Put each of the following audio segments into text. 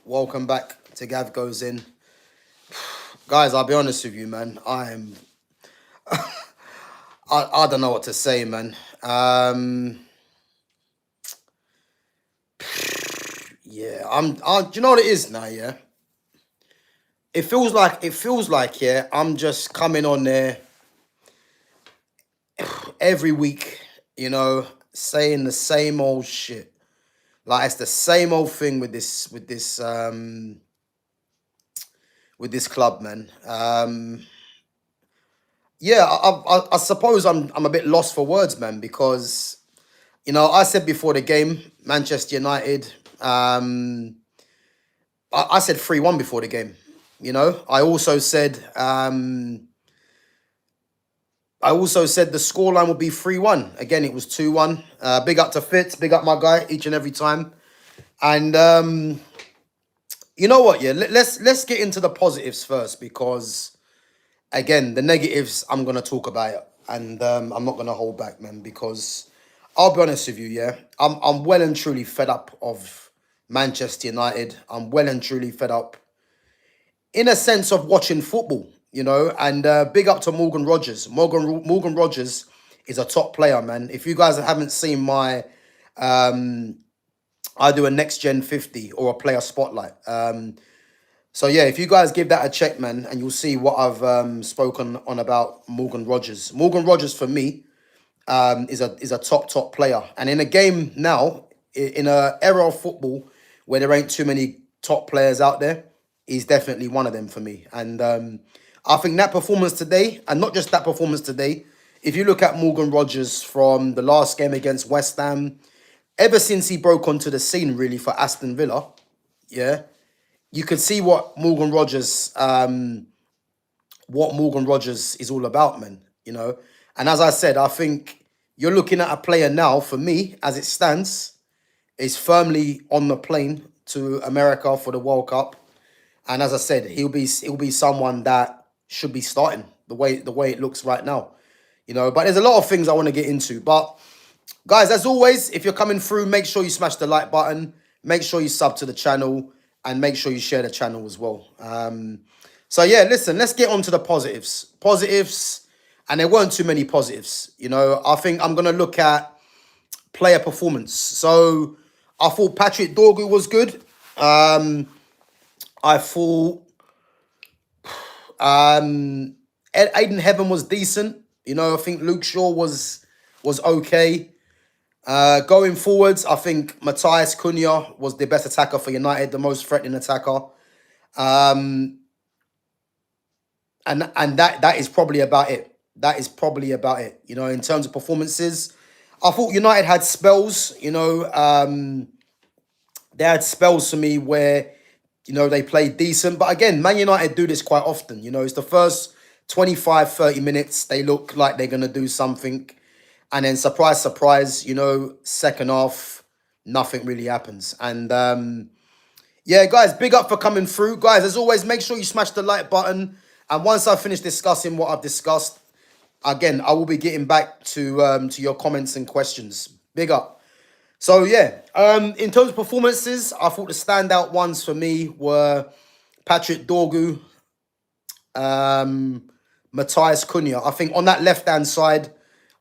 Welcome back to Gav Goes In. Guys, I'll be honest with you, man. I don't know what to say, man. Yeah, do you know what it is now, yeah? It feels like, yeah, I'm just coming on there every week, saying the same old shit. Like it's the same old thing with this club, man. Yeah, I suppose I'm a bit lost for words, man, because I said before the game, Manchester United. I said 3-1 before the game. I also said the scoreline would be 3-1. Again, it was 2-1. Big up to Fitz, big up my guy each and every time. And you know what? Yeah, let's get into the positives first, because again, the negatives I'm gonna talk about it, and I'm not gonna hold back, man, because I'll be honest with you, yeah, I'm well and truly fed up of Manchester United. I'm well and truly fed up in a sense of watching football, and big up to Morgan Rogers. Morgan Rogers is a top player, man. If you guys haven't seen my, I do a next gen 50 or a player spotlight. So yeah, if you guys give that a check, man, and you'll see what I've spoken on about Morgan Rogers. Morgan Rogers for me is a top player, and in a game now, in a era of football where there ain't too many top players out there, he's definitely one of them for me. And I think that performance today, and not just that performance today, if you look at Morgan Rogers from the last game against West Ham, ever since he broke onto the scene really for Aston Villa, yeah, you could see what Morgan Rogers is all about, man. And as I said, I think you're looking at a player now, for me, as it stands, is firmly on the plane to America for the World Cup. And as I said, he'll be someone that should be starting the way it looks right now. But there's a lot of things I want to get into. But guys, as always, if you're coming through, make sure you smash the like button, make sure you sub to the channel, and make sure you share the channel as well. So yeah, listen, let's get on to the positives. Positives, and there weren't too many positives. I think I'm gonna look at player performance. So I thought Patrick Dorgu was good. I thought Aiden Heaven was decent. I think Luke Shaw was okay. Going forwards, I think Matthias Cunha was the best attacker for United, the most threatening attacker. And that is probably about it. That is probably about it. In terms of performances, I thought United had spells. They had spells for me where they played decent. But again, Man United do this quite often. It's the first 25, 30 minutes. They look like they're going to do something. And then surprise, surprise, second half, nothing really happens. And yeah, guys, big up for coming through. Guys, as always, make sure you smash the like button. And once I finish discussing what I've discussed, again, I will be getting back to your comments and questions. Big up. So yeah, in terms of performances, I thought the standout ones for me were Patrick Dorgu, Matthias Cunha. I think on that left-hand side,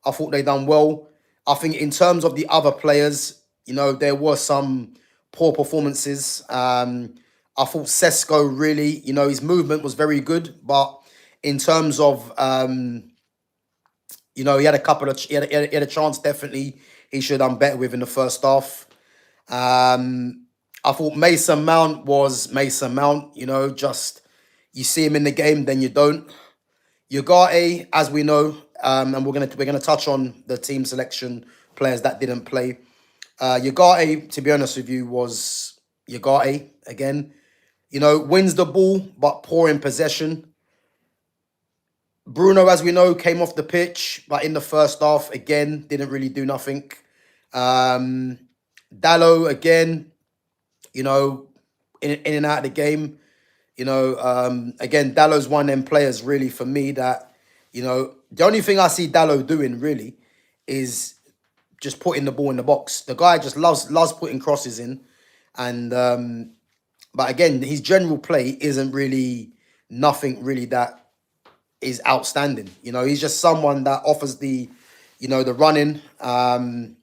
I thought they done well. I think in terms of the other players, there were some poor performances. I thought Sesko really, his movement was very good, but in terms of, he had he had a chance. Definitely, he should have done better with in the first half. I thought Mason Mount was Mason Mount. Just you see him in the game, then you don't. Ugarte, as we know, and we're gonna touch on the team selection players that didn't play. Ugarte, to be honest with you, was Ugarte again. Wins the ball, but poor in possession. Bruno, as we know, came off the pitch, but in the first half, again, didn't really do nothing. Dallo, again, in and out of the game. Again, Dallo's one of them players, really, for me, that, the only thing I see Dallo doing, really, is just putting the ball in the box. The guy just loves putting crosses in. And But again, his general play isn't really nothing really that is outstanding. You know, he's just someone that offers the, the running, and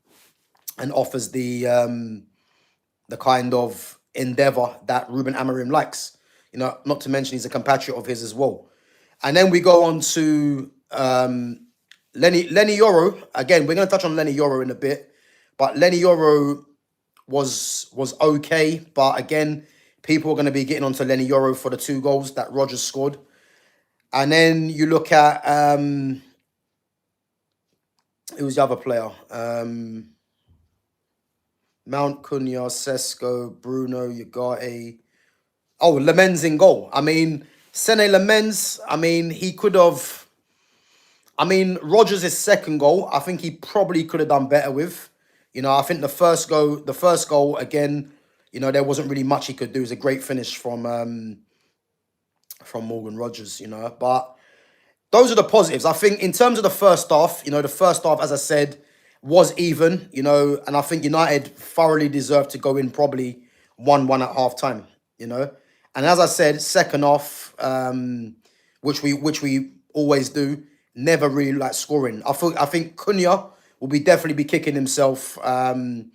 offers the kind of endeavor that Ruben Amorim likes. You know, not to mention he's a compatriot of his as well. And then we go on to Lenny Yoro. Again, we're going to touch on Lenny Yoro in a bit, but Lenny Yoro was okay. But again, people are going to be getting onto Lenny Yoro for the 2 goals that Rodgers scored. And then you look at who was the other player? Mount Cunha, Sesko, Bruno, Ugarte. Oh, Lamens in goal. I mean, Sene Lamens, I mean, he could have. I mean, Rodgers' second goal, I think he probably could have done better with. You know, I think the first goal again, there wasn't really much he could do. It was a great finish from Morgan Rodgers, But those are the positives. I think in terms of the first half, the first half, as I said, was even, and I think United thoroughly deserved to go in probably 1-1 at half time, And as I said, second half, which we always do, never really like scoring. I think Cunha will definitely be kicking himself the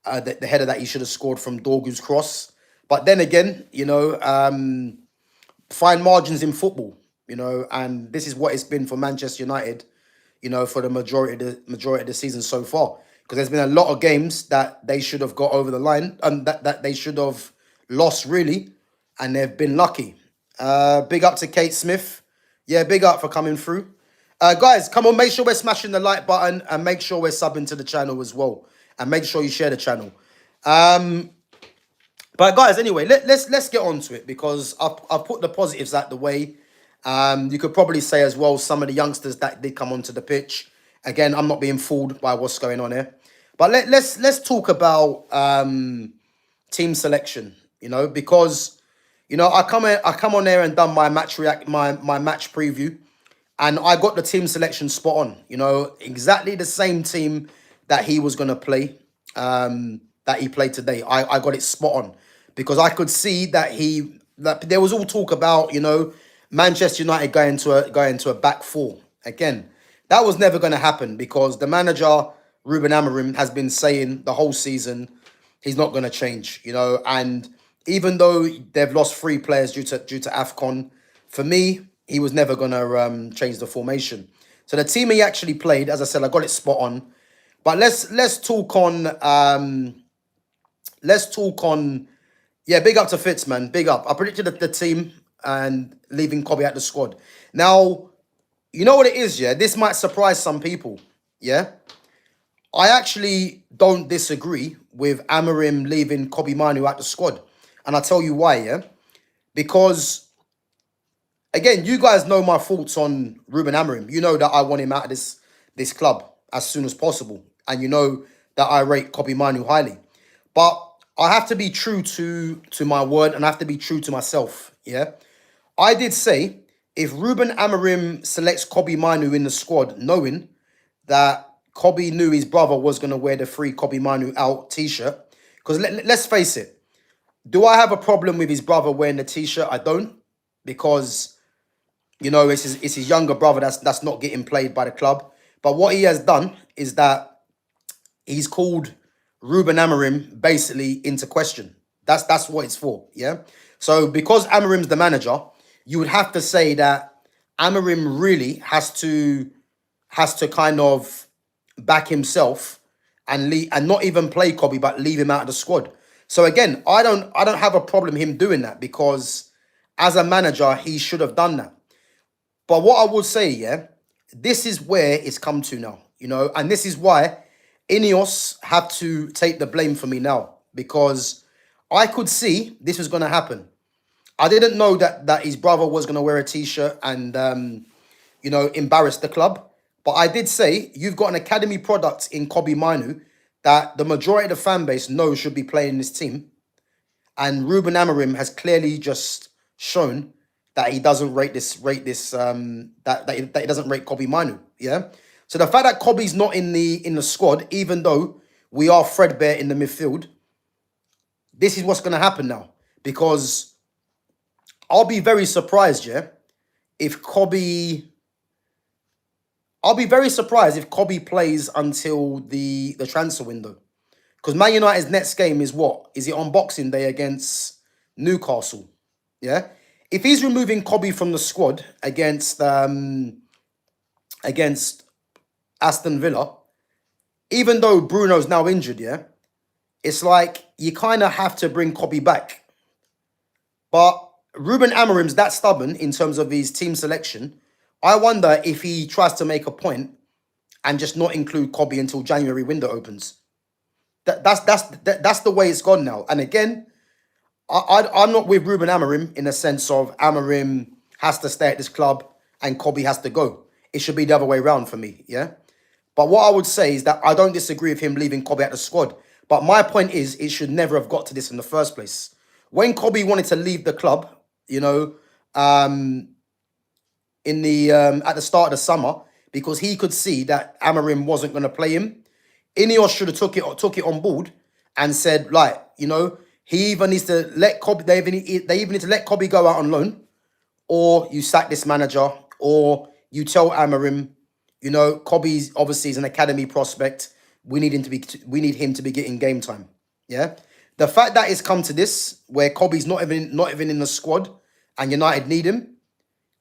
header that he should have scored from Dorgu's cross. But then again, fine margins in football, and this is what it's been for Manchester United, for the majority of the season so far. Because there's been a lot of games that they should have got over the line and that they should have lost really, and they've been lucky. Big up to Kate Smith. Yeah, big up for coming through. Guys, come on, make sure we're smashing the like button and make sure we're subbing to the channel as well. And make sure you share the channel. But guys, anyway, let's get on to it because I've put the positives out the way. You could probably say as well some of the youngsters that did come onto the pitch. Again, I'm not being fooled by what's going on here. But let's talk about team selection, because I come on there and done my match my match preview, and I got the team selection spot on. Exactly the same team that he was gonna play, that he played today. I got it spot on because I could see that there was all talk about Manchester United going to a back four again. That was never going to happen because the manager Ruben Amorim has been saying the whole season he's not going to change. And even though they've lost 3 players due to AFCON, for me he was never going to change the formation. So the team he actually played, as I said, I got it spot on. But let's talk on yeah, big up to Fitz, man. Big up. I predicted the team and leaving Kobe at the squad. Now, you know what it is, yeah? This might surprise some people, yeah? I actually don't disagree with Amorim leaving Kobe Manu at the squad. And I'll tell you why, yeah? Because, again, you guys know my thoughts on Ruben Amorim. You know that I want him out of this club as soon as possible. And you know that I rate Kobe Manu highly. But I have to be true to my word and I have to be true to myself, yeah? I did say if Ruben Amorim selects Kobe Manu in the squad, knowing that Kobe knew his brother was going to wear the free Kobe Manu out t-shirt, because let's face it, do I have a problem with his brother wearing the t-shirt? I don't, because, it's his younger brother that's not getting played by the club. But what he has done is that he's called Ruben Amorim basically into question. That's what it's for, yeah? So because Amorim's the manager, you would have to say that Amorim really has to kind of back himself and not even play Kobe, but leave him out of the squad. So again, I don't have a problem him doing that because as a manager, he should have done that. But what I would say, yeah, this is where it's come to now, and this is why Ineos have to take the blame for me now, because I could see this was going to happen. I didn't know that his brother was going to wear a t-shirt and, embarrass the club. But I did say you've got an academy product in Kobe Manu that the majority of the fan base knows should be playing this team. And Ruben Amorim has clearly just shown that he doesn't rate that he doesn't rate Kobe Manu. Yeah. So the fact that Kobe's not in the squad, even though we are threadbare in the midfield, this is what's going to happen now. because I'll be very surprised, yeah, if Kobe. I'll be very surprised if Kobe plays until the transfer window. Because Man United's next game is what? Is it on Boxing Day against Newcastle? Yeah. If he's removing Kobe from the squad against Aston Villa, even though Bruno's now injured, yeah, it's like you kind of have to bring Kobe back. But Ruben Amorim's that stubborn in terms of his team selection. I wonder if he tries to make a point and just not include Kobe until January window opens. That's the way it's gone now. And again, I'm not with Ruben Amorim in the sense of Amorim has to stay at this club and Kobe has to go. It should be the other way around for me, yeah? But what I would say is that I don't disagree with him leaving Kobe at the squad. But my point is, it should never have got to this in the first place. When Kobe wanted to leave the club, you know, in the at the start of the summer, because he could see that Amorim wasn't going to play him, Ineos should have took it on board and said, like, you know, he either needs to let Kobe, they even need to let Kobe go out on loan, or you sack this manager, or you tell Amorim, you know, Kobe's obviously is an academy prospect. We need him to be getting game time. Yeah. The fact that it's come to this, where Kobe's not even in the squad, and United need him,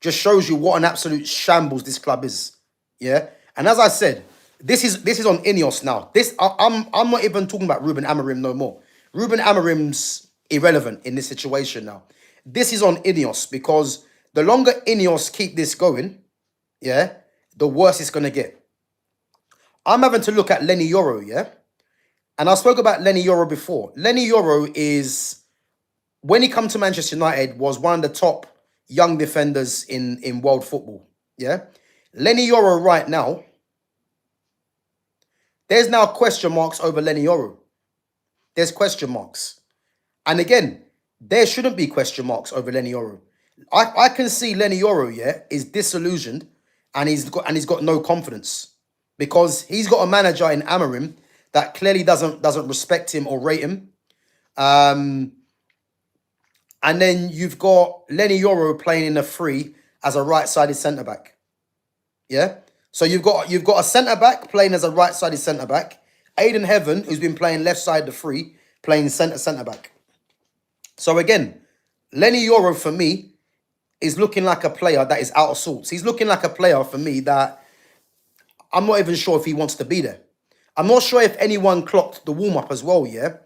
just shows you what an absolute shambles this club is. Yeah. And as I said, this is on Ineos now. I'm not even talking about Ruben Amorim no more. Ruben Amorim's irrelevant in this situation now. This is on Ineos, because the longer Ineos keep this going, yeah, the worse it's gonna get. I'm having to look at Lenny Yoro, yeah? And I spoke about Lenny Yoro before. Lenny Yoro is, when he come to Manchester United, was one of the top young defenders in world football, yeah? Lenny Yoro right now, there's now question marks over Lenny Yoro. There's question marks. And again, there shouldn't be question marks over Lenny Yoro. I can see Lenny Yoro, yeah, is disillusioned and he's got no confidence. Because he's got a manager in Amorim that clearly doesn't respect him or rate him. And then you've got Lenny Yoro playing in the free as a right-sided centre-back. Yeah? So you've got a centre-back playing as a right-sided centre-back. Aidan Heaven, who's been playing left side the free, playing centre-back. So again, Lenny Yoro, for me, is looking like a player that is out of sorts. He's looking like a player, for me, that I'm not even sure if he wants to be there. I'm not sure if anyone clocked the warm-up as well, yeah?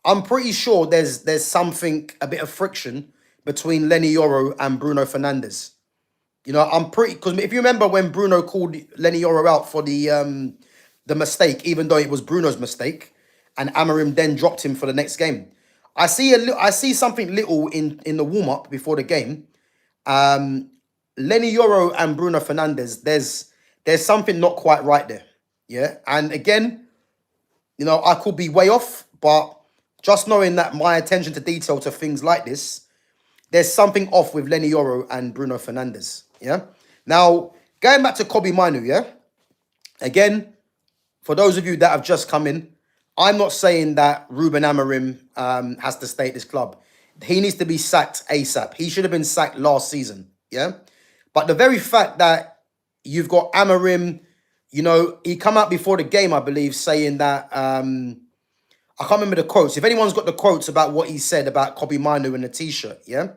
I'm pretty sure there's something, a bit of friction between Lenny Yoro and Bruno Fernandes. You know, because if you remember when Bruno called Lenny Yoro out for the mistake, even though it was Bruno's mistake, and Amorim then dropped him for the next game. I see something little in the warm-up before the game. Lenny Yoro and Bruno Fernandes, there's something not quite right there. Yeah. And again, you know, I could be way off, but just knowing that my attention to detail to things like this, there's something off with Lenny Yoro and Bruno Fernandes. Yeah. Now, going back to Kobe Manu, yeah. Again, for those of you that have just come in, I'm not saying that Ruben Amorim has to stay at this club. He needs to be sacked ASAP. He should have been sacked last season. Yeah. But the very fact that you've got Amorim, you know, he come out before the game, I believe, saying that, I can't remember the quotes. If anyone's got the quotes about what he said about Kobe Manu and the T-shirt, yeah?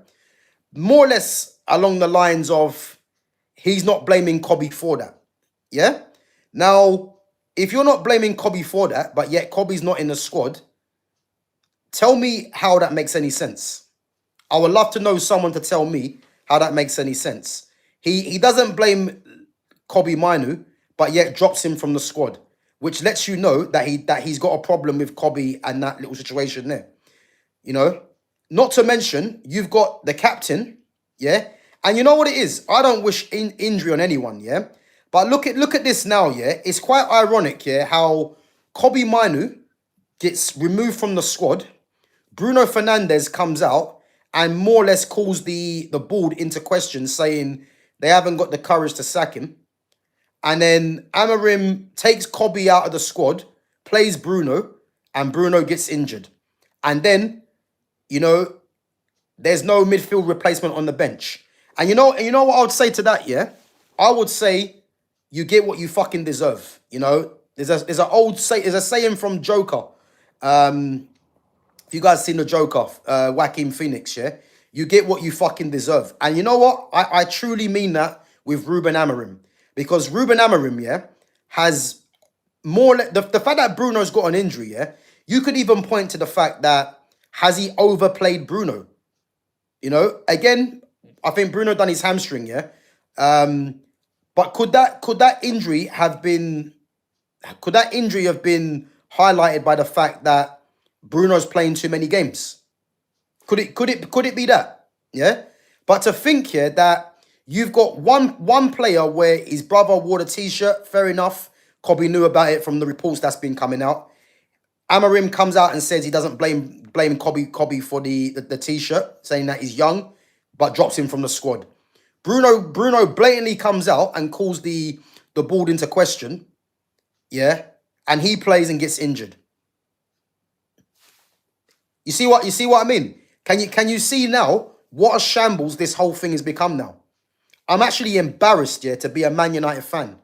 More or less along the lines of, he's not blaming Kobe for that, yeah? Now, if you're not blaming Kobe for that, but yet Kobe's not in the squad, tell me how that makes any sense. I would love to know someone to tell me how that makes any sense. He doesn't blame Kobe Manu, but yet drops him from the squad, which lets you know that he's got a problem with Kobe and that little situation there. You know, not to mention you've got the captain, yeah, and you know what it is. I don't wish injury on anyone, yeah, but look at this now, yeah. It's quite ironic, yeah, how Kobe Manu gets removed from the squad. Bruno Fernandes comes out and more or less calls the board into question, saying they haven't got the courage to sack him. And then Amorim takes Kobe out of the squad, plays Bruno, and Bruno gets injured. And then, you know, there's no midfield replacement on the bench. And you know what I would say to that, yeah? I would say you get what you fucking deserve. You know, there's a saying from Joker. If you guys seen the Joker, Joaquin Phoenix, yeah? You get what you fucking deserve. And you know what? I truly mean that with Ruben Amorim. Because Ruben Amorim, yeah, has more the fact that Bruno's got an injury, yeah, you could even point to the fact that has he overplayed Bruno? You know, again, I think Bruno done his hamstring, yeah. But could that injury have been highlighted by the fact that Bruno's playing too many games? Could it be that? Yeah. But to think here that you've got one player where his brother wore the t-shirt, fair enough. Kobe knew about it from the reports that's been coming out. Amarim comes out and says he doesn't blame Kobe for the t-shirt, saying that he's young, but drops him from the squad. Bruno blatantly comes out and calls the board into question. Yeah. And he plays and gets injured. You see what I mean? Can you see now what a shambles this whole thing has become now? I'm actually embarrassed, yeah, to be a Man United fan.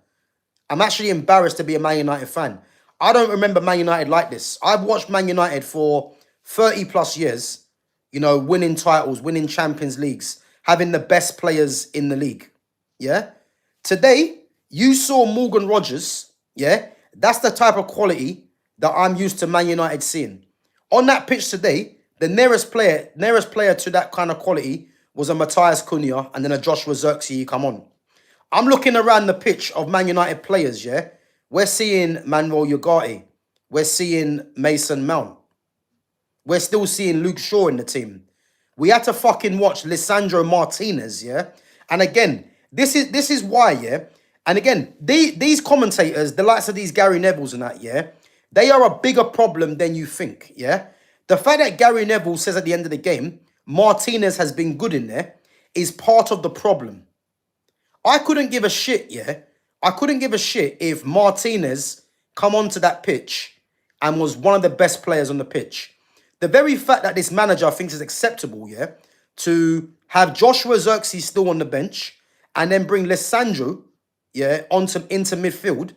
I'm actually embarrassed to be a Man United fan. I don't remember Man United like this. I've watched Man United for 30 plus years, you know, winning titles, winning Champions Leagues, having the best players in the league. Yeah. Today, you saw Morgan Rogers. Yeah. That's the type of quality that I'm used to Man United seeing. On that pitch today, the nearest player to that kind of quality was a Matthias Cunha and then a Joshua Zirkzee come on. I'm looking around the pitch of Man United players, yeah? We're seeing Manuel Ugarte. We're seeing Mason Mount. We're still seeing Luke Shaw in the team. We had to fucking watch Lisandro Martinez, yeah? And again, this is why, yeah? And again, these commentators, the likes of these Gary Nevilles and that, yeah? They are a bigger problem than you think, yeah? The fact that Gary Neville says at the end of the game, Martinez has been good in there, is part of the problem. I couldn't give a shit, yeah? I couldn't give a shit if Martinez come onto that pitch and was one of the best players on the pitch. The very fact that this manager thinks it's acceptable, yeah, to have Joshua Zirkzee still on the bench and then bring Lisandro, yeah, into midfield,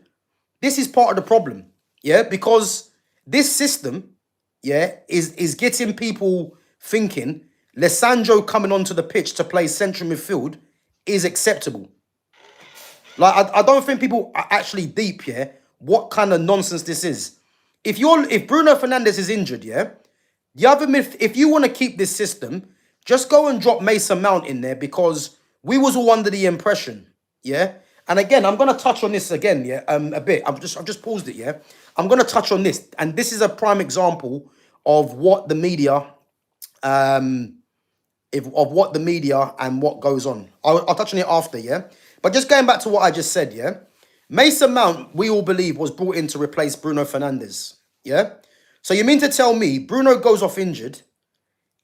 this is part of the problem, yeah? Because this system, yeah, is getting people thinking Lisandro coming onto the pitch to play central midfield is acceptable. Like, I don't think people are actually deep, yeah, what kind of nonsense this is. If Bruno Fernandes is injured, yeah, if you want to keep this system, just go and drop Mason Mount in there because we was all under the impression, yeah. And again, I'm gonna touch on this again, yeah, a bit. I've just paused it, yeah. I'm gonna touch on this, and this is a prime example of what the media, and what goes on. I'll touch on it after, yeah. But just going back to what I just said, yeah. Mason Mount, we all believe, was brought in to replace Bruno Fernandes, yeah. So you mean to tell me Bruno goes off injured,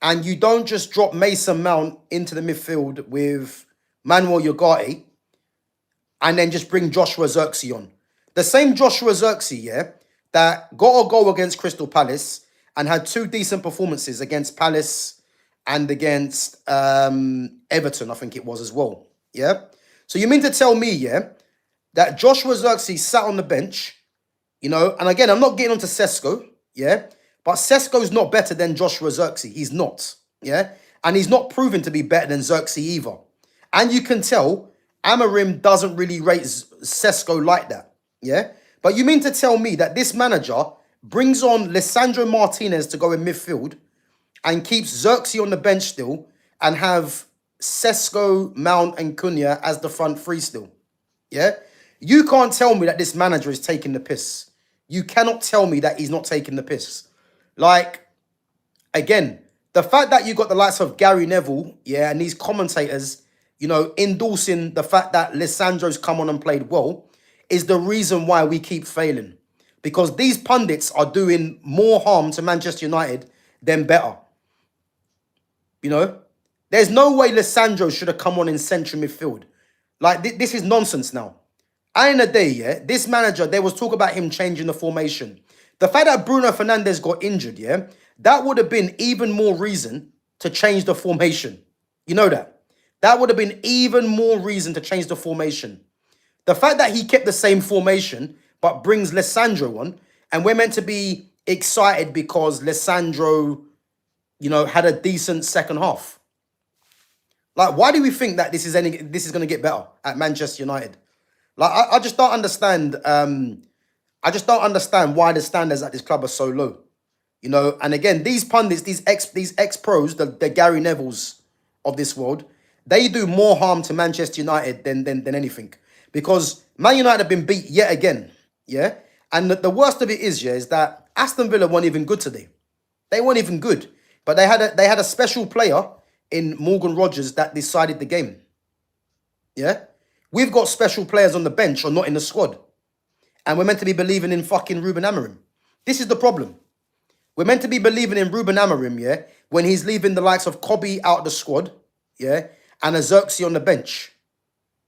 and you don't just drop Mason Mount into the midfield with Manuel Ugarte, and then just bring Joshua Zirkzee on? The same Joshua Zirkzee, yeah, that got a goal against Crystal Palace and had two decent performances against Palace and against Everton, I think it was as well, yeah? So you mean to tell me, yeah, that Joshua Zirkzee sat on the bench, you know, and again, I'm not getting onto Sesko, yeah, but Sesko's not better than Joshua Zirkzee. He's not, yeah, and he's not proven to be better than Zirkzee either. And you can tell Amorim doesn't really rate Sesko like that, yeah? But you mean to tell me that this manager brings on Lisandro Martinez to go in midfield and keeps Zirkzee on the bench still and have Sesko, Mount and Cunha as the front three still, yeah? You can't tell me that this manager is taking the piss. You cannot tell me that he's not taking the piss. Like, again, the fact that you got the likes of Gary Neville, yeah, and these commentators, you know, endorsing the fact that Lisandro's come on and played well is the reason why we keep failing. Because these pundits are doing more harm to Manchester United than better. You know? There's no way Lisandro should have come on in central midfield. Like, this is nonsense now. And in the day, yeah, this manager, there was talk about him changing the formation. The fact that Bruno Fernandes got injured, yeah, that would have been even more reason, to change the formation. You know that. That would have been even more reason to change the formation. The fact that he kept the same formation but brings Lissandro on, and we're meant to be excited because Lissandro, had a decent second half. Like, why do we think that this is going to get better at Manchester United? Like, I just don't understand. I just don't understand why the standards at this club are so low. And again, these pundits, these ex pros, the Gary Nevilles of this world, they do more harm to Manchester United than anything. Because Man United have been beat yet again. Yeah. And the worst of it is that Aston Villa weren't even good today. They weren't even good. But they had a special player in Morgan Rogers that decided the game. Yeah. We've got special players on the bench or not in the squad. And we're meant to be believing in fucking Ruben Amorim. This is the problem. We're meant to be believing in Ruben Amorim, yeah, when he's leaving the likes of Kobe out of the squad, yeah, and a Xerxes on the bench.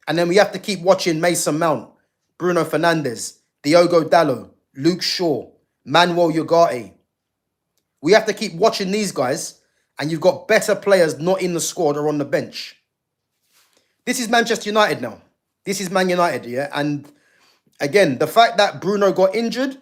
And then we have to keep watching Mason Mount, Bruno Fernandes, Diogo Dalot, Luke Shaw, Manuel Ugarte. We have to keep watching these guys, and you've got better players not in the squad or on the bench. This is Manchester United now. This is Man United, yeah? And again, the fact that Bruno got injured,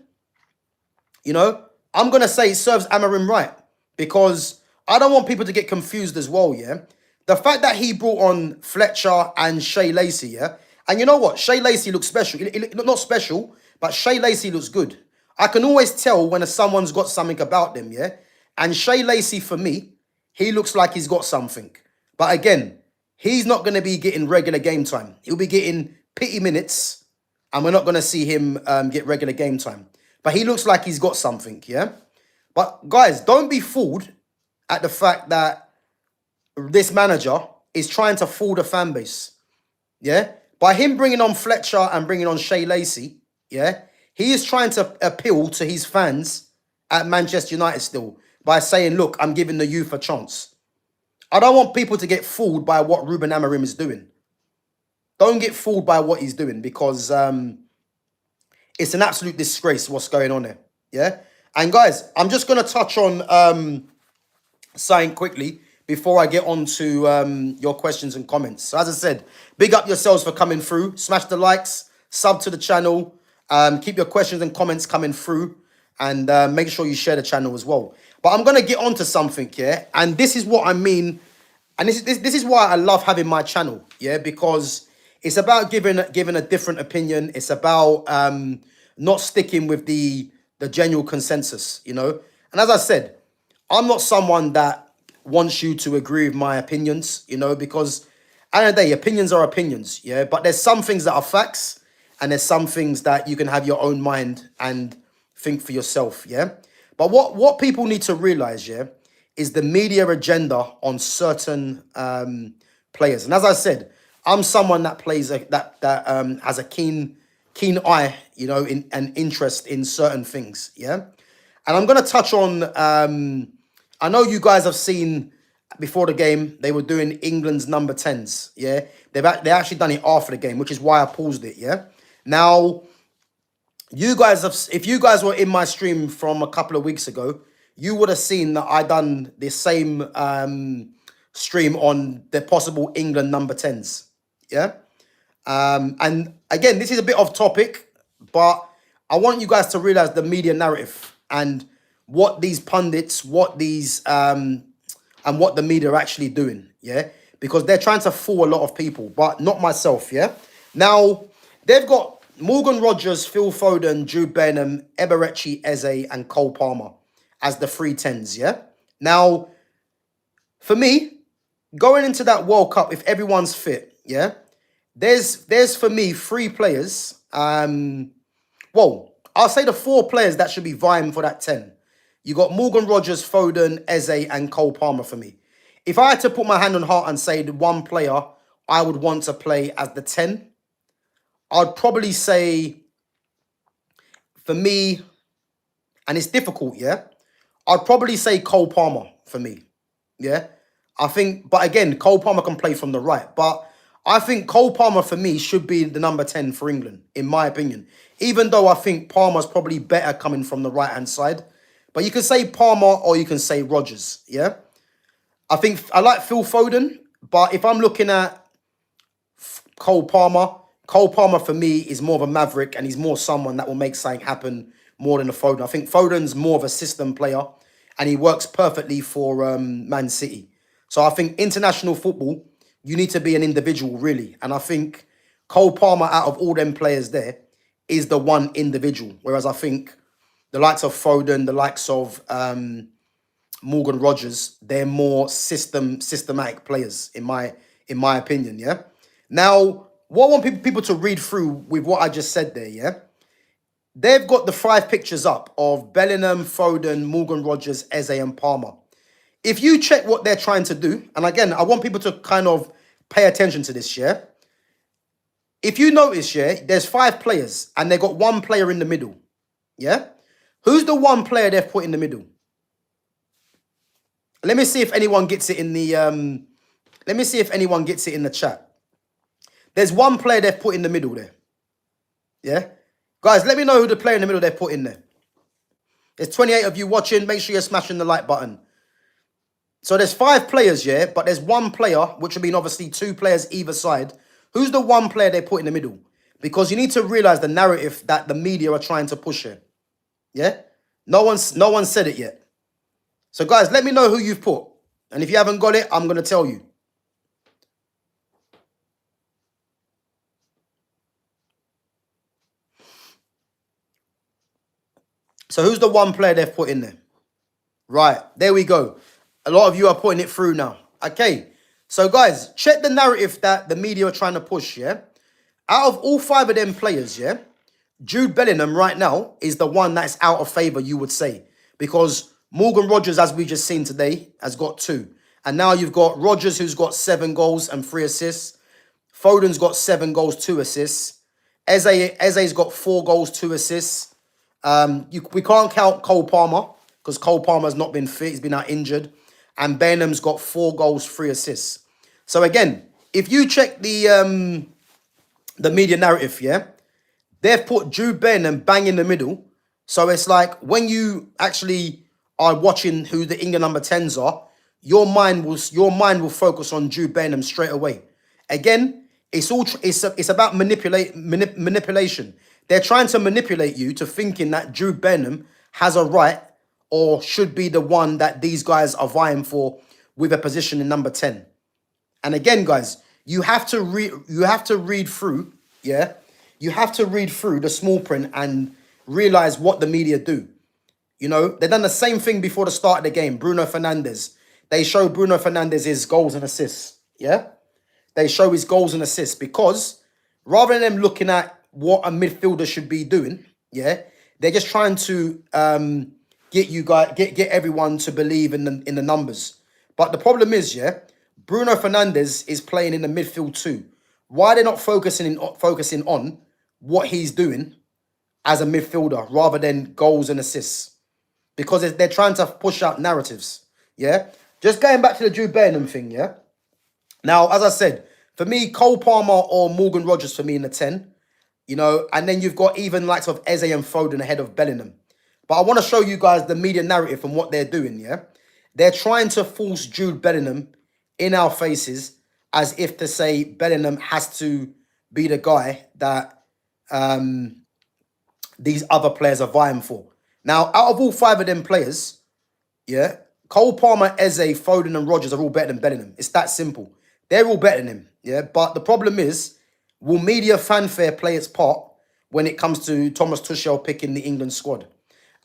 I'm going to say it serves Amorim right, because I don't want people to get confused as well, yeah? The fact that he brought on Fletcher and Shea Lacey, yeah? And you know what? Shea Lacey looks special. Not special, but Shea Lacey looks good. I can always tell when someone's got something about them, yeah? And Shea Lacey, for me, he looks like he's got something. But again, he's not going to be getting regular game time. He'll be getting pity minutes, and we're not going to see him get regular game time. But he looks like he's got something, yeah? But guys, don't be fooled at the fact that this manager is trying to fool the fan base, yeah? By him bringing on Fletcher and bringing on Shea Lacey, yeah? He is trying to appeal to his fans at Manchester United still by saying, look, I'm giving the youth a chance. I don't want people to get fooled by what Ruben Amorim is doing. Don't get fooled by what he's doing, because it's an absolute disgrace what's going on there. Yeah? And guys, I'm just going to touch on something quickly before I get on to your questions and comments. So as I said, big up yourselves for coming through. Smash the likes, sub to the channel. Keep your questions and comments coming through. And make sure you share the channel as well. But I'm going to get on to something, yeah? And this is what I mean. And this is why I love having my channel, yeah? Because it's about giving a different opinion. It's about not sticking with the general consensus, And as I said, I'm not someone that wants you to agree with my opinions, because at the end of the day, opinions are opinions, yeah? But there's some things that are facts, and there's some things that you can have your own mind and think for yourself, yeah? But what people need to realize, yeah, is the media agenda on certain players. And as I said, I'm someone that plays that has a keen eye, in an interest in certain things, yeah. And I'm gonna touch on. I know you guys have seen before the game they were doing England's number 10s, yeah. They actually done it after the game, which is why I paused it, yeah. Now, you guys if you guys were in my stream from a couple of weeks ago, you would have seen that I done the same stream on the possible England number 10s. Yeah. And again, this is a bit off topic, but I want you guys to realize the media narrative and what these pundits, what these and what the media are actually doing. Yeah. Because they're trying to fool a lot of people, but not myself. Yeah. Now, they've got Morgan Rogers, Phil Foden, Jude Bellingham, Eberechi, Eze, and Cole Palmer as the 3 10s, yeah? Now, for me, going into that World Cup, if everyone's fit, yeah, there's for me 3 players. Well, I'll say the 4 players that should be vying for that 10. You got Morgan Rogers, Foden, Eze, and Cole Palmer for me. If I had to put my hand on heart and say the one player I would want to play as the 10, I'd probably say, for me, and it's difficult, yeah? I'd probably say Cole Palmer for me, yeah? I think, but again, Cole Palmer can play from the right. But I think Cole Palmer, for me, should be the number 10 for England, in my opinion. Even though I think Palmer's probably better coming from the right-hand side. But you can say Palmer or you can say Rogers, yeah? I think I like Phil Foden, but if I'm looking at Cole Palmer, Cole Palmer for me is more of a maverick, and he's more someone that will make something happen more than a Foden. I think Foden's more of a system player, and he works perfectly for Man City. So I think international football, you need to be an individual really, and I think Cole Palmer out of all them players there is the one individual. Whereas I think the likes of Foden, the likes of Morgan Rogers, they're more systematic players in my opinion. Yeah. Now, what I want people to read through with what I just said there. Yeah, they've got the 5 pictures up of Bellingham, Foden, Morgan Rogers, Eze, and Palmer. If you check what they're trying to do, and again, I want people to kind of pay attention to this. Yeah. If you notice, yeah, there's 5 players, and they've got one player in the middle. Yeah. Who's the one player they've put in the middle? Let me see if anyone gets it in the let me see if anyone gets it in the chat. There's one player they've put in the middle there. Yeah? Guys, let me know who the player in the middle they've put in there. There's 28 of you watching. Make sure you're smashing the like button. So there's 5 players, yeah, but there's one player, which would mean obviously 2 players either side. Who's the one player they put in the middle? Because you need to realize the narrative that the media are trying to push here. Yeah? No one said it yet. So guys, let me know who you've put. And if you haven't got it, I'm going to tell you. So who's the one player they've put in there? Right, there we go. A lot of you are putting it through now. Okay, so guys, check the narrative that the media are trying to push, yeah? Out of all 5 of them players, yeah, Jude Bellingham right now is the one that's out of favour, you would say. Because Morgan Rogers, as we just seen today, has got 2. And now you've got Rogers, who's got 7 goals and 3 assists. Foden's got 7 goals, 2 assists. Eze's got 4 goals, 2 assists. We can't count Cole Palmer because Cole Palmer's not been fit. He's been out injured. And Bellingham's got 4 goals, 3 assists. So again, if you check the media narrative, yeah, they've put Jude Bellingham bang in the middle. So it's like when you actually are watching who the England number 10s are, your mind will focus on Jude Bellingham straight away. Again, it's about manipulation. They're trying to manipulate you to thinking that Jude Bellingham has a right or should be the one that these guys are vying for with a position in number 10. And again, guys, you have to read through, yeah? You have to read through the small print and realize what the media do. You know, they've done the same thing before the start of the game. Bruno Fernandes. They show Bruno Fernandes' goals and assists, yeah? They show his goals and assists because rather than them looking at what a midfielder should be doing, yeah, they're just trying to get everyone to believe in the numbers. But the problem is, yeah, Bruno Fernandes is playing in the midfield too. Why are they not focusing on what he's doing as a midfielder rather than goals and assists? Because they're trying to push out narratives, yeah? Just going back to the Jude Bellingham thing, yeah? Now, as I said, for me, Cole Palmer or Morgan Rogers for me in the 10, you know, and then you've got even likes of Eze and Foden ahead of Bellingham. But I want to show you guys the media narrative and what they're doing, yeah? They're trying to force Jude Bellingham in our faces as if to say Bellingham has to be the guy that these other players are vying for. Now, out of all 5 of them players, yeah, Cole Palmer, Eze, Foden, and Rogers are all better than Bellingham. It's that simple. They're all better than him, yeah? But the problem is, will media fanfare play its part when it comes to Thomas Tuchel picking the England squad?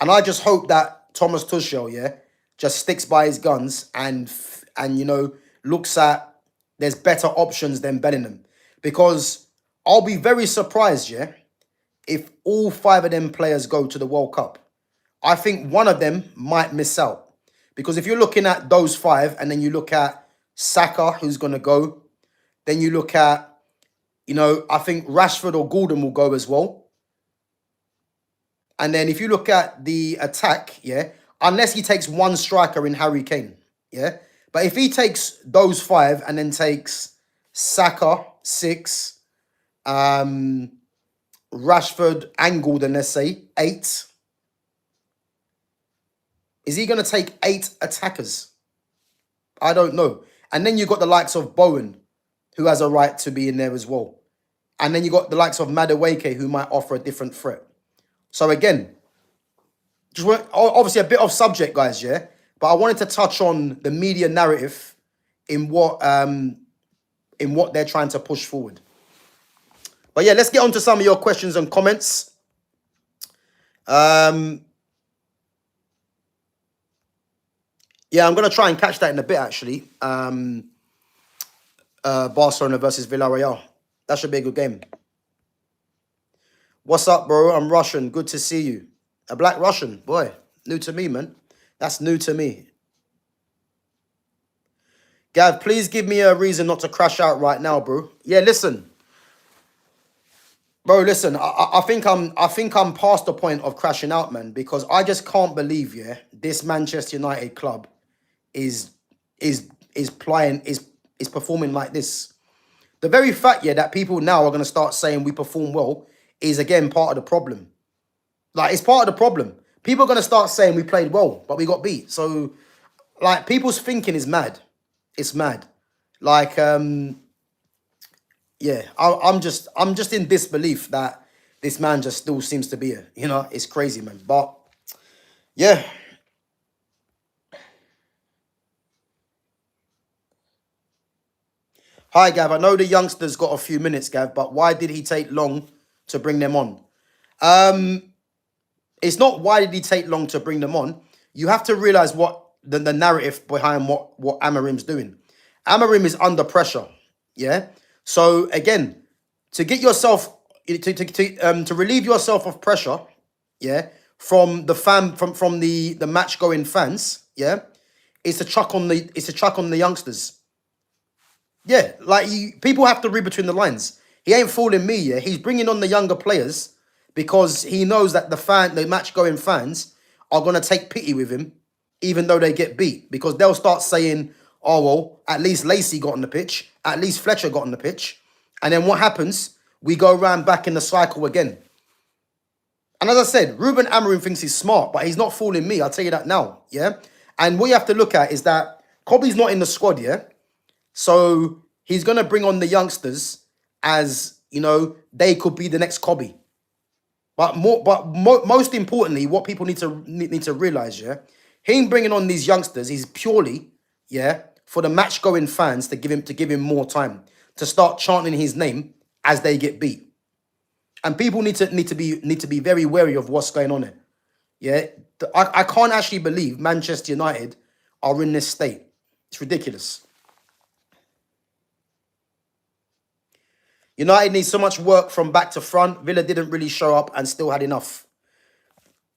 And I just hope that Thomas Tuchel, yeah, just sticks by his guns and you know, looks at there's better options than Bellingham. Because I'll be very surprised, yeah, if all 5 of them players go to the World Cup. I think one of them might miss out. Because if you're looking at those 5 and then you look at Saka, who's going to go, then you look at, you know, I think Rashford or Gordon will go as well. And then if you look at the attack, yeah, unless he takes one striker in Harry Kane, yeah. But if he takes those 5 and then takes Saka, 6, Rashford and Gordon, let's say, 8, is he going to take 8 attackers? I don't know. And then you got the likes of Bowen, who has a right to be in there as well. And then you got the likes of Madueke, who might offer a different threat. So again, obviously a bit off subject, guys, yeah. But I wanted to touch on the media narrative in what they're trying to push forward. But yeah, let's get on to some of your questions and comments. Yeah, I'm gonna try and catch that in a bit actually. Barcelona versus Villarreal. That should be a good game. What's up, bro? I'm Russian. Good to see you. A black Russian, boy. New to me, man. That's new to me. Gav, please give me a reason not to crash out right now, bro. Yeah, listen. Bro, listen, I think I'm past the point of crashing out, man, because I just can't believe, yeah, this Manchester United club is performing like this. The very fact, yeah, that people now are gonna start saying we perform well is again part of the problem. Like, it's part of the problem. People are gonna start saying we played well, but we got beat. So, like, people's thinking is mad. It's mad. Like, yeah, I'm just in disbelief that this man just still seems to be a, you know, it's crazy, man. But yeah. Hi, Gav. I know the youngsters got a few minutes, Gav, but why did he take long to bring them on? It's not why did he take long to bring them on. You have to realize what the narrative behind what Amarim's doing. Amarim is under pressure. Yeah. So again, to get yourself to relieve yourself of pressure, yeah, from the match going fans, yeah, it's a chuck on the youngsters. Yeah, like people have to read between the lines. He ain't fooling me, yeah. He's bringing on the younger players because he knows that the match going fans are gonna take pity with him, even though they get beat, because they'll start saying, "Oh well, at least Lacey got on the pitch, at least Fletcher got on the pitch," and then what happens? We go round back in the cycle again. And as I said, Ruben Amorim thinks he's smart, but he's not fooling me. I'll tell you that now, yeah. And what you have to look at is that Kobe's not in the squad, yeah. So he's gonna bring on the youngsters as, you know, they could be the next Kobe. But most importantly, what people need to realize, yeah, him bringing on these youngsters is purely, yeah, for the match going fans to give him more time to start chanting his name as they get beat. And people need to be very wary of what's going on here. Yeah, I can't actually believe Manchester United are in this state. It's ridiculous. United needs so much work from back to front. Villa didn't really show up and still had enough.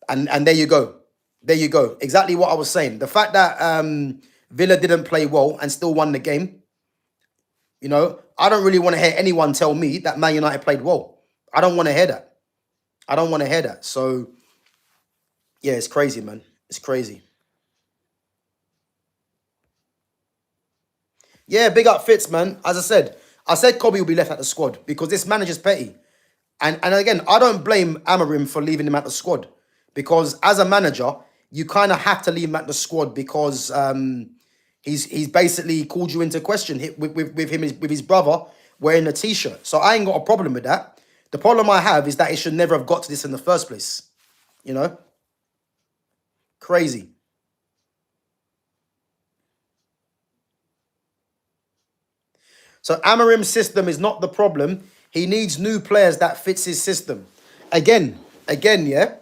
And there you go. There you go. Exactly what I was saying. The fact that Villa didn't play well and still won the game, you know, I don't really want to hear anyone tell me that Man United played well. I don't want to hear that. I don't want to hear that. So, yeah, it's crazy, man. It's crazy. Yeah, big up Fitz, man. As I said Kobe will be left at the squad because this manager's petty. And again, I don't blame Amarim for leaving him at the squad because as a manager, you kind of have to leave him at the squad because he's basically called you into question with his brother wearing a t-shirt. So I ain't got a problem with that. The problem I have is that it should never have got to this in the first place. You know? Crazy. So Amarim's system is not the problem. He needs new players that fits his system. Again, yeah.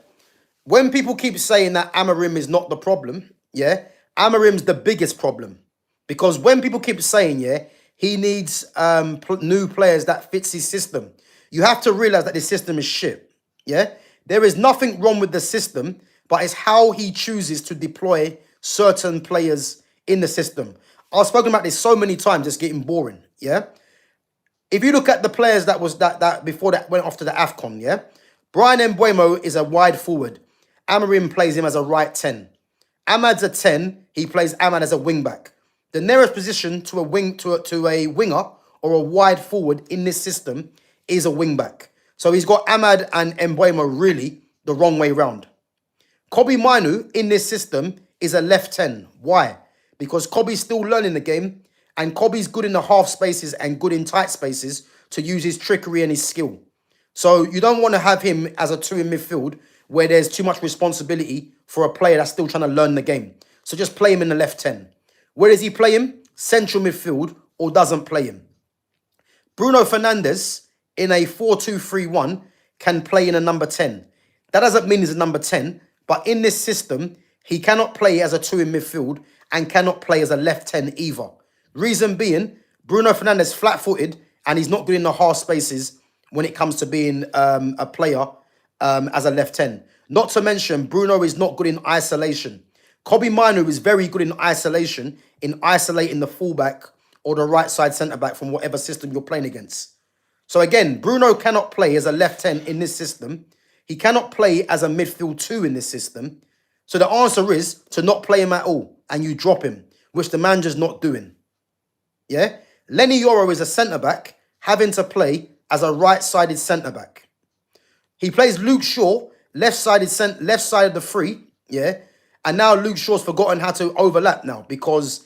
When people keep saying that Amarim is not the problem, yeah, Amarim's the biggest problem. Because when people keep saying, yeah, he needs new players that fits his system, you have to realize that this system is shit. Yeah, there is nothing wrong with the system, but it's how he chooses to deploy certain players in the system. I've spoken about this so many times, it's getting boring. Yeah. If you look at the players that before that went off to the AFCON, yeah, Brian Mbeumo is a wide forward. Amarim plays him as a right 10. Ahmad's a 10. He plays Ahmad as a wing back. The nearest position to a winger or a wide forward in this system is a wing back. So he's got Ahmad and Mbeumo really the wrong way round. Kobe Minu in this system is a left 10. Why? because Kobe's still learning the game, and Kobe's good in the half spaces and good in tight spaces to use his trickery and his skill. So you don't want to have him as a two in midfield where there's too much responsibility for a player that's still trying to learn the game. So just play him in the left 10. Where does he play him? Central midfield, or doesn't play him. Bruno Fernandes in a 4-2-3-1 can play in a number 10. That doesn't mean he's a number 10, but in this system, he cannot play as a two in midfield and cannot play as a left 10 either. Reason being, Bruno Fernandes flat-footed and he's not good in the half spaces when it comes to being a player as a left 10. Not to mention, Bruno is not good in isolation. Kobe Manu is very good in isolation, in isolating the fullback or the right side centre-back from whatever system you're playing against. So again, Bruno cannot play as a left 10 in this system. He cannot play as a midfield 2 in this system. So the answer is to not play him at all and you drop him, which the manager's not doing. Yeah? Lenny Yoro is a centre-back having to play as a right-sided centre-back. He plays Luke Shaw, left side of the three, yeah? And now Luke Shaw's forgotten how to overlap now because,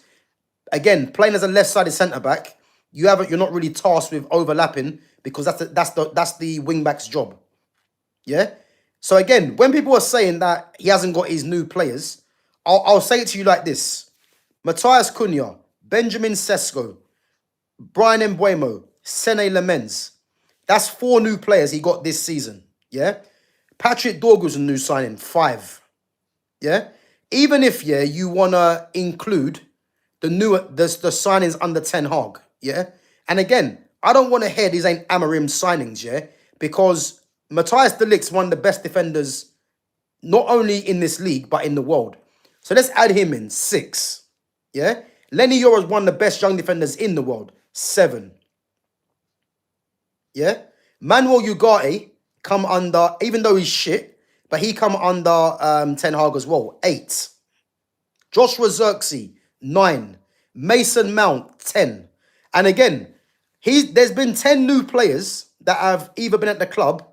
again, playing as a left-sided centre-back, you're not really tasked with overlapping because that's the wing-back's job. Yeah? So again, when people are saying that he hasn't got his new players, I'll say it to you like this. Matthias Cunha, Benjamin Sesko, Brian Mbeumo, Sene Lamens. That's 4 new players he got this season. Yeah? Patrick Dorgu's a new signing, 5. Yeah? Even if, yeah, you want to include the signings under Ten Hag. Yeah? And again, I don't want to hear these ain't Amorim signings, yeah? Because Matthias de Ligt's one of the best defenders, not only in this league, but in the world. So let's add him in, 6. Yeah? Lenny Yoro is one of the best young defenders in the world, 7. Yeah? Manuel Ugarte come under, even though he's shit, but he come under Ten Hag as well, 8. Joshua Zirkzee, 9. Mason Mount, 10. And again, there's been 10 new players that have either been at the club,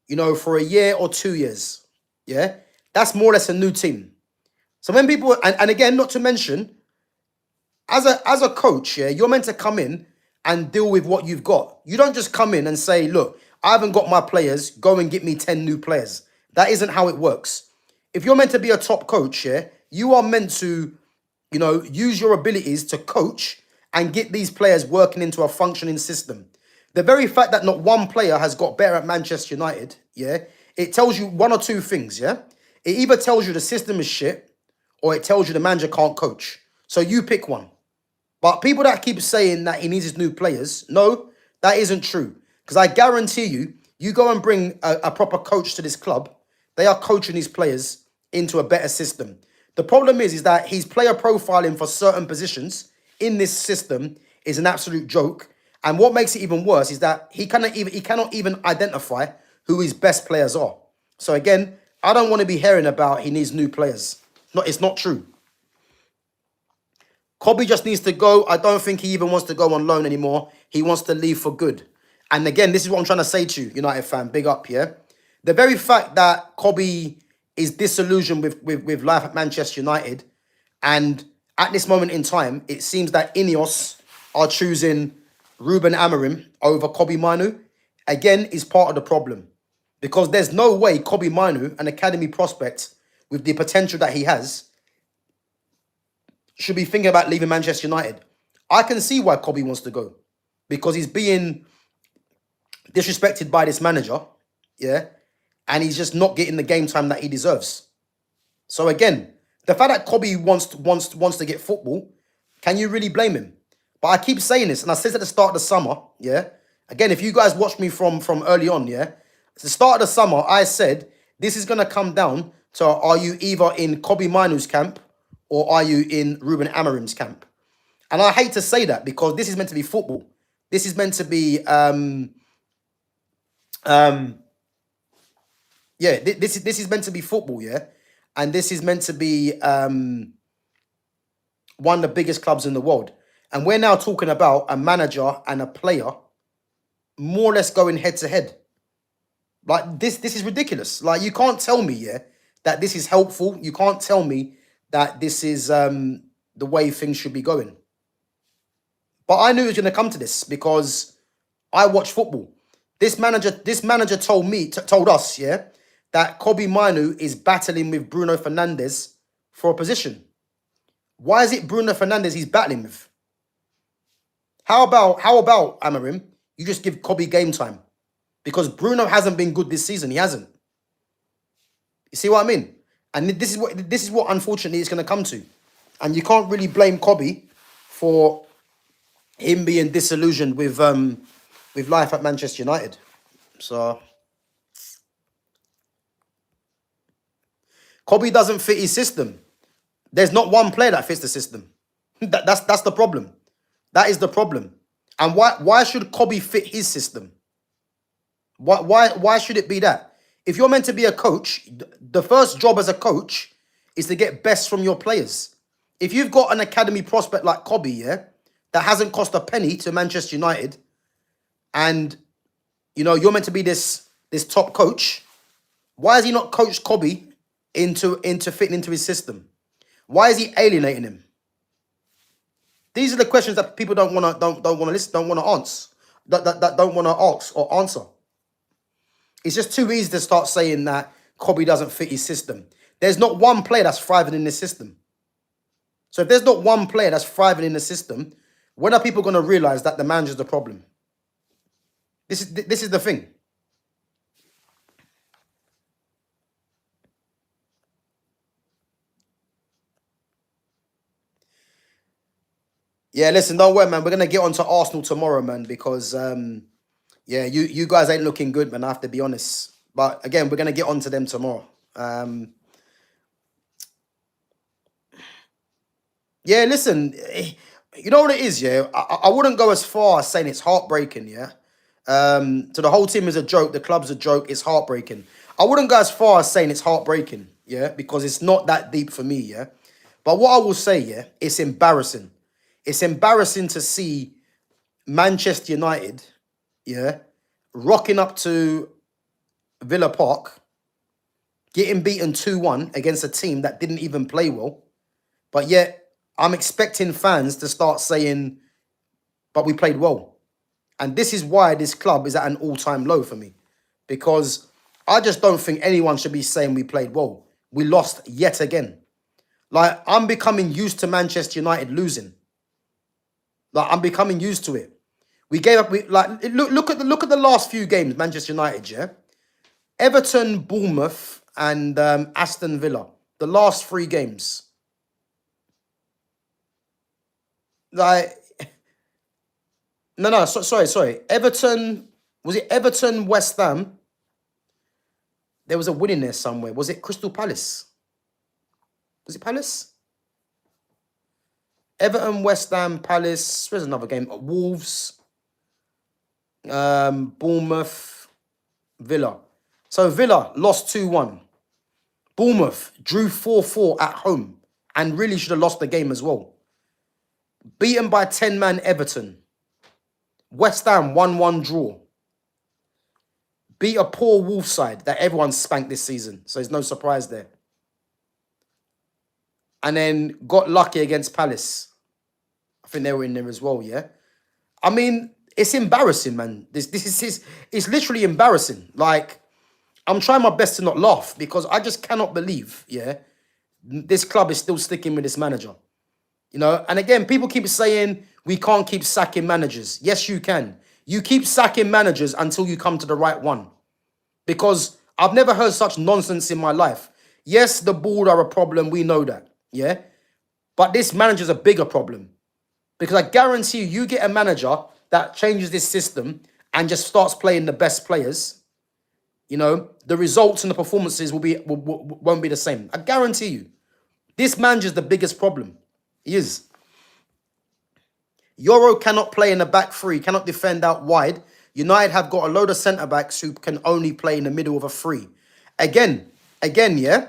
you know, for a year or 2 years. Yeah? That's more or less a new team. So when people, and again, not to mention, as a coach, yeah, you're meant to come in and deal with what you've got. You don't just come in and say, look, I haven't got my players, go and get me 10 new players. That isn't how it works. If you're meant to be a top coach, yeah, you are meant to, you know, use your abilities to coach and get these players working into a functioning system. The very fact that not one player has got better at Manchester United, yeah, it tells you one or two things, yeah? It either tells you the system is shit or it tells you the manager can't coach. So you pick one. But people that keep saying that he needs his new players, no, that isn't true. Because I guarantee you, you go and bring a proper coach to this club, they are coaching these players into a better system. The problem is that his player profiling for certain positions in this system is an absolute joke. And what makes it even worse is that he cannot even identify who his best players are. So again, I don't want to be hearing about he needs new players. No, it's not true. Kobe just needs to go. I don't think he even wants to go on loan anymore. He wants to leave for good. And again, this is what I'm trying to say to you, United fan. Big up, yeah? The very fact that Kobe is disillusioned with life at Manchester United, and at this moment in time, it seems that Ineos are choosing Ruben Amorim over Kobe Manu, again, is part of the problem. Because there's no way Kobe Manu, an academy prospect with the potential that he has, should be thinking about leaving Manchester United. I can see why Kobe wants to go. Because he's being disrespected by this manager, yeah? And he's just not getting the game time that he deserves. So again, the fact that Kobe wants to get football, can you really blame him? But I keep saying this, and I said at the start of the summer, yeah? Again, if you guys watched me from early on, yeah? At the start of the summer, I said, this is going to come down to, are you either in Kobe Manu's camp or are you in Ruben Amorim's camp? And I hate to say that because this is meant to be football. This is meant to be, this is meant to be football, yeah? And this is meant to be one of the biggest clubs in the world. And we're now talking about a manager and a player more or less going head to head. Like, this is ridiculous. Like, you can't tell me, yeah, that this is helpful. You can't tell me that this is the way things should be going. But I knew it was going to come to this because I watch football. This manager told us, yeah, that Kobe Manu is battling with Bruno Fernandes for a position. Why is it Bruno Fernandes he's battling with? How about Amarim? You just give Kobe game time. Because Bruno hasn't been good this season. He hasn't. You see what I mean? And this is what unfortunately it's going to come to. And you can't really blame Kobe for him being disillusioned with life at Manchester United. So Kobe doesn't fit his system. There's not one player that fits the system. That's the problem. That is the problem. And why should Kobe fit his system? Why should it be that? If you're meant to be a coach, the first job as a coach is to get best from your players. If you've got an academy prospect like Kobe, yeah, that hasn't cost a penny to Manchester United, and you're meant to be this top coach, why has he not coached Kobe into fitting into his system? Why is he alienating him? These are the questions that people don't want to listen, don't want to answer, that don't want to ask or answer. It's just too easy to start saying that Kobe doesn't fit his system. There's not one player that's thriving in this system. So if there's not one player that's thriving in the system, when are people going to realize that the manager's the problem? This is the thing. Yeah, listen, don't worry, man. We're going to get on to Arsenal tomorrow, man, because, yeah, you guys ain't looking good, man, I have to be honest. But, again, we're going to get on to them tomorrow. Yeah, listen, you know what it is, yeah? I wouldn't go as far as saying it's heartbreaking, yeah? So the whole team is a joke, the club's a joke, it's heartbreaking. I wouldn't go as far as saying it's heartbreaking, yeah? Because it's not that deep for me, yeah? But what I will say, yeah, it's embarrassing. It's embarrassing to see Manchester United, yeah, rocking up to Villa Park, getting beaten 2-1 against a team that didn't even play well. But yet, I'm expecting fans to start saying, but we played well. And this is why this club is at an all-time low for me. Because I just don't think anyone should be saying we played well. We lost yet again. Like, I'm becoming used to Manchester United losing. Like, I'm becoming used to it. We gave up. Look at the last few games, Manchester United, yeah? Everton, Bournemouth, and Aston Villa. The last 3 games. Like, no, sorry. Everton, was it Everton, West Ham? There was a win in there somewhere. Was it Crystal Palace? Was it Palace? Everton, West Ham, Palace. Where's another game? Wolves, Bournemouth, Villa. So Villa lost 2-1. Bournemouth drew 4-4 at home and really should have lost the game as well. Beaten by 10-man Everton. West Ham 1-1 draw. Beat a poor Wolves side that everyone spanked this season. So there's no surprise there. And then got lucky against Palace. I think they were in there as well, yeah? I mean, it's embarrassing, man. This is it's literally embarrassing. Like, I'm trying my best to not laugh because I just cannot believe, yeah, this club is still sticking with this manager. You know, and again, people keep saying we can't keep sacking managers. Yes, you can. You keep sacking managers until you come to the right one. Because I've never heard such nonsense in my life. Yes, the board are a problem. We know that. Yeah. But this manager's a bigger problem. Because I guarantee you get a manager that changes this system and just starts playing the best players. You know, the results and the performances won't be the same. I guarantee you. This manager's the biggest problem. He is. Euro cannot play in the back three, cannot defend out wide. United have got a load of centre-backs who can only play in the middle of a three. Again, yeah,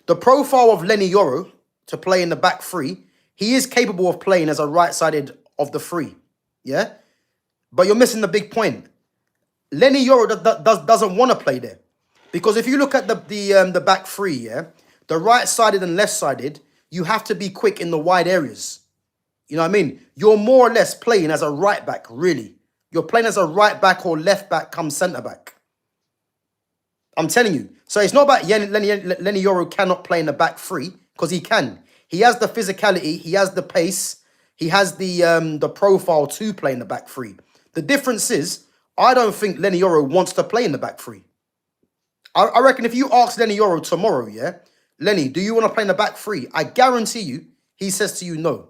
the profile of Lenny Yoro to play in the back three, he is capable of playing as a right-sided of the three, yeah? But you're missing the big point. Lenny Yoro doesn't want to play there. Because if you look at the back three, yeah, the right-sided and left-sided, you have to be quick in the wide areas. You know what I mean? You're more or less playing as a right back, really. You're playing as a right back or left back come centre back. I'm telling you. So it's not about Lenny Yoro cannot play in the back three, because he can. He has the physicality, he has the pace, he has the profile to play in the back three. The difference is, I don't think Lenny Yoro wants to play in the back three. I reckon if you ask Lenny Yoro tomorrow, yeah, Lenny, do you want to play in the back three? I guarantee you, he says to you no.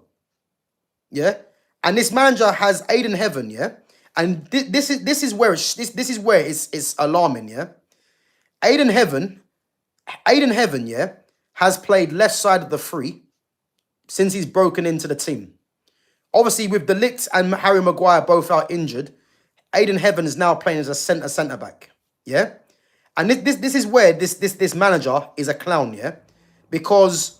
Yeah, and this manager has Aiden Heaven, yeah, and this is where it's alarming, yeah. Aiden Heaven, yeah, has played left side of the three since he's broken into the team. Obviously, with De Ligt and Harry Maguire both out injured, Aiden Heaven is now playing as a centre back, yeah. And this is where this manager is a clown, yeah, because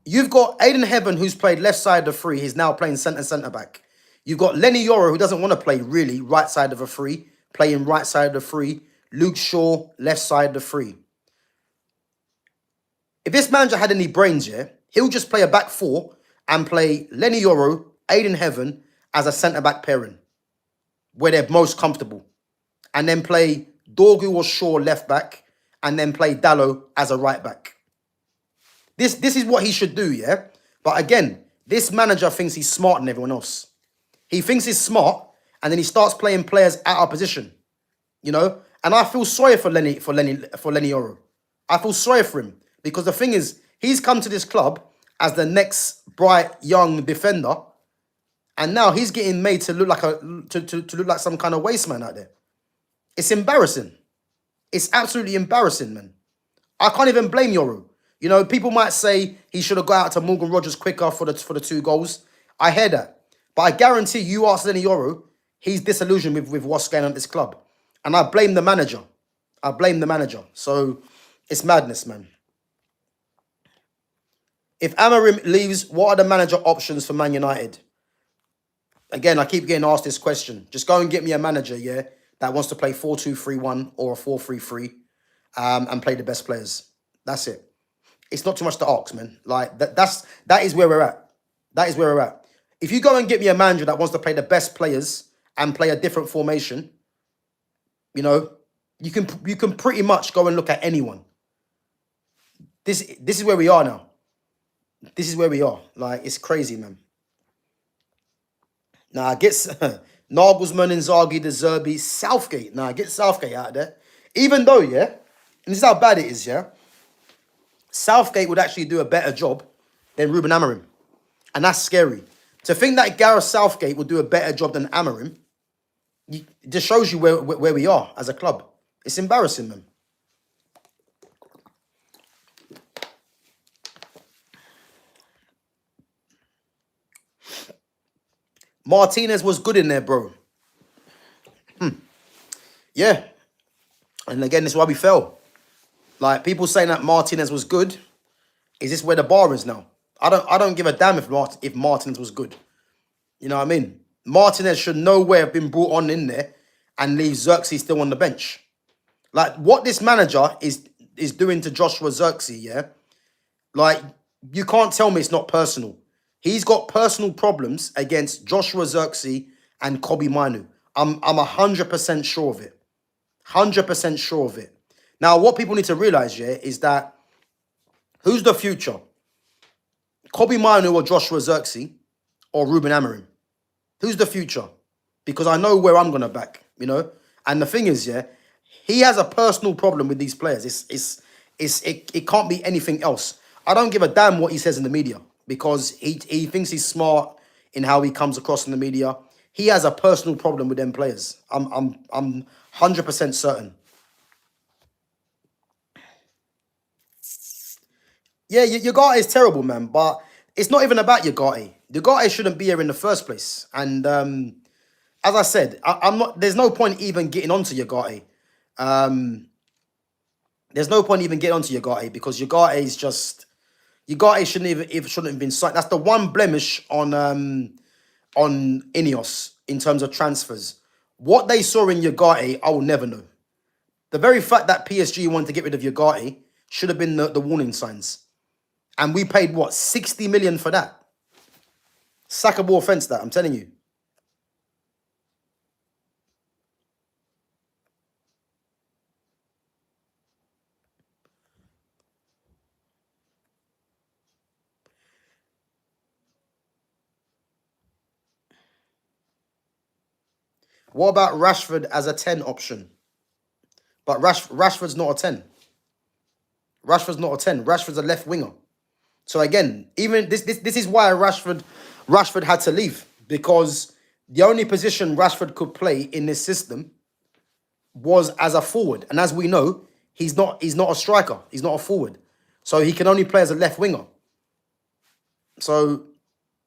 you've got Aiden Heaven, who's played left side of the three. He's now playing centre back. You've got Lenny Yoro, who doesn't want to play really right side of a three, playing right side of the three. Luke Shaw, left side of the three. If this manager had any brains, yeah, he'll just play a back four and play Lenny Yoro, Aiden Heaven as a centre back pairing, where they're most comfortable, and then play Dorgu or Shaw left back, and then play Dallo as a right back. This is what he should do, yeah? But again, this manager thinks he's smarter than everyone else. He thinks he's smart, and then he starts playing players out of position, you know? And I feel sorry for Lenny Yoro. I feel sorry for him, because the thing is, he's come to this club as the next bright young defender, and now he's getting made to look like to look like some kind of waste man out there. It's embarrassing. It's absolutely embarrassing, man. I can't even blame Yoro. You know, people might say he should have got out to Morgan Rogers quicker for the 2 goals. I hear that. But I guarantee you ask Lenny Yoro, he's disillusioned with what's going on at this club. And I blame the manager. So it's madness, man. If Amorim leaves, what are the manager options for Man United? Again, I keep getting asked this question. Just go and get me a manager, yeah, that wants to play 4-2-3-1 or a 4-3-3 and play the best players. That's it. It's not too much to ask, man. Like, that is where we're at. That is where we're at. If you go and get me a manager that wants to play the best players and play a different formation, you know, you can pretty much go and look at anyone. This is where we are now. This is where we are. Like, it's crazy, man. Nah, get Nagelsmann, Inzaghi, De Zerbi, Southgate. Nah, get Southgate out of there. Even though, yeah, and this is how bad it is, yeah, Southgate would actually do a better job than Ruben Amorim. And that's scary. To think that Gareth Southgate would do a better job than Amorim, it just shows you where we are as a club. It's embarrassing, man. Martinez was good in there, bro. Yeah. And again, this is why we fell. Like, people saying that Martinez was good. Is this where the bar is now? I don't give a damn if Martinez was good. You know what I mean? Martinez should nowhere have been brought on in there and leave Xerxes still on the bench. Like, what this manager is doing to Joshua Xerxes, yeah? Like, you can't tell me it's not personal. He's got personal problems against Joshua Xerxes and Kobe Manu. I'm 100% sure of it. 100% sure of it. Now, what people need to realize, yeah, is that who's the future? Kobe Manu or Joshua Xerxes or Ruben Amorim? Who's the future? Because I know where I'm going to back, you know? And the thing is, yeah, he has a personal problem with these players. It can't be anything else. I don't give a damn what he says in the media, because he thinks he's smart in how he comes across in the media. He has a personal problem with them players. I'm 100% certain. Yeah, Ugarte is terrible, man, but it's not even about Ugarte. Ugarte shouldn't be here in the first place. And as I said, I'm not. There's no point even getting onto Ugarte. There's no point even getting onto Ugarte, because Ugarte is just Ugarte shouldn't have been signed. That's the one blemish on Ineos in terms of transfers. What they saw in Ugarte, I will never know. The very fact that PSG wanted to get rid of Ugarte should have been the warning signs. And we paid, what, 60 million for that? Sackable offence, that, I'm telling you. What about Rashford as a 10 option? But Rashford's not a 10. Rashford's not a 10. Rashford's a left winger. So again, even this is why Rashford had to leave, because the only position Rashford could play in this system was as a forward. And as we know, he's not a striker. He's not a forward. So he can only play as a left winger. So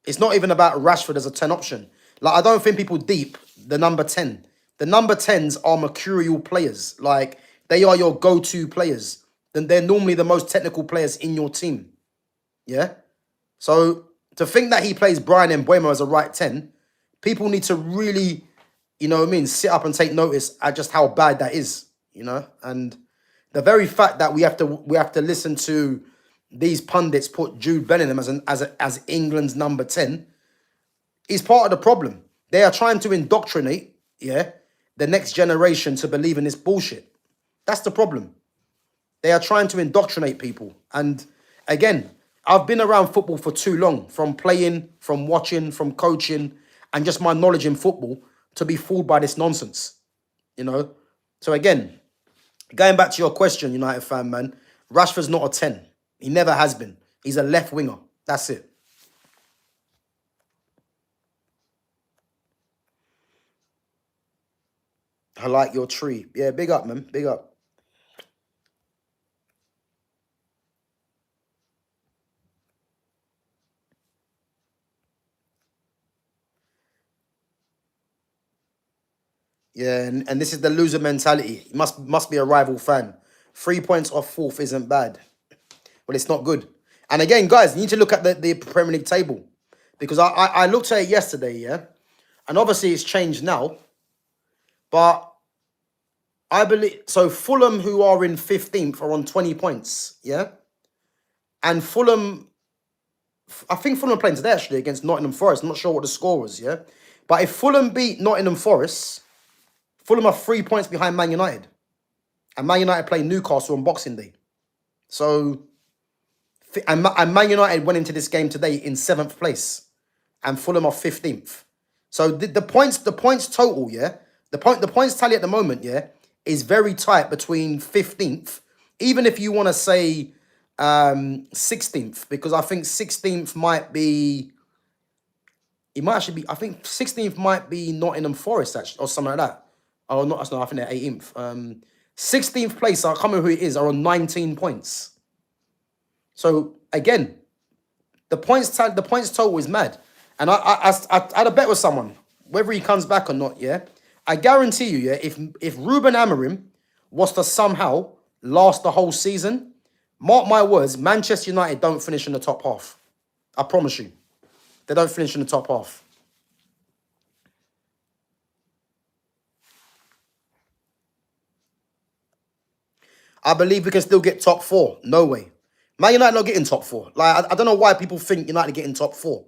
it's not even about Rashford as a 10 option. Like, I don't think people deep the number 10. The number 10s are mercurial players. Like, they are your go-to players. Then they're normally the most technical players in your team. Yeah? So to think that he plays Brian Mbeumo as a right 10, people need to really, you know what I mean, sit up and take notice at just how bad that is, you know? And the very fact that we have to listen to these pundits put Jude Bellingham as England's number 10 is part of the problem. They are trying to indoctrinate, yeah, the next generation to believe in this bullshit. That's the problem. They are trying to indoctrinate people. And again, I've been around football for too long, from playing, from watching, from coaching, and just my knowledge in football to be fooled by this nonsense, you know? So again, going back to your question, United fan, man, Rashford's not a 10. He never has been. He's a left winger. That's it. I like your tree. Yeah, big up, man. Big up. Yeah, and this is the loser mentality. He must be a rival fan. 3 points off fourth isn't bad. Well, it's not good. And again, guys, you need to look at the Premier League table. Because I looked at it yesterday, yeah? And obviously it's changed now. But I believe... So Fulham, who are in 15th, are on 20 points, yeah? And Fulham... I think Fulham are playing today, actually, against Nottingham Forest. I'm not sure what the score was, yeah? But if Fulham beat Nottingham Forest, Fulham are 3 points behind Man United. And Man United play Newcastle on Boxing Day. So... And Man United went into this game today in 7th place. And Fulham are 15th. So the points total, yeah? The points tally at the moment, yeah, is very tight between 15th. Even if you want to say 16th, because I think 16th might be... It might actually be... I think 16th might be Nottingham Forest, actually, or something like that. Oh, not, that's not, I think they're 18th. 16th place, I can't remember who it is, are on 19 points. So, again, the points total is mad. And I had a bet with someone, whether he comes back or not, yeah? I guarantee you, yeah, if Ruben Amorim was to somehow last the whole season, mark my words, Manchester United don't finish in the top half. I promise you. They don't finish in the top half. I believe we can still get top 4. No way. Man United not getting top 4. Like, I don't know why people think United getting top 4.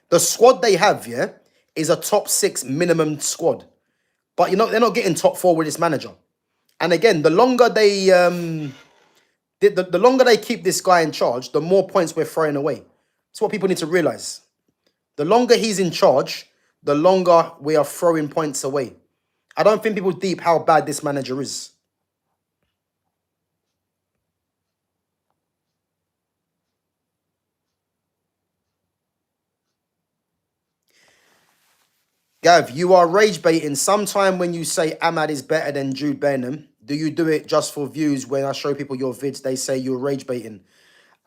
The squad they have, yeah, is a top 6 minimum squad. But, you know, they're not getting top 4 with this manager. And again, the longer they the longer they keep this guy in charge, the more points we're throwing away. That's what people need to realise. The longer he's in charge, the longer we are throwing points away. I don't think people deep how bad this manager is. Gav, you are rage baiting. Sometime when you say Ahmad is better than Jude Bellingham, do you do it just for views? When I show people your vids, they say you're rage baiting.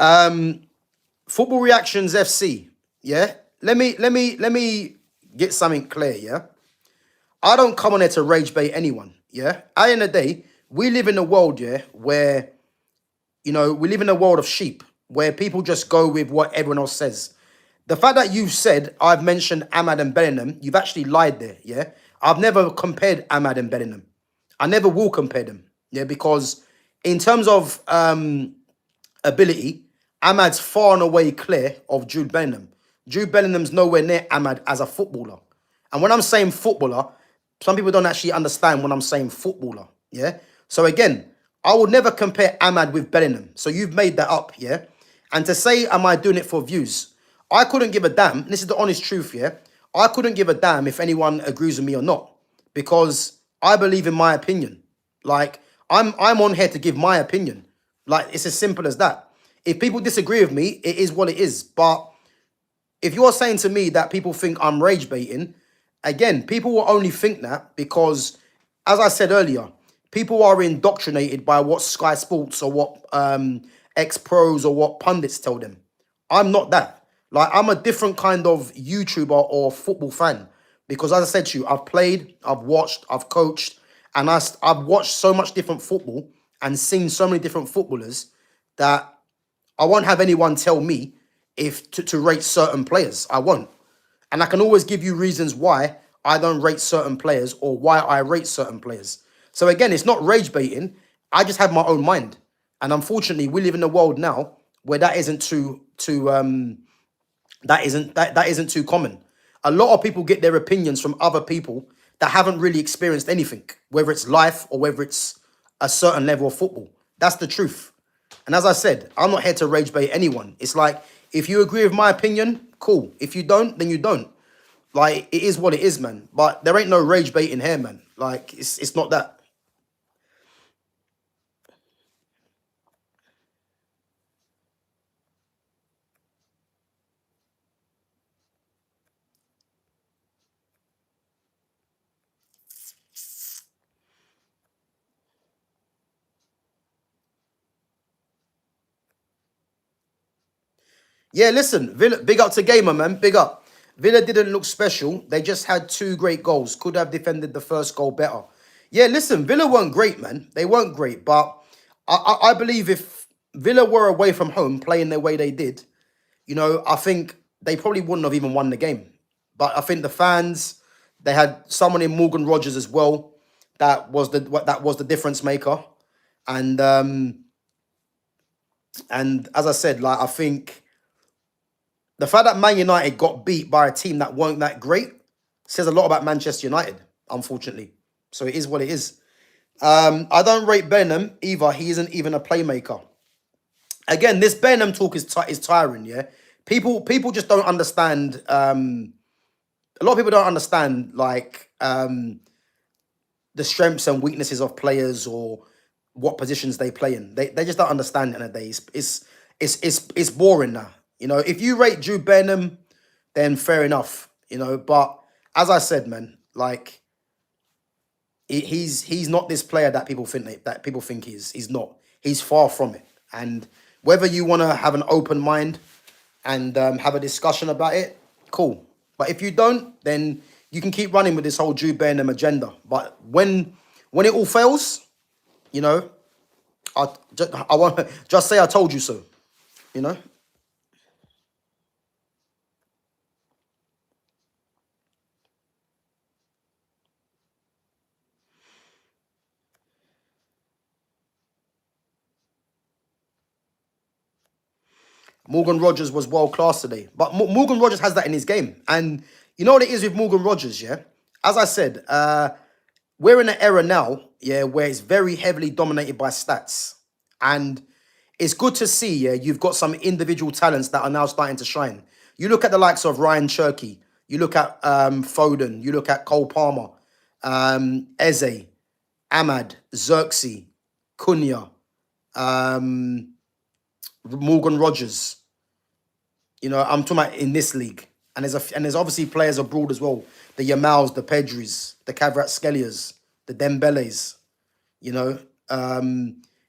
Football Reactions FC, yeah? Let me get something clear, yeah? I don't come on here to rage bait anyone, yeah? At the end of the day, we live in a world, yeah, where, you know, we live in a world of sheep, where people just go with what everyone else says. The fact that you've said I've mentioned Ahmad and Bellingham, you've actually lied there, yeah? I've never compared Ahmad and Bellingham. I never will compare them, yeah? Because in terms of ability, Ahmad's far and away clear of Jude Bellingham. Jude Bellingham's nowhere near Ahmad as a footballer. And when I'm saying footballer, some people don't actually understand when I'm saying footballer. Yeah. So again, I would never compare Ahmad with Bellingham. So you've made that up, yeah? And to say, am I doing it for views? I couldn't give a damn. This is the honest truth, yeah? I couldn't give a damn if anyone agrees with me or not. Because I believe in my opinion. Like, I'm on here to give my opinion. Like, it's as simple as that. If people disagree with me, it is what it is. But if you're saying to me that people think I'm rage baiting, again, people will only think that because, as I said earlier, people are indoctrinated by what Sky Sports or what ex-pros or what pundits tell them. I'm not that. Like, I'm a different kind of YouTuber or football fan because, as I said to you, I've played, I've watched, I've coached, and I've watched so much different football and seen so many different footballers that I won't have anyone tell me if to rate certain players. I won't. And I can always give you reasons why I don't rate certain players or why I rate certain players. So again, it's not rage baiting. I just have my own mind. And unfortunately, we live in a world now where that isn't that isn't too common. A lot of people get their opinions from other people that haven't really experienced anything, whether it's life or whether it's a certain level of football. That's the truth. And as I said, I'm not here to rage bait anyone. It's like, if you agree with my opinion, cool. If you don't, then you don't. Like, it is what it is, man. But there ain't no rage baiting here, man. Like, it's not that. Yeah, listen, Villa, big up to Gamer, man. Big up. Villa didn't look special. They just had two great goals. Could have defended the first goal better. Yeah, listen, Villa weren't great, man. They weren't great. But I believe if Villa were away from home playing their way they did, I think they probably wouldn't have even won the game. But I think the fans, they had someone in Morgan Rogers as well. That was the difference maker. And and as I said, like, I think the fact that Man United got beat by a team that weren't that great says a lot about Manchester United, unfortunately. So it is what it is. I don't rate Benham either. He isn't even a playmaker. Again, this Benham talk is tiring, yeah? People just don't understand. A lot of people don't understand, like, the strengths and weaknesses of players or what positions they play in. They just don't understand it nowadays. It's boring now. If you rate Jude Bellingham, then fair enough. But as I said, man, like, he's not this player that people think he is. He's not. He's far from it. And whether you want to have an open mind and have a discussion about it, cool. But if you don't, then you can keep running with this whole Jude Bellingham agenda. But when it all fails, I want just say I told you so. You know. Morgan Rogers was world class today. But Morgan Rogers has that in his game. And you know what it is with Morgan Rogers, yeah? As I said, we're in an era now, yeah, where it's very heavily dominated by stats. And it's good to see, yeah, you've got some individual talents that are now starting to shine. You look at the likes of Ryan Cherky, you look at Foden, you look at Cole Palmer, Eze, Ahmad, Xerxes, Cunha, Morgan Rogers. I'm talking about in this league. And there's obviously players abroad as well. The Yamals, the Pedris, the Kvaratskhelia, the Dembeles. You know,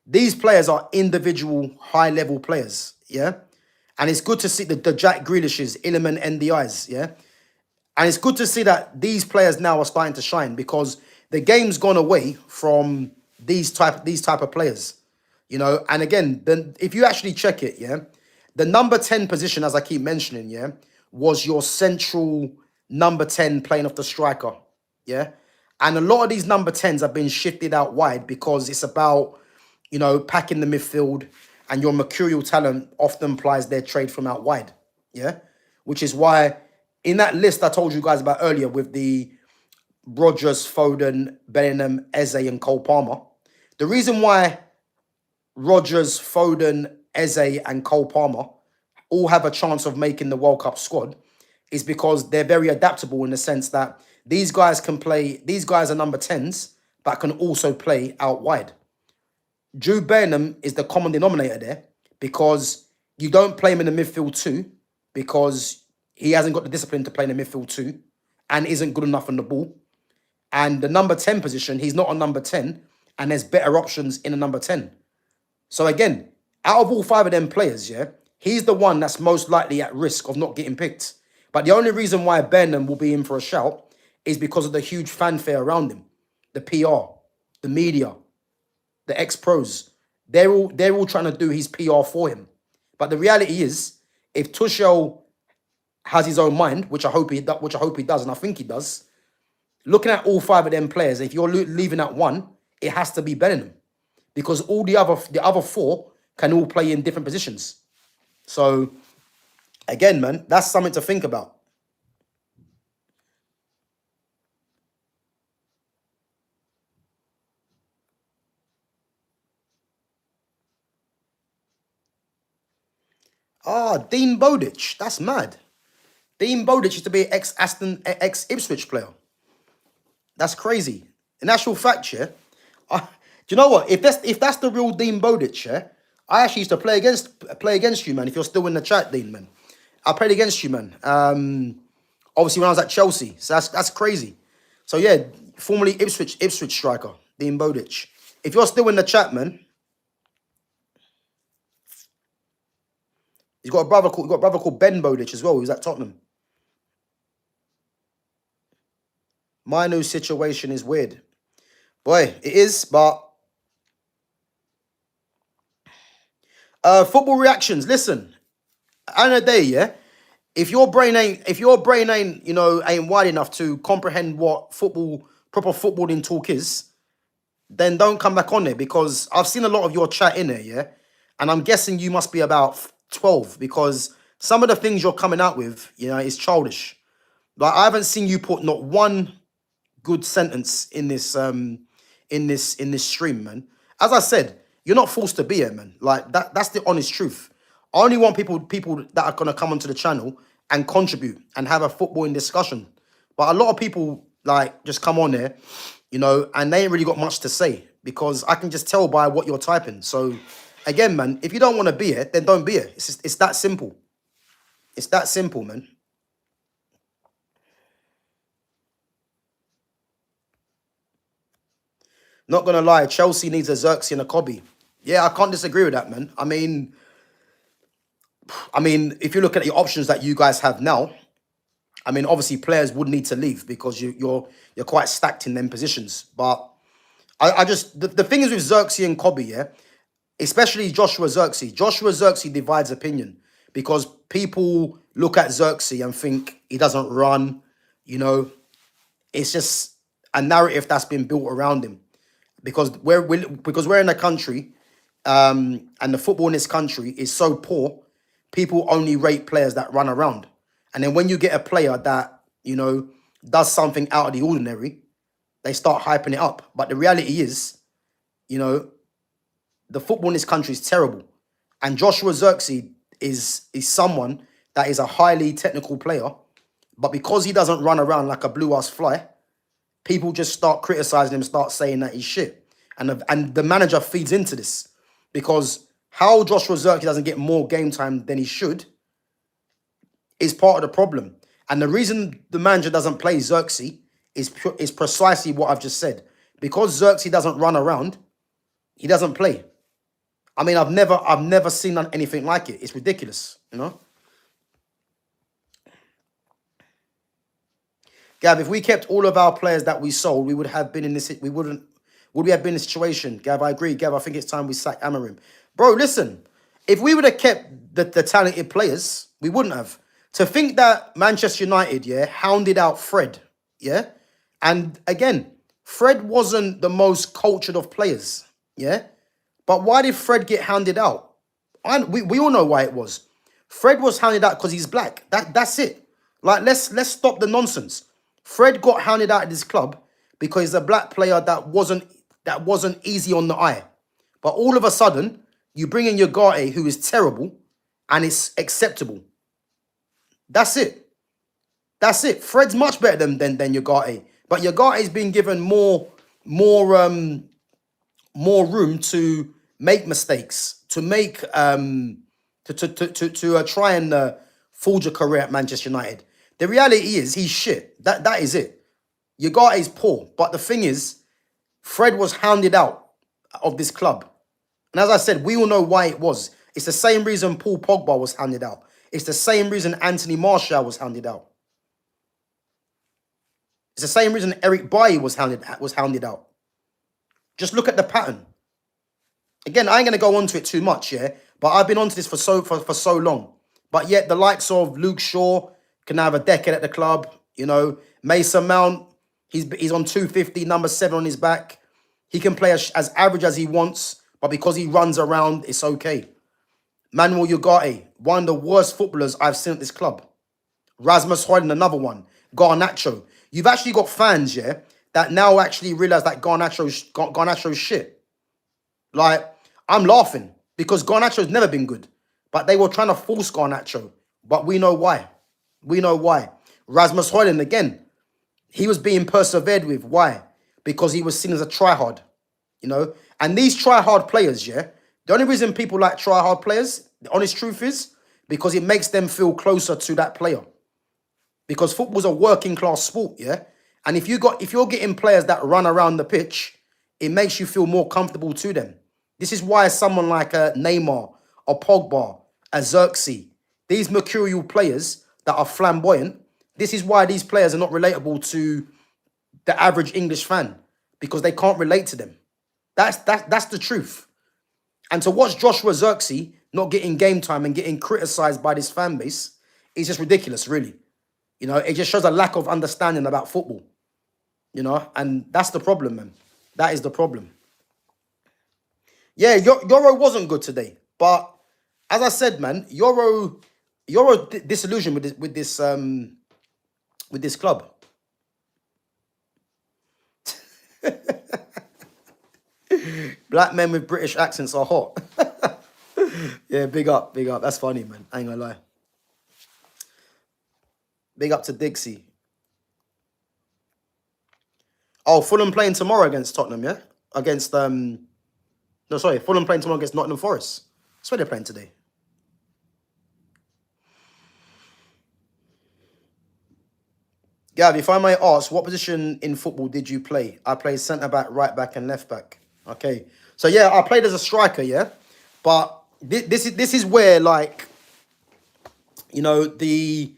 these players are individual high-level players, yeah? And it's good to see the Jack Grealishes, Iliman NDIs, yeah? And it's good to see that these players now are starting to shine because the game's gone away from these type of players. And again, then if you actually check it, yeah, the number 10 position, as I keep mentioning, yeah, was your central number 10 playing off the striker, yeah? And a lot of these number 10s have been shifted out wide because it's about, packing the midfield and your mercurial talent often plies their trade from out wide. Yeah, which is why in that list I told you guys about earlier with the Rodgers, Foden, Bellingham, Eze, and Cole Palmer, the reason why Rodgers, Foden, Eze, and Cole Palmer all have a chance of making the World Cup squad is because they're very adaptable in the sense that these guys can play, these guys are number 10s, but can also play out wide. Jude Bellingham is the common denominator there because you don't play him in the midfield too because he hasn't got the discipline to play in the midfield too and isn't good enough on the ball. And the number 10 position, he's not a number 10 and there's better options in a number 10. So again, out of all 5 of them players, yeah, he's the one that's most likely at risk of not getting picked. But the only reason why Bellingham will be in for a shout is because of the huge fanfare around him. The PR, the media, the ex-pros. They're all trying to do his PR for him. But the reality is, if Tuchel has his own mind, which I hope he does, and I think he does, looking at all 5 of them players, if you're leaving at one, it has to be Bellingham. Because all the other 4 can all play in different positions. So, again, man, that's something to think about. Ah, Dean Bowditch. That's mad. Dean Bowditch used to be an ex-Ipswich player. That's crazy. In actual fact, yeah, do you know what? If that's the real Dean Bowditch, yeah, I actually used to play against you, man. If you're still in the chat, Dean, man, I played against you, man. Obviously when I was at Chelsea, so that's crazy. So yeah, formerly Ipswich striker, Dean Bowditch. If you're still in the chat, man, he's got a brother called Ben Bowditch as well. Who's at Tottenham. My new situation is weird. Boy, it is, but football reactions. Listen, at the end of the day, yeah. If your brain ain't, ain't wide enough to comprehend what proper footballing talk is, then don't come back on there because I've seen a lot of your chat in there, yeah? And I'm guessing you must be about 12 because some of the things you're coming out with, is childish. Like I haven't seen you put not one good sentence in this stream, man. As I said, you're not forced to be here, man. Like that's the honest truth. I only want people that are gonna come onto the channel and contribute and have a footballing discussion. But a lot of people like just come on there, and they ain't really got much to say because I can just tell by what you're typing. So again, man, if you don't want to be here, then don't be here. It's that simple. It's that simple, man. Not gonna lie, Chelsea needs a Xerxes and a Kobe. Yeah, I can't disagree with that, man. I mean, if you look at the options that you guys have now, I mean, obviously players would need to leave because you're quite stacked in them positions. But I just the thing is with Xerxes and Kobe, yeah, especially Joshua Xerxes. Joshua Xerxes divides opinion because people look at Xerxes and think he doesn't run. It's just a narrative that's been built around him because we're in a country, and the football in this country is so poor. People only rate players that run around. And then when you get a player that, does something out of the ordinary, they start hyping it up. But the reality is, the football in this country is terrible. And Joshua Xerxes is someone that is a highly technical player. But because he doesn't run around like a blue-ass fly, people just start criticizing him, start saying that he's shit. And the manager feeds into this. Because how Joshua Xerxes doesn't get more game time than he should is part of the problem. And the reason the manager doesn't play Xerxes is precisely what I've just said. Because Xerxes doesn't run around, he doesn't play. I mean, I've never seen anything like it. It's ridiculous, Gav, if we kept all of our players that we sold, we would have been in this. Would we have been in this situation? Gav, I agree. Gav, I think it's time we sack Amarim. Bro, listen. If we would have kept the talented players, we wouldn't have. To think that Manchester United, yeah, hounded out Fred, yeah? And again, Fred wasn't the most cultured of players, yeah? But why did Fred get hounded out? And we all know why it was. Fred was hounded out because he's black. That's it. Like let's stop the nonsense. Fred got hounded out of this club because he's a black player that wasn't easy on the eye. But all of a sudden, you bring in Ugarte, who is terrible, and it's acceptable. That's it. That's it. Fred's much better than Ugarte. But Ugarte's been given more room to make mistakes, to make to try and forge a career at Manchester United. The reality is he's shit. That is it. Ugarte is poor, but the thing is, Fred was hounded out of this club, and as I said, we all know why it was. It's the same reason Paul Pogba was hounded out. It's the same reason Anthony Martial was hounded out. It's the same reason Eric Bailly was hounded out. Just look at the pattern. Again, I ain't gonna go on to it too much, yeah. But I've been onto this for so long. But yet the likes of Luke Shaw can have a decade at the club. You know, Mason Mount, he's on 250, number 7 on his back. He can play as average as he wants, but because he runs around, it's okay. Manuel Ugarte, one of the worst footballers I've seen at this club. Rasmus Højlund, another one. Garnacho. You've actually got fans, yeah, that now actually realize that Garnacho's shit. Like, I'm laughing because Garnacho's never been good. But they were trying to force Garnacho. But we know why. We know why. Rasmus Højlund, again, he was being persevered with. Why? Because he was seen as a tryhard, you know? And these tryhard players, yeah, the only reason people like tryhard players, the honest truth is, because it makes them feel closer to that player. Because football's a working class sport, yeah? And if you're getting players that run around the pitch, it makes you feel more comfortable to them. This is why someone like a Neymar, a Pogba, a Xerxes, these mercurial players that are flamboyant, this is why these players are not relatable to the average English fan, because they can't relate to them. That's the truth. And to watch Joshua Xerxes not getting game time and getting criticised by this fan base is just ridiculous, really. You know, it just shows a lack of understanding about football. You know, and that's the problem, man. That is the problem. Yeah, Euro wasn't good today, but as I said, man, Euro disillusioned with this club. Black men with British accents are hot. Yeah, big up. That's funny, man. I ain't gonna lie. Big up to Dixie. Oh, Fulham playing tomorrow against Tottenham, yeah? Fulham playing tomorrow against Nottingham Forest. That's where they're playing today. Gav, if I may ask, what position in football did you play? I played centre-back, right-back, and left-back. Okay. So, yeah, I played as a striker, yeah? But this is where, like, you know, the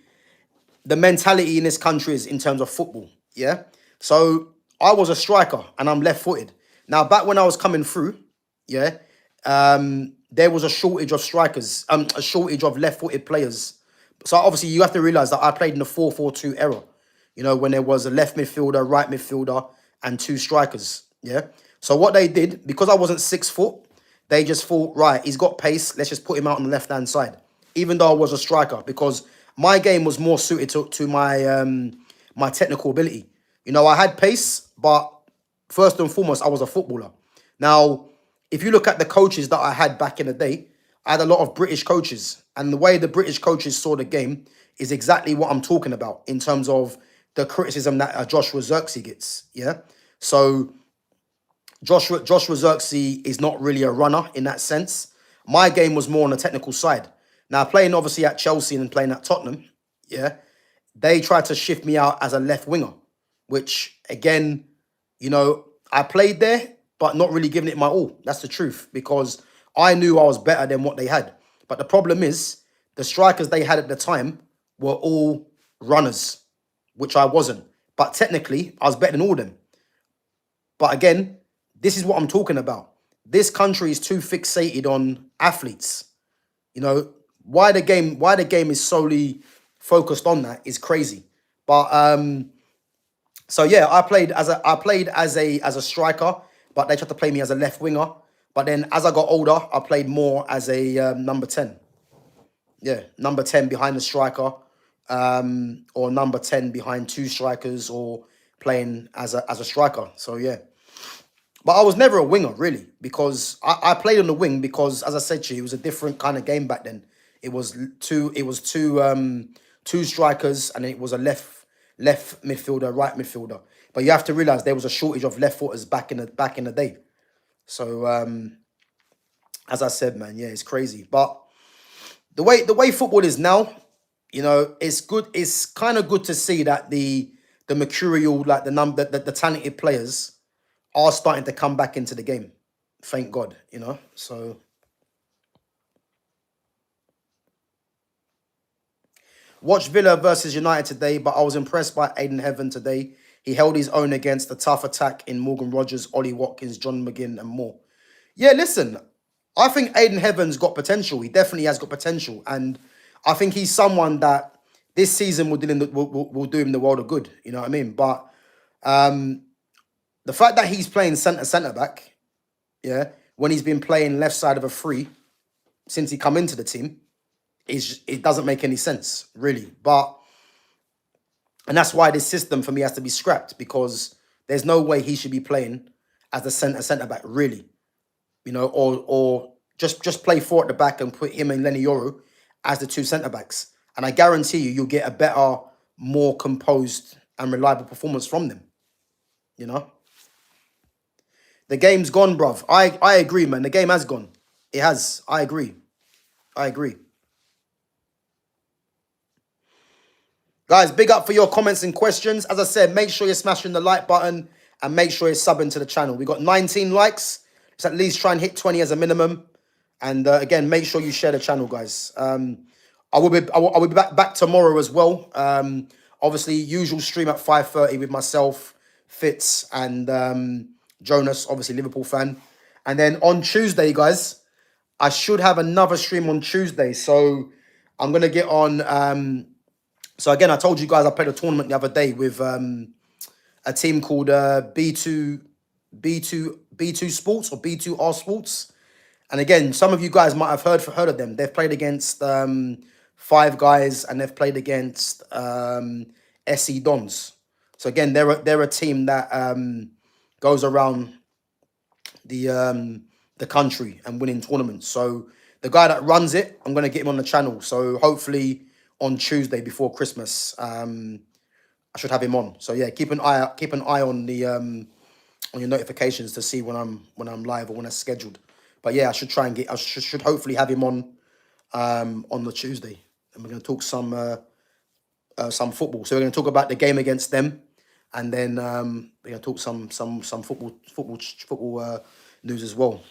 mentality in this country is in terms of football, yeah? So, I was a striker, and I'm left-footed. Now, back when I was coming through, yeah, there was a shortage of strikers, a shortage of left-footed players. So, obviously, you have to realise that I played in the 4-4-2 era. You know, when there was a left midfielder, right midfielder, and 2 strikers, yeah? So what they did, because I wasn't 6 foot, they just thought, right, he's got pace, let's just put him out on the left-hand side, even though I was a striker, because my game was more suited to my my technical ability. You know, I had pace, but first and foremost, I was a footballer. Now, if you look at the coaches that I had back in the day, I had a lot of British coaches, and the way the British coaches saw the game is exactly what I'm talking about in terms of the criticism that Joshua Xerxes gets, yeah? So Joshua Xerxes is not really a runner in that sense. My game was more on the technical side. Now, playing obviously at Chelsea and playing at Tottenham, yeah, they tried to shift me out as a left winger, which, again, you know, I played there, but not really giving it my all. That's the truth, because I knew I was better than what they had. But the problem is, the strikers they had at the time were all runners, which I wasn't. But technically, I was better than all of them. But again, this is what I'm talking about. This country is too fixated on athletes. You know, why the game is solely focused on that is crazy. But so yeah, I played as a striker, but they tried to play me as a left winger. But then as I got older, I played more as a number 10. Yeah, number 10 behind the striker, or number 10 behind two strikers, or playing as a striker. So yeah. But I was never a winger, really, because I played on the wing because, as I said to you, it was a different kind of game back then. It was two strikers, and it was a left midfielder, right midfielder. But you have to realize there was a shortage of left footers back in the day. So as I said, man, yeah, it's crazy. But the way football is now, it's good. It's kind of good to see that the mercurial, like the talented players are starting to come back into the game. Thank God. So watch Villa versus United today, but I was impressed by Aiden Heaven today. He held his own against the tough attack in Morgan Rogers, Ollie Watkins, John McGinn, and more. Yeah, listen, I think Aiden Heaven's got potential. He definitely has got potential, and I think he's someone that this season will do him the world of good. You know what I mean? But the fact that he's playing centre back, yeah, when he's been playing left side of a free since he come into the team, it doesn't make any sense really. And that's why this system for me has to be scrapped, because there's no way he should be playing as the centre back really. Or just play four at the back and put him and Lenny Yoro as the two centre backs. And I guarantee you'll get a better, more composed and reliable performance from them. You know, the game's gone, bruv. I agree, man. The game has gone. It has. I agree. I agree. Guys, big up for your comments and questions. As I said, make sure you're smashing the like button and make sure you're subbing to the channel. We got 19 likes. Let's at least try and hit 20 as a minimum. And again, make sure you share the channel, guys. I will be back tomorrow as well. Obviously, usual stream at 5:30 with myself, Fitz, and Jonas, obviously Liverpool fan. And then on Tuesday, guys, I should have another stream on Tuesday. So I'm gonna get on. So again, I told you guys I played a tournament the other day with a team called B2 Sports or B2R Sports. And again, some of you guys might have heard of them. They've played against Five Guys, and they've played against SE Dons. So again, they're a team that goes around the country and winning tournaments. So the guy that runs it, I'm gonna get him on the channel. So hopefully on Tuesday before Christmas, I should have him on. So yeah, keep an eye on the on your notifications to see when I'm live or when it's scheduled. But yeah, I should hopefully have him on the Tuesday, and we're gonna talk some football. So we're gonna talk about the game against them, and then we're gonna talk some football news as well.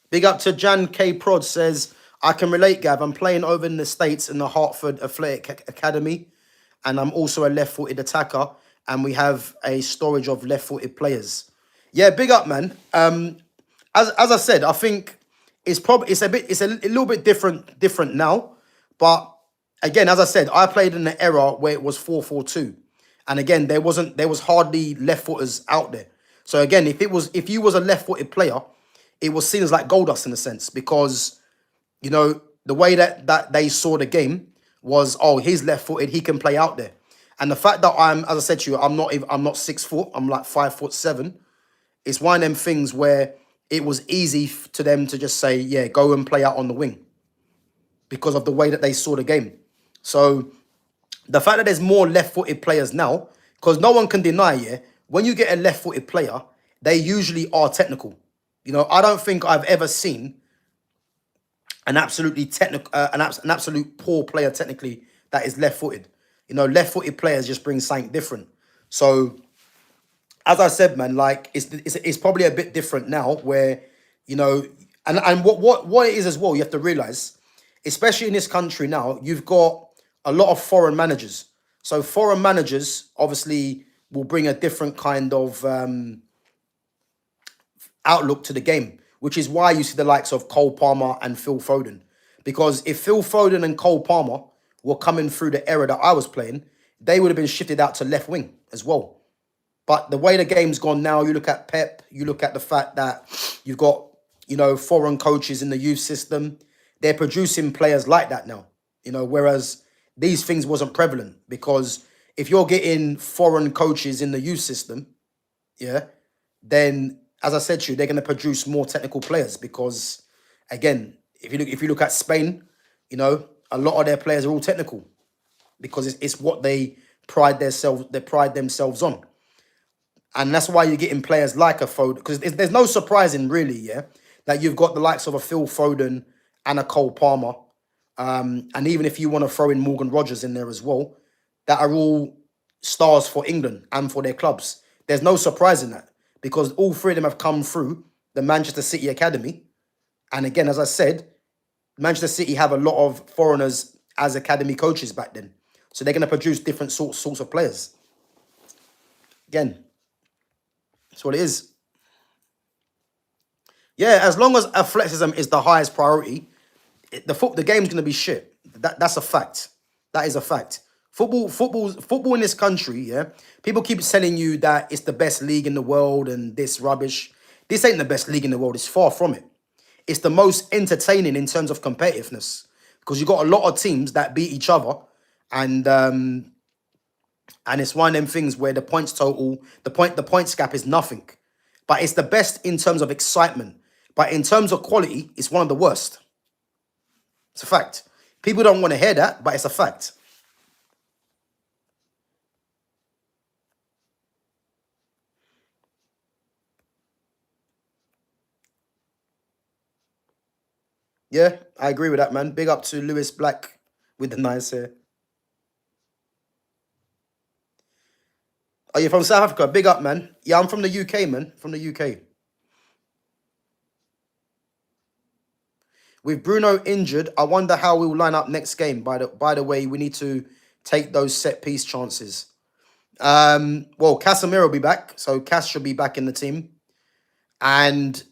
Big up to Jan K. Prod says, I can relate, Gav. I'm playing over in the States in the Hartford Athletic Academy, and I'm also a left-footed attacker, and we have a storage of left-footed players. Yeah, big up, man. As I said, I think it's a little bit different now. But again, as I said, I played in an era where it was 4-4-2. And again, there was hardly left-footers out there. So again, if you was a left-footed player, it was seen as like gold dust in a sense, because the way that they saw the game was, oh, he's left-footed, he can play out there. And the fact that as I said to you, I'm not 6 foot, I'm like 5'7". It's one of them things where it was easy to them to just say, yeah, go and play out on the wing, because of the way that they saw the game. So the fact that there's more left-footed players now, because no one can deny, yeah, when you get a left-footed player, they usually are technical. I don't think I've ever seen an absolutely technical, an absolute poor player technically that is left-footed. Left-footed players just bring something different. So, as I said, man, like it's probably a bit different now, where and what it is as well. You have to realize, especially in this country now, you've got a lot of foreign managers. So foreign managers obviously will bring a different kind of outlook to the game, which is why you see the likes of Cole Palmer and Phil Foden, Because if Phil Foden and Cole Palmer were coming through the era that I was playing, they would have been shifted out to left wing as well. But the way the game's gone now, you look at Pep, you look at the fact that you've got, foreign coaches in the youth system. They're producing players like that now, whereas these things wasn't prevalent because if you're getting foreign coaches in the youth system, yeah, then as I said to you, they're going to produce more technical players because, again, if you look at Spain, a lot of their players are all technical because it's what they pride themselves on. And that's why you're getting players like a Foden, because there's no surprising really, yeah, that you've got the likes of a Phil Foden and a Cole Palmer, and even if you want to throw in Morgan Rogers in there as well, that are all stars for England and for their clubs. There's no surprise in that because all three of them have come through the Manchester City Academy. And again, as I said, Manchester City have a lot of foreigners as academy coaches back then. So they're going to produce different sorts of players. Again, that's what it is. Yeah, as long as athleticism is the highest priority, the game's going to be shit. That's a fact. That is a fact. Football in this country, yeah, people keep telling you that it's the best league in the world and this rubbish. This ain't the best league in the world. It's far from it. It's the most entertaining in terms of competitiveness because you've got a lot of teams that beat each other, and it's one of them things where the points total, the points gap is nothing, but it's the best in terms of excitement. But in terms of quality, it's one of the worst. It's a fact. People don't want to hear that, but it's a fact. Yeah, I agree with that, man. Big up to Lewis Black with the nice hair. Are you from South Africa? Big up, man. Yeah, I'm from the UK, man. From the UK. With Bruno injured, I wonder how we'll line up next game. By the way, we need to take those set piece chances. Well, Casemiro will be back, so Cass should be back in the team, and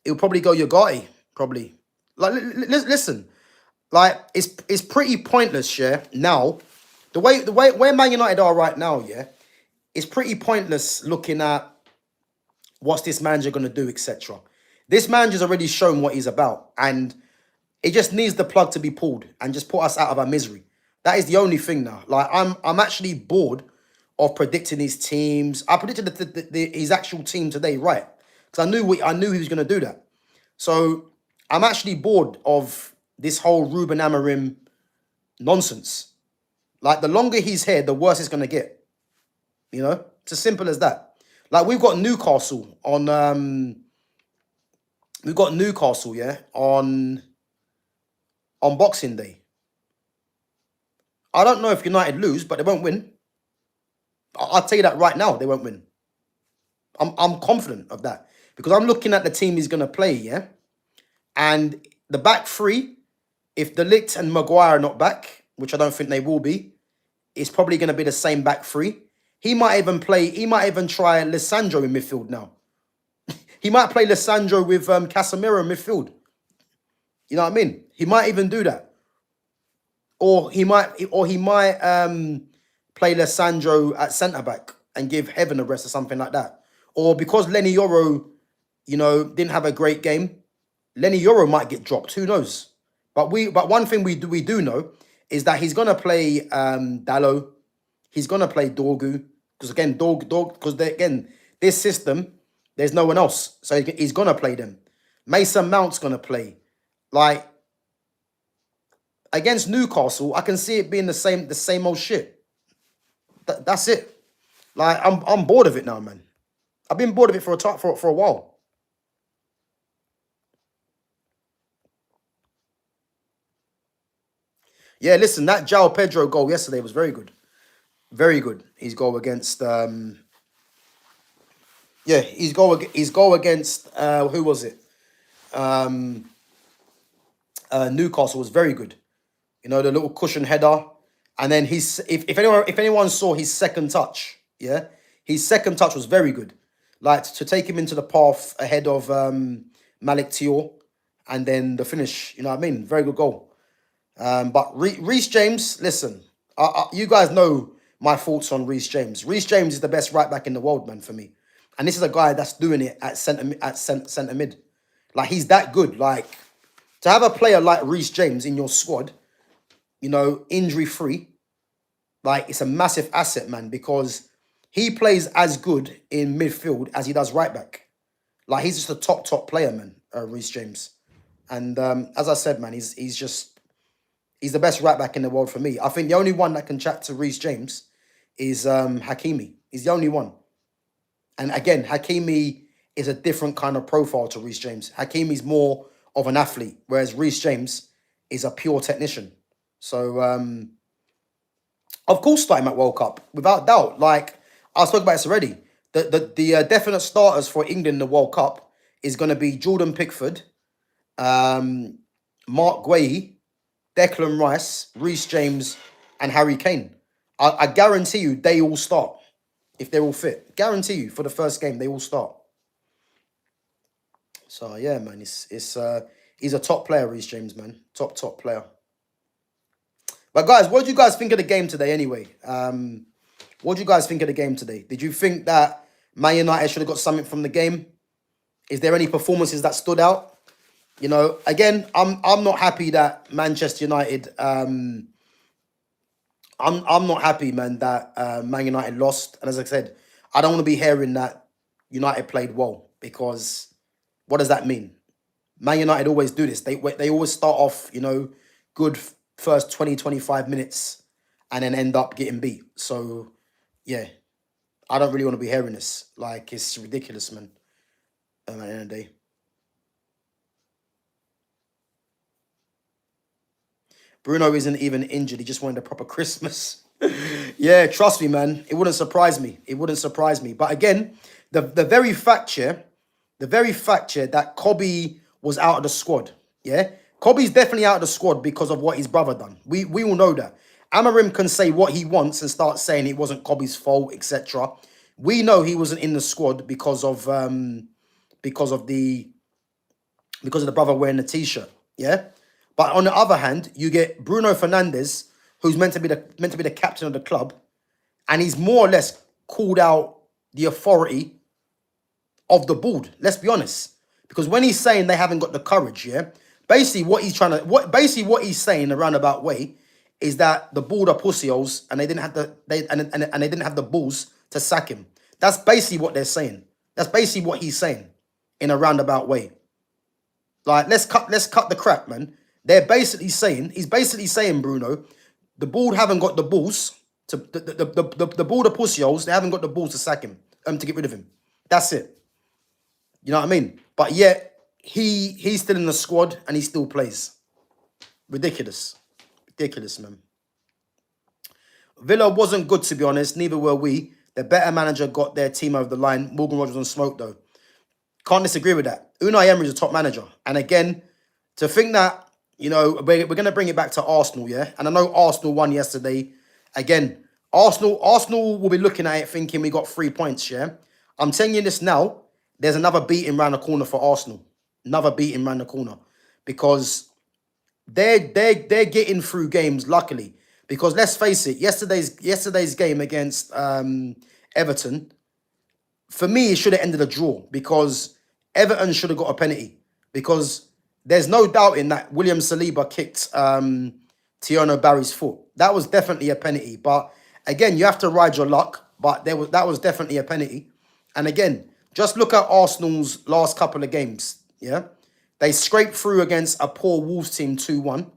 it'll probably go Yogati, probably. Like, listen, like it's pretty pointless, yeah. Now, the way where Man United are right now, yeah, it's pretty pointless looking at what's this manager gonna do, etc. This manager's already shown what he's about, and it just needs the plug to be pulled and just put us out of our misery. That is the only thing now. Like I'm actually bored of predicting his teams. I predicted his actual team today, right? Because I knew he was gonna do that. So I'm actually bored of this whole Ruben Amorim nonsense. Like the longer he's here, the worse it's gonna get. It's as simple as that. Like we've got Newcastle on yeah, on Boxing Day. I don't know if United lose, but they won't win. I'll tell you that right now, they won't win. I'm confident of that because I'm looking at the team he's gonna play, yeah, and the back three. If De Ligt and Maguire are not back, which I don't think they will be, it's probably gonna be the same back three. He might even try Lissandro in midfield now. He might play Lissandro with Casemiro in midfield. You know what I mean? He might even do that. Or he might play Lissandro at centre back and give Heaven a rest or something like that. Or because Lenny Yoro, didn't have a great game, Lenny Yoro might get dropped. Who knows? But one thing we do know is that he's gonna play Dallo. He's gonna play Dorgu because again this system, there's no one else, so he's gonna play them. Mason Mount's gonna play. Like against Newcastle, I can see it being the same old shit. That's it. Like I'm bored of it now, man. I've been bored of it for a while. Yeah, listen, that João Pedro goal yesterday was very good. Very good. His goal against his goal against who was it? Newcastle was very good. The little cushion header. And then if anyone saw his second touch, yeah, his second touch was very good. Like to take him into the path ahead of Malik Tior and then the finish. You know what I mean? Very good goal. But Reece James, listen, you guys know my thoughts on Reece James. Reece James is the best right back in the world, man, for me. And this is a guy that's doing it at centre mid. Like, he's that good. Like, to have a player like Reece James in your squad, you know, injury free, like, it's a massive asset, man, because he plays as good in midfield as he does right back. Like, he's just a top player, man, Reece James. And as I said, man, he's the best right back in the world for me. I think the only one that can chat to Reece James is Hakimi. He's the only one. And again, Hakimi is a different kind of profile to Reece James. Hakimi's more of an athlete, whereas Reece James is a pure technician. So, of course, starting at World Cup, without doubt. Like, I spoke about this already. The definite starters for England in the World Cup is going to be Jordan Pickford, Mark Guehi, Declan Rice, Reece James, and Harry Kane. I guarantee you they all start if they're all fit. Guarantee you for the first game they all start. So yeah, man, he's a top player, Reece James, man, top player. But guys, what do you guys think of the game today? Anyway, what do you guys think of the game today? Did you think that Man United should have got something from the game? Is there any performances that stood out? You know, again, I'm not happy that Manchester United. I'm not happy, man, that Man United lost. And as I said, I don't want to be hearing that United played well, because what does that mean? Man United always do this. They always start off, you know, good first 20, 25 minutes and then end up getting beat. So, yeah, I don't really want to be hearing this. Like, it's ridiculous, man, at the end of the day. Bruno isn't even injured. He just wanted a proper Christmas. Yeah, trust me, man. It wouldn't surprise me. It wouldn't surprise me. But again, the very fact here, that Kobe was out of the squad, yeah? Kobe's definitely out of the squad because of what his brother done. We all know that. Amarim can say what he wants and start saying it wasn't Kobe's fault, etc. We know he wasn't in the squad because of the brother wearing the t-shirt, yeah? But on the other hand, you get Bruno Fernandes, who's meant to be the captain of the club, and he's more or less called out the authority of the board. Let's be honest, because when he's saying they haven't got the courage, yeah, basically what he's saying in a roundabout way is that the board are pussyholes and they didn't have they didn't have the balls to sack him. That's basically what they're saying. That's basically what he's saying in a roundabout way. Like, let's cut the crap, man. He's basically saying, Bruno, the board haven't got the balls to the board of pussyholes. They haven't got the balls to sack him, to get rid of him. That's it. You know what I mean? But yet he's still in the squad and he still plays. Ridiculous, man. Villa wasn't good, to be honest. Neither were we. The better manager got their team over the line. Morgan Rogers on smoke, though. Can't disagree with that. Unai Emery is a top manager. And again, to think that, you know, we're going to bring it back to Arsenal, yeah? And I know Arsenal won yesterday. Again, Arsenal will be looking at it thinking we got 3 points, yeah? I'm telling you this now. There's another beating round the corner for Arsenal. Another beating round the corner. Because they're getting through games, luckily. Because let's face it, yesterday's game against Everton, for me, it should have ended a draw, because Everton should have got a penalty. Because there's no doubt in that William Saliba kicked Tiano Barry's foot. That was definitely a penalty. But again, you have to ride your luck. But that was definitely a penalty. And again, just look at Arsenal's last couple of games. Yeah, they scraped through against a poor Wolves team 2-1.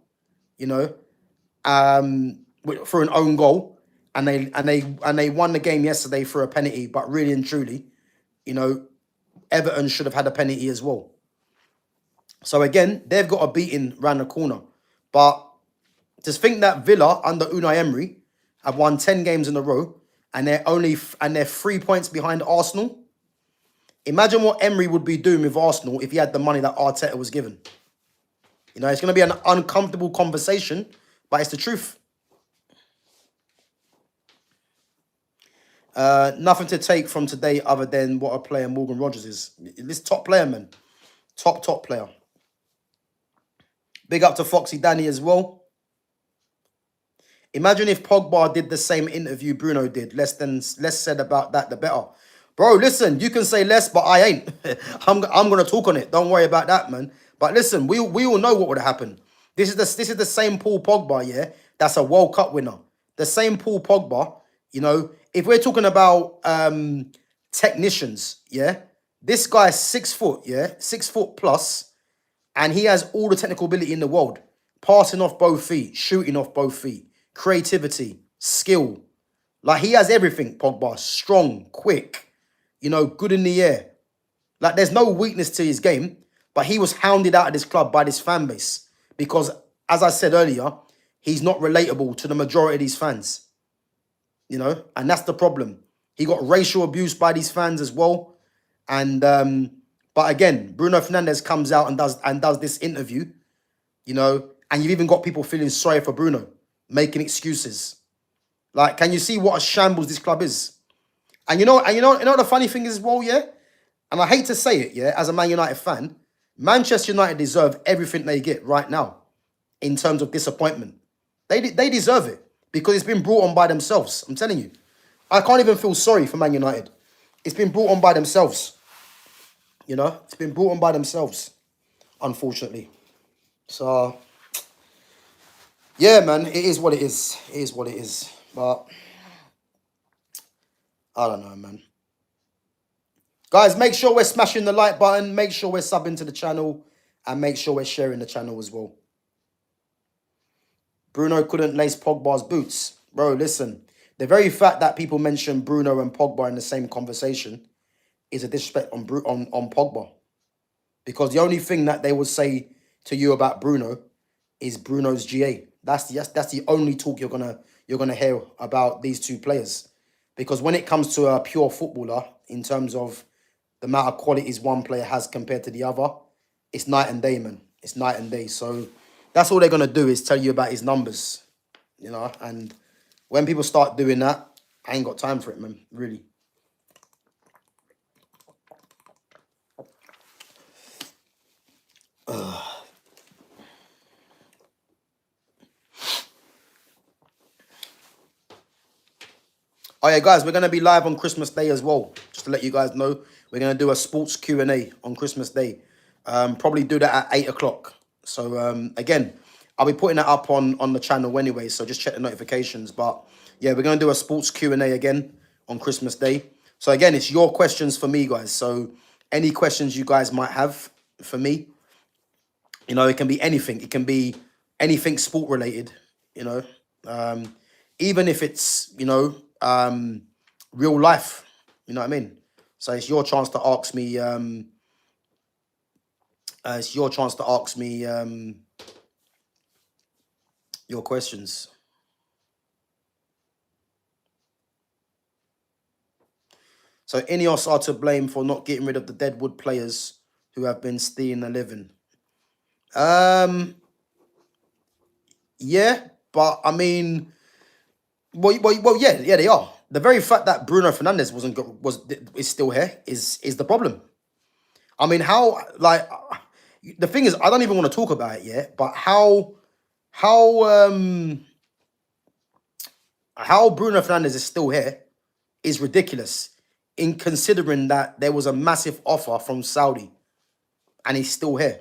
You know, for an own goal, and they won the game yesterday for a penalty. But really and truly, you know, Everton should have had a penalty as well. So again, they've got a beating round the corner. But just think that Villa under Unai Emery have won 10 games in a row, and they're 3 points behind Arsenal. Imagine what Emery would be doing with Arsenal if he had the money that Arteta was given. You know, it's going to be an uncomfortable conversation, but it's the truth. Nothing to take from today other than what a player Morgan Rogers is. This top player, man. Top player. Big up to Foxy Danny as well. Imagine if Pogba did the same interview Bruno did. Less said about that, the better. Bro, listen, you can say less, but I ain't. I'm gonna talk on it. Don't worry about that, man. But listen, we all know what would happen. This is the same Paul Pogba, yeah. That's a World Cup winner. The same Paul Pogba, you know. If we're talking about technicians, yeah, this guy's 6 foot, yeah, 6 foot plus, and he has all the technical ability in the world. Passing off both feet, shooting off both feet, creativity, skill. Like he has everything, Pogba. Strong, quick, you know, good in the air. Like there's no weakness to his game, but he was hounded out of this club by this fan base because, as I said earlier, he's not relatable to the majority of these fans. You know, and that's the problem. He got racial abuse by these fans as well. And but again, Bruno Fernandes comes out and does this interview, you know, and you've even got people feeling sorry for Bruno, making excuses. Like, can you see what a shambles this club is? And you know the funny thing is as well, yeah? And I hate to say it, yeah, as a Man United fan, Manchester United deserve everything they get right now in terms of disappointment. They deserve it because it's been brought on by themselves. I'm telling you. I can't even feel sorry for Man United. It's been brought on by themselves. You know, it's been brought on by themselves, unfortunately. So, yeah, man, it is what it is. It is what it is. But, I don't know, man. Guys, make sure we're smashing the like button. Make sure we're subbing to the channel. And make sure we're sharing the channel as well. Bruno couldn't lace Pogba's boots. Bro, listen. The very fact that people mention Bruno and Pogba in the same conversation is a disrespect on Pogba. Because the only thing that they would say to you about Bruno is Bruno's GA. That's the only talk you're gonna hear about these two players. Because when it comes to a pure footballer, in terms of the amount of qualities one player has compared to the other, it's night and day, man. It's night and day. So that's all they're gonna do is tell you about his numbers, you know. And when people start doing that, I ain't got time for it, man. Really. Oh yeah, guys, we're gonna be live on Christmas Day as well. Just to let you guys know, we're gonna do a sports Q&A on Christmas Day. Probably do that at 8 o'clock. So again, I'll be putting that up on the channel anyway. So just check the notifications. But yeah, we're gonna do a sports Q&A again on Christmas Day. So again, it's your questions for me, guys. So any questions you guys might have for me, you know, it can be anything. It can be anything sport related. You know, even if it's, you know, real life, you know what I mean? So it's your chance to ask me, your questions. So Ineos are to blame for not getting rid of the Deadwood players who have been stealing a living. Yeah, but I mean, well, yeah, they are. The very fact that Bruno Fernandes is still here is the problem. I mean, how, like, the thing is, I don't even want to talk about it yet. But how Bruno Fernandes is still here is ridiculous, in considering that there was a massive offer from Saudi, and he's still here.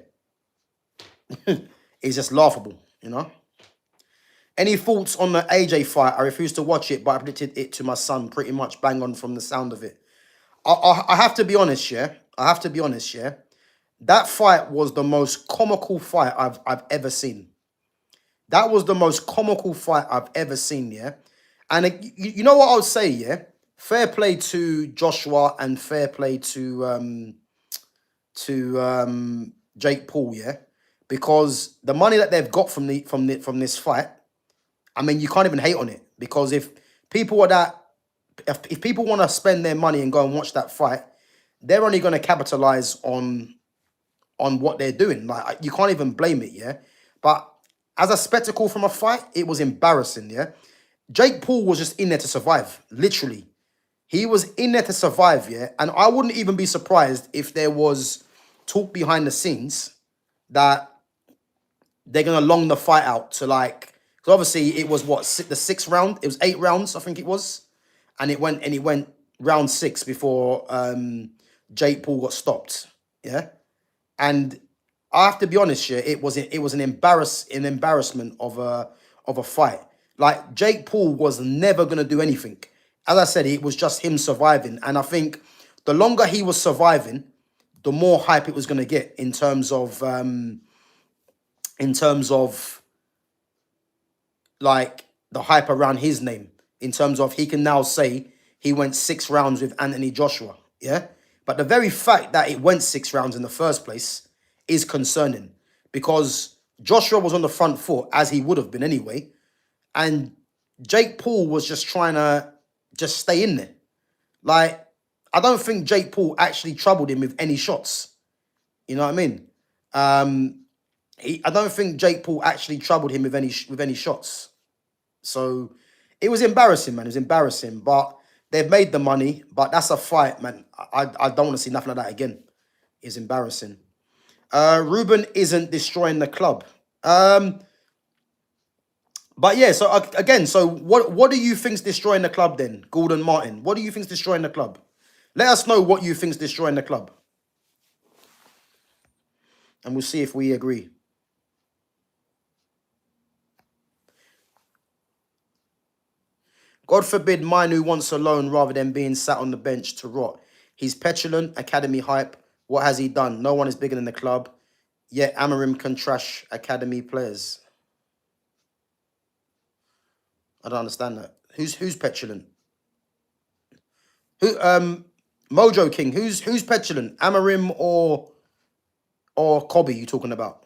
It's just laughable, you know. Any thoughts on the AJ fight? I refused to watch it, but I predicted it to my son pretty much bang on from the sound of it. I have to be honest, yeah. I have to be honest, yeah. That fight was the most comical fight I've ever seen. That was the most comical fight I've ever seen, yeah. And you know what I would say, yeah. Fair play to Joshua and fair play to Jake Paul, yeah, because the money that they've got from this fight, I mean, you can't even hate on it, because if people want to spend their money and go and watch that fight, they're only going to capitalize on what they're doing. Like, you can't even blame it, yeah. But as a spectacle from a fight, it was embarrassing, yeah. Jake Paul was just in there to survive, literally. He was in there to survive, yeah. And I wouldn't even be surprised if there was talk behind the scenes that they're gonna long the fight out to like. So obviously it was what the sixth round. It was 8 rounds, I think it was, and it went round 6 before Jake Paul got stopped. Yeah, and I have to be honest here. It was an embarrassment of a fight. Like Jake Paul was never gonna do anything. As I said, it was just him surviving, and I think the longer he was surviving, the more hype it was gonna get in terms of like the hype around his name, in terms of he can now say he went 6 rounds with Anthony Joshua. Yeah. But the very fact that it went 6 rounds in the first place is concerning, because Joshua was on the front foot, as he would have been anyway. And Jake Paul was just trying to just stay in there. Like, I don't think Jake Paul actually troubled him with any shots. You know what I mean? I don't think Jake Paul actually troubled him with any shots. So it was embarrassing, man. It was embarrassing. But they've made the money. But that's a fight, man. I don't want to see nothing like that again. It's embarrassing. Ruben isn't destroying the club. But yeah, so again, so what do you think's destroying the club then, Gordon Martin? What do you think's destroying the club? Let us know what you think's destroying the club, and we'll see if we agree. God forbid Manu wants a loan rather than being sat on the bench to rot. He's petulant, academy hype. What has he done? No one is bigger than the club. Yet Amarim can trash academy players. I don't understand that. Who's petulant? Who Mojo King? Who's petulant? Amarim or Kobe? You talking about?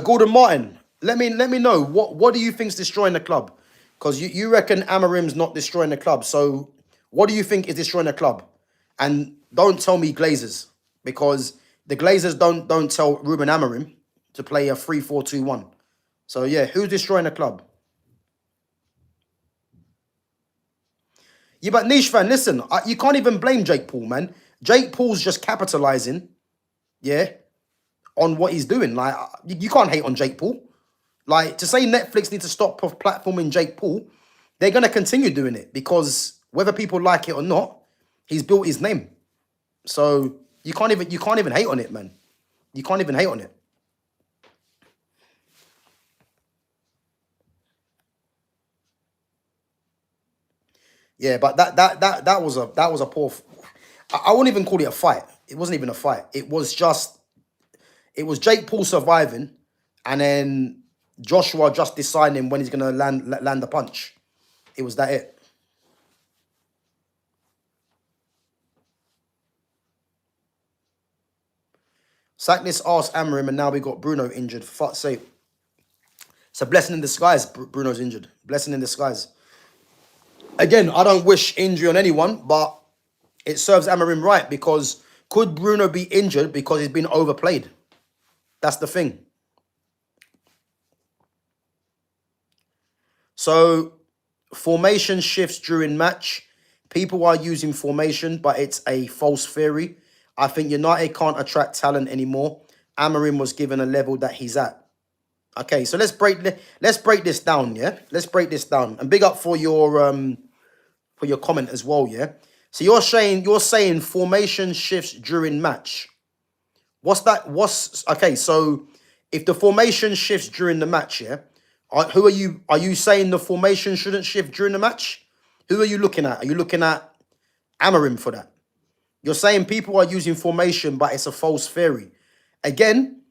Gordon Martin, let me know what do you think's destroying the club? Because you reckon Amarim's not destroying the club. So what do you think is destroying the club? And don't tell me Glazers, because the Glazers don't tell Ruben Amarim to play a 3-4-2-1. So yeah, who's destroying the club? Yeah, but Niche fan, listen, you can't even blame Jake Paul, man. Jake Paul's just capitalizing, yeah, on what he's doing. Like, you can't hate on Jake Paul. Like, to say Netflix need to stop platforming Jake Paul, they're going to continue doing it, because whether people like it or not, he's built his name. So you can't even hate on it, man. You can't even hate on it. Yeah, but that was a poor. I wouldn't even call it a fight. It wasn't even a fight. It was Jake Paul surviving, and then Joshua just deciding when he's gonna land the punch. It was that it. Sackness asked Amarim, and now we got Bruno injured. For fuck's sake. It's a blessing in disguise. Bruno's injured. Blessing in disguise. Again, I don't wish injury on anyone, but it serves Amarim right, because could Bruno be injured because he's been overplayed? That's the thing. So, formation shifts during match. People are using formation, but it's a false theory. I think United can't attract talent anymore. Amarim was given a level that he's at. Okay, so let's break this down, yeah? Let's break this down. And big up for your comment as well, yeah? So you're saying formation shifts during match. What's that? Okay, so if the formation shifts during the match, yeah? Are you saying the formation shouldn't shift during the match? Who are you looking at? Are you looking at Amarim for that? You're saying people are using formation, but it's a false theory. Again,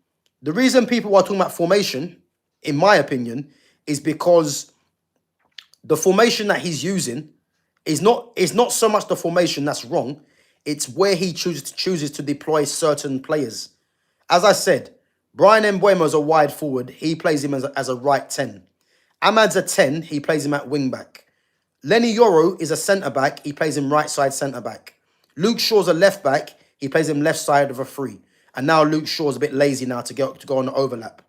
the reason people are talking about formation, in my opinion, is because the formation that he's using is not so much the formation that's wrong. It's where he chooses to deploy certain players. As I said, Brian Mbeumo's a wide forward. He plays him as a right 10. Ahmad's a 10. He plays him at wing back. Lenny Yoro is a centre back. He plays him right side centre back. Luke Shaw's a left back. He plays him left side of a 3. And now Luke Shaw's a bit lazy now to go on the overlap.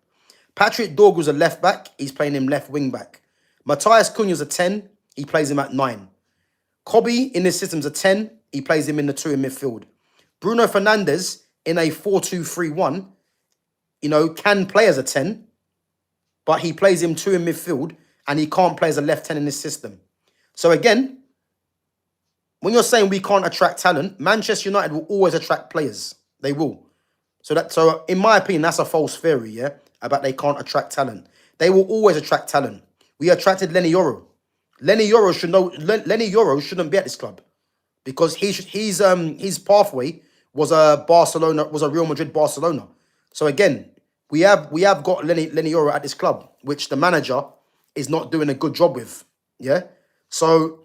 Patrick Dorgu's a left back. He's playing him left wing back. Matthias Cunha's a 10. He plays him at 9. Kobe in this system's a 10. He plays him in the 2 in midfield. Bruno Fernandes in a 4-2-3-1, can play as a 10, but he plays him 2 in midfield, and he can't play as a left 10 in this system. So again, when you're saying we can't attract talent, Manchester United will always attract players. They will. So in my opinion, that's a false theory, yeah, about they can't attract talent. They will always attract talent. We attracted Lenny Yoro. Lenny Yoro shouldn't be at this club because his pathway was a Real Madrid Barcelona. So again, we have got Lenny Yoro at this club, which the manager is not doing a good job with. Yeah. So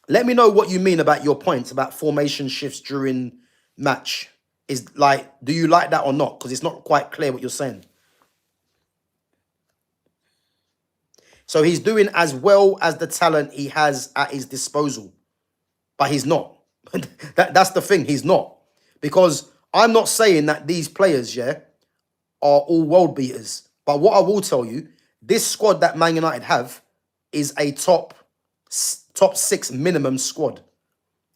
let me know what you mean about your points about formation shifts during match. Do you like that or not? Because it's not quite clear what you're saying. So he's doing as well as the talent he has at his disposal. But he's not. That's the thing. He's not. Because I'm not saying that these players, yeah, are all world beaters. But what I will tell you, this squad that Man United have is a top 6 minimum squad.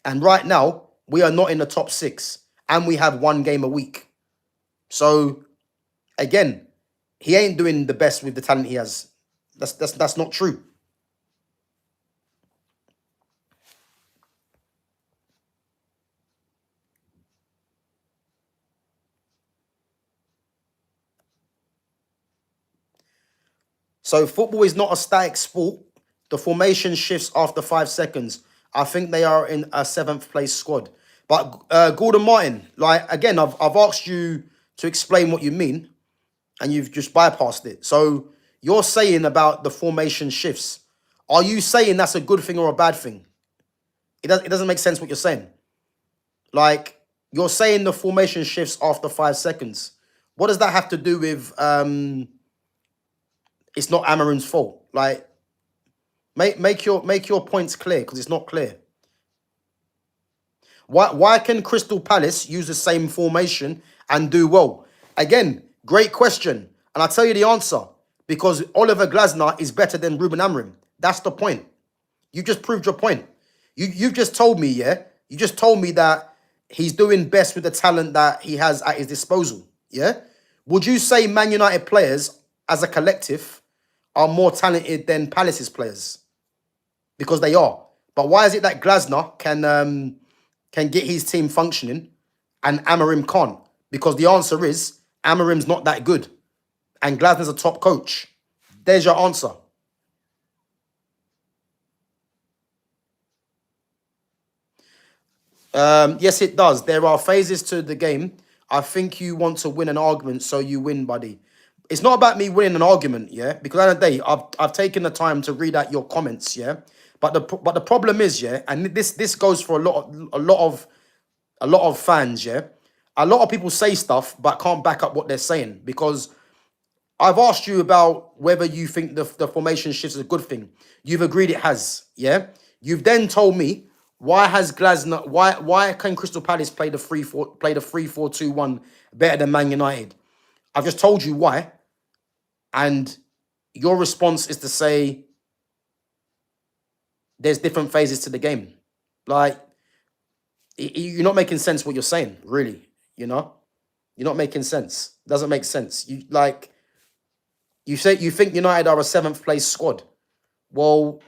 And right now, we are not in the top 6. And we have 1 game a week. So, again, he ain't doing the best with the talent he has. That's not true. So football is not a static sport. The formation shifts after 5 seconds. I think they are in a 7th place squad. But Gordon Martin, again, I've asked you to explain what you mean, and you've just bypassed it. So you're saying about the formation shifts. Are you saying that's a good thing or a bad thing? It doesn't make sense what you're saying. You're saying the formation shifts after 5 seconds. What does that have to do with it's not Amarin's fault? Make your points clear, because it's not clear. Why can Crystal Palace use the same formation and do well? Again, great question. And I'll tell you the answer. Because Oliver Glasner is better than Ruben Amorim. That's the point. You just proved your point. You've just told me, yeah? You just told me that he's doing best with the talent that he has at his disposal, yeah? Would you say Man United players, as a collective, are more talented than Palace's players? Because they are. But why is it that Glasner can get his team functioning and Amorim can't? Because the answer is Amorim's not that good. And Glasner's a top coach. There's your answer. Yes, it does. There are phases to the game. I think you want to win an argument, so you win, buddy. It's not about me winning an argument, yeah? Because at the end of the day, I've taken the time to read out your comments, yeah? But the problem is, yeah, and this goes for a lot of fans, yeah? A lot of people say stuff but can't back up what they're saying, because I've asked you about whether you think the formation shift is a good thing. You've agreed it has, yeah? You've then told me, why can Crystal Palace play the 3-4-2-1 better than Man United? I've just told you why. And your response is to say there's different phases to the game. You're not making sense what you're saying, really, you know? You're not making sense. Doesn't make sense. You say you think United are a 7th place squad. Well,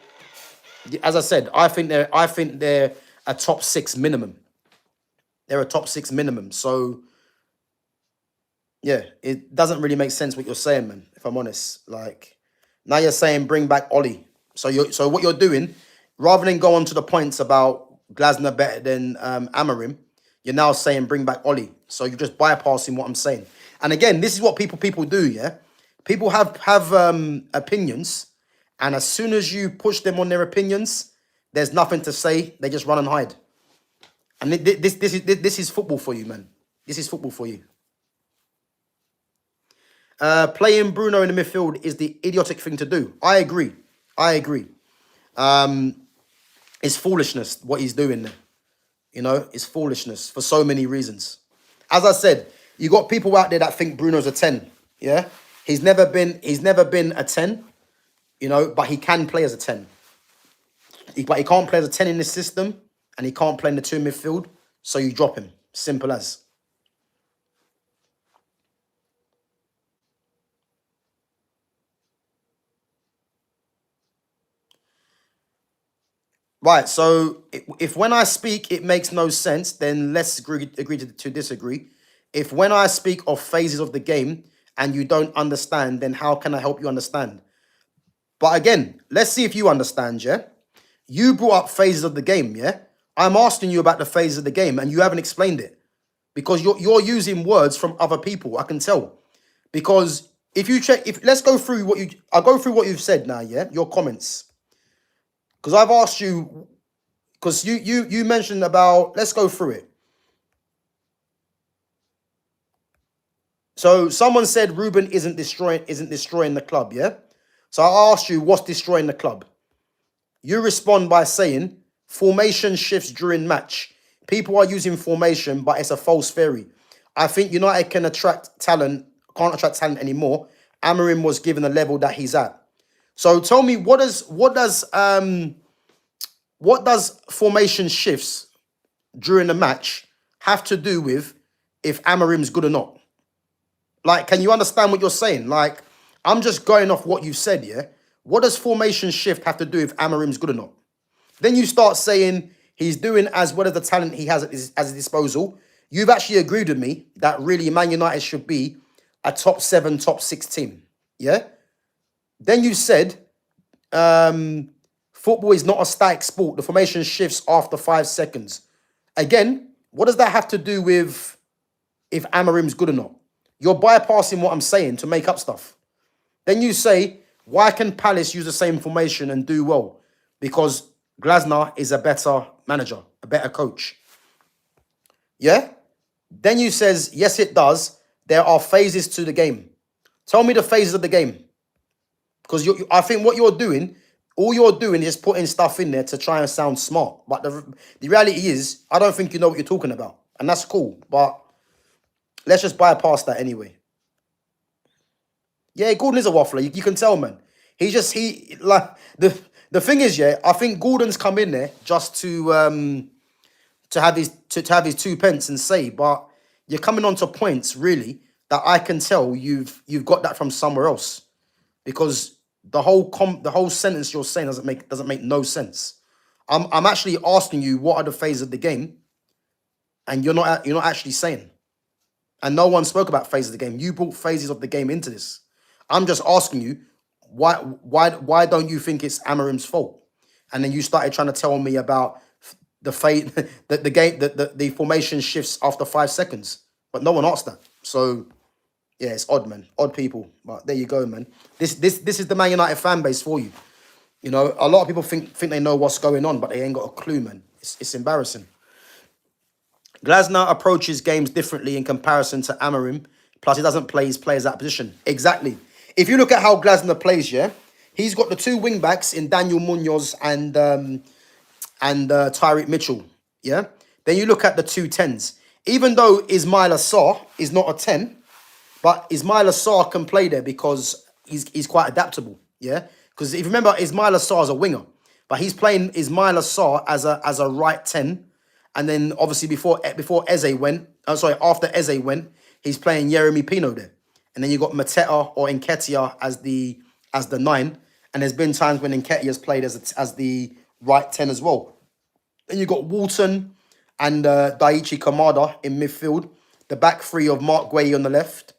as I said, I think they're a top 6 minimum. They're a top 6 minimum. So yeah, it doesn't really make sense what you're saying, man. If I'm honest, now you're saying bring back Ollie. So what you're doing, rather than go on to the points about Glasner better than Amorim, you're now saying bring back Ollie. So you're just bypassing what I'm saying. And again, this is what people do, yeah. People have opinions, and as soon as you push them on their opinions, there's nothing to say. They just run and hide. And this is football for you, man. This is football for you. Playing Bruno in the midfield is the idiotic thing to do. I agree. It's foolishness what he's doing there. It's foolishness for so many reasons. As I said, you got people out there that think Bruno's a 10, yeah? He's never been a 10, but he can play as a 10. But he can't play as a 10 in this system, and he can't play in the two midfield, so you drop him. Simple as. Right, so if when I speak it makes no sense, then let's agree to disagree. If when I speak of phases of the game and you don't understand, then how can I help you understand? But again, let's see if you understand, yeah? You brought up phases of the game, yeah? I'm asking you about the phases of the game and you haven't explained it because you're using words from other people, I can tell. Because if you check, if let's go through I'll go through what you've said now, yeah? Your comments. Because I've asked you, because you mentioned about, let's go through it. So someone said Ruben isn't destroying the club, yeah? So I asked you what's destroying the club. You respond by saying formation shifts during match. People are using formation, but it's a false theory. I think United can't attract talent anymore. Amarim was given the level that he's at. So tell me, what does formation shifts during the match have to do with if Amarim's good or not? Like, can you understand what you're saying? Like, I'm just going off what you said, yeah? What does formation shift have to do if Amarim's good or not? Then you start saying he's doing as well as the talent he has at his disposal. You've actually agreed with me that really Man United should be a top 7, top 6 team, yeah? Then you said football is not a static sport. The formation shifts after 5 seconds. Again, what does that have to do with if Amarim's good or not? You're bypassing what I'm saying to make up stuff. Then you say, why can Palace use the same formation and do well? Because Glasner is a better manager, a better coach. Yeah? Then you says, yes, it does. There are phases to the game. Tell me the phases of the game. Because I think what you're doing, all you're doing is putting stuff in there to try and sound smart. But the reality is, I don't think you know what you're talking about. And that's cool. But let's just bypass that anyway. Yeah, Gordon is a waffler. You can tell, man. The thing is, yeah, I think Gordon's come in there just to have his 2 pence and say, but you're coming on to points really that I can tell you've got that from somewhere else, because the whole sentence you're saying doesn't make no sense. I'm actually asking you what are the phases of the game, and you're not actually saying. And no one spoke about phases of the game. You brought phases of the game into this. I'm just asking you, why don't you think it's Amarim's fault? And then you started trying to tell me about the the formation shifts after 5 seconds. But no one asked that. So yeah, it's odd, man. Odd people. But there you go, man. This is the Man United fan base for you. A lot of people think they know what's going on, but they ain't got a clue, man. It's embarrassing. Glasner approaches games differently in comparison to Amarim. Plus, he doesn't play his players out of position. Exactly. If you look at how Glasner plays, yeah, he's got the 2 wing backs in Daniel Munoz and Tyreek Mitchell. Yeah. Then you look at the 2 10s. Even though Ismail Assar is not a 10, but Ismail Assar can play there because he's quite adaptable. Yeah. Because if you remember, Ismail Assar is a winger, but he's playing Ismail Assar as a right 10. And then obviously after Eze went, he's playing Yeremy Pino there. And then you got Mateta or Nketiah as the 9. And there's been times when Nketiah's played as the right 10 as well. Then you got Walton and Daichi Kamada in midfield. The back 3 of Mark Guehi on the left,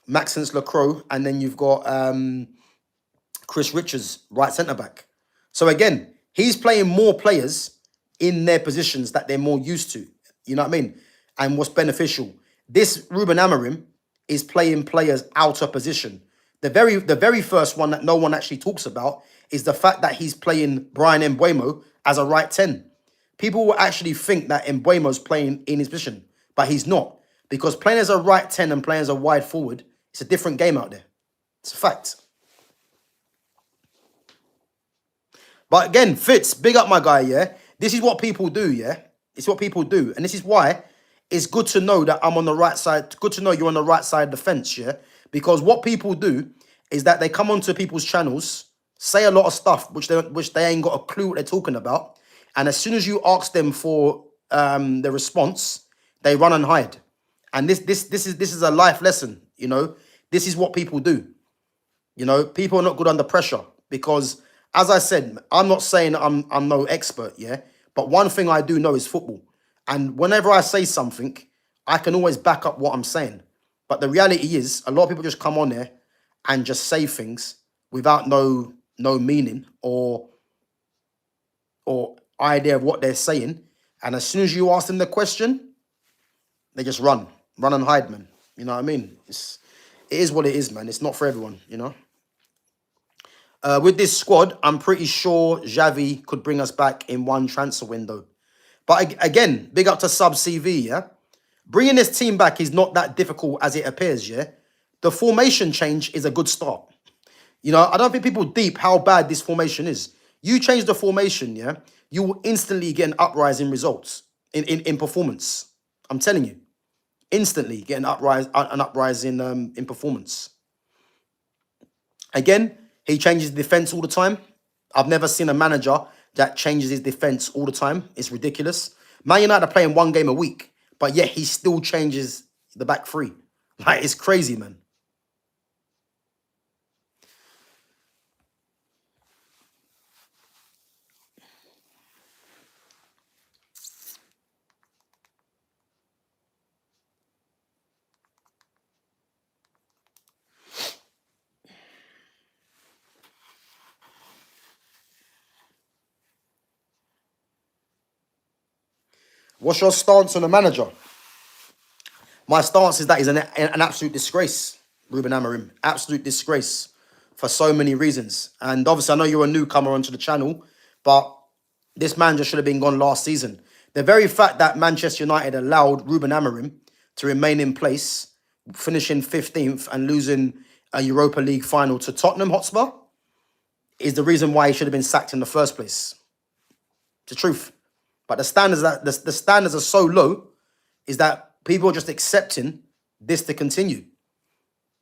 Maxence Lacroix, and then you've got Chris Richards, right centre-back. So again, he's playing more players in their positions that they're more used to. You know what I mean? And what's beneficial. This Ruben Amorim is playing players out of position. The very first one that no one actually talks about is the fact that he's playing Brian Mbeumo as a right 10. People will actually think that Mbeumo's playing in his position, but he's not. Because playing as a right 10 and playing as a wide forward, it's a different game out there. It's a fact. But again, Fitz, big up my guy, yeah? This is what people do, yeah? It's what people do. And this is why it's good to know that I'm on the right side. Good to know you're on the right side of the fence, yeah? Because what people do is that they come onto people's channels, say a lot of stuff which they ain't got a clue what they're talking about, and as soon as you ask them for the response, they run and hide. And this is a life lesson, you know. This is what people do. You know, people are not good under pressure because, as I said, I'm not saying I'm no expert, yeah. But one thing I do know is football, and whenever I say something, I can always back up what I'm saying. But the reality is, a lot of people just come on there and just say things without no meaning or idea of what they're saying, and as soon as you ask them the question, they just run and hide, man. You know what I mean? It is what it is, man. It's not for everyone, you know. With this squad, I'm pretty sure Xavi could bring us back in one transfer window. But again, big up to Sub CV, yeah? Bringing this team back is not that difficult as it appears, yeah? The formation change is a good start. You know, I don't think people deep how bad this formation is. You change the formation, yeah? You will instantly get an uprising results in performance. I'm telling you. Instantly get an uprise in performance. Again, he changes defense all the time. I've never seen a manager that changes his defense all the time. It's ridiculous. Man United are playing one game a week, but yet he still changes the back three. Like, it's crazy, man. What's your stance on the manager? My stance is that he's an absolute disgrace, Ruben Amorim. Absolute disgrace for so many reasons. And obviously, I know you're a newcomer onto the channel, but this man just should have been gone last season. The very fact that Manchester United allowed Ruben Amorim to remain in place, finishing 15th and losing a Europa League final to Tottenham Hotspur, is the reason why he should have been sacked in the first place. It's the truth. But the standards are so low, is that people are just accepting this to continue.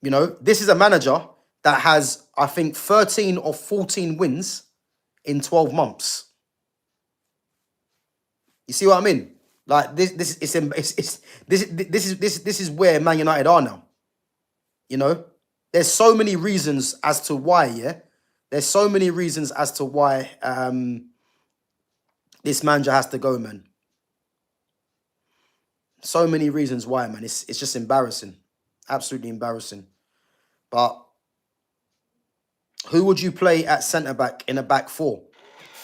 You know, this is a manager that has, I think, 13 or 14 wins in 12 months. You see what I mean? Like this is where Man United are now. You know, there's so many reasons as to why. Yeah, there's so many reasons as to why this manager has to go, man. So many reasons why, man. It's just embarrassing, absolutely embarrassing. But who would you play at centre back in a back four?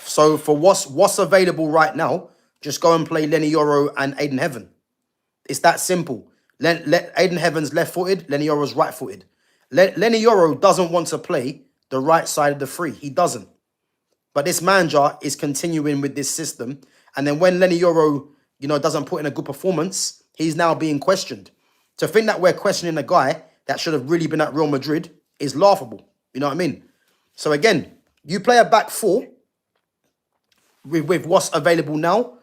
So for what's available right now, just go and play Lenny Yoro and Aiden Heaven. It's that simple. Let Aiden Heaven's left-footed, Lenny Yoro's right-footed. Lenny Yoro doesn't want to play the right side of the three. He doesn't. But this manager is continuing with this system. And then when Lenny Yoro, you know, doesn't put in a good performance, he's now being questioned. To think that we're questioning a guy that should have really been at Real Madrid is laughable. You know what I mean? So again, you play a back four with what's available now,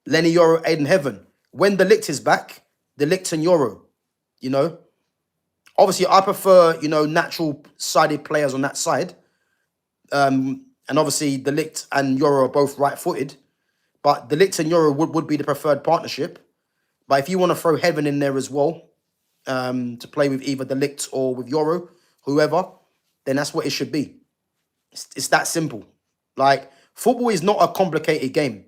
Lenny Yoro, Aiden Heaven. When De Ligt is back, De Ligt and Yoro, you know. Obviously, I prefer, you know, natural-sided players on that side. And obviously, De Ligt and Yoro are both right-footed. But De Ligt and Yoro would be the preferred partnership. But if you want to throw Heaven in there as well, to play with either De Ligt or with Yoro, whoever, then that's what it should be. It's that simple. Like, football is not a complicated game.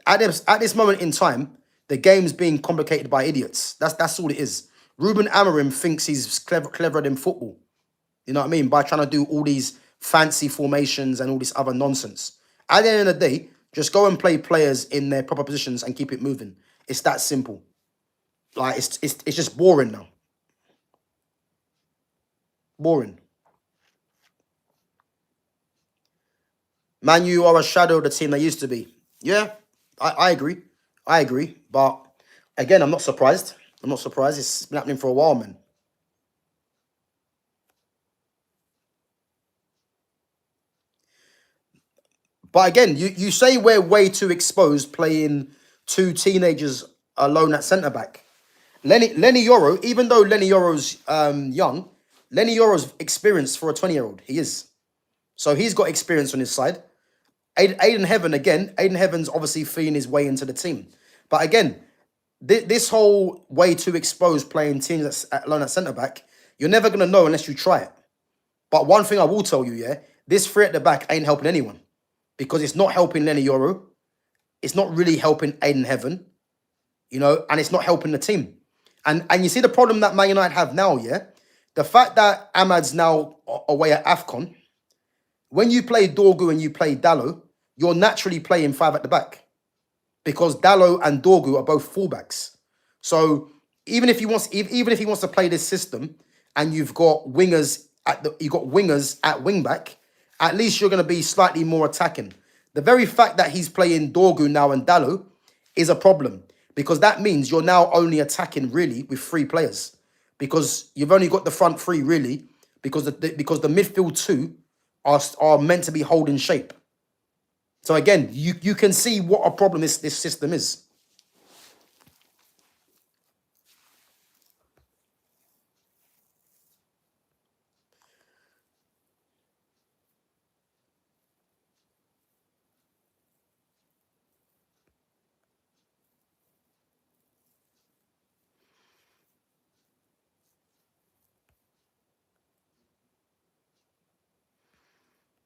At this moment in time, the game's being complicated by idiots. That's all it is. Ruben Amorim thinks he's cleverer than football. You know what I mean? By trying to do all these fancy formations and all this other nonsense. At the end of the day, just go and play players in their proper positions and keep it moving. It's that simple. Like, it's just boring now. Boring. Man, you are a shadow of the team they used to be. Yeah, I agree. I agree. But again, I'm not surprised. I'm not surprised. It's been happening for a while, man. But again, you say we're way too exposed playing two teenagers alone at centre back. Lenny Yoro, even though Lenny Yoro's young, Lenny Yoro's experienced for a 20-year-old. He is. So he's got experience on his side. Aiden Heaven, again, Aiden Heaven's obviously feeling his way into the team. But again, this whole way to expose playing teams alone at centre-back, you're never going to know unless you try it. But one thing I will tell you, yeah, this three at the back ain't helping anyone. Because it's not helping Lenny Yoro. It's not really helping Aiden Heaven. And it's not helping the team. And you see the problem that Man United have now, yeah? The fact that Ahmad's now away at AFCON, when you play Dorgu and you play Dallo, you're naturally playing five at the back. Because Dallo and Dorgu are both fullbacks. So even if he wants to play this system and you've got wingers at wing back, at least you're going to be slightly more attacking. The very fact that he's playing Dorgu now and Dallo is a problem because that means you're now only attacking really with three players because you've only got the front three really because the midfield two are meant to be holding shape. So again, you can see what a problem this system is.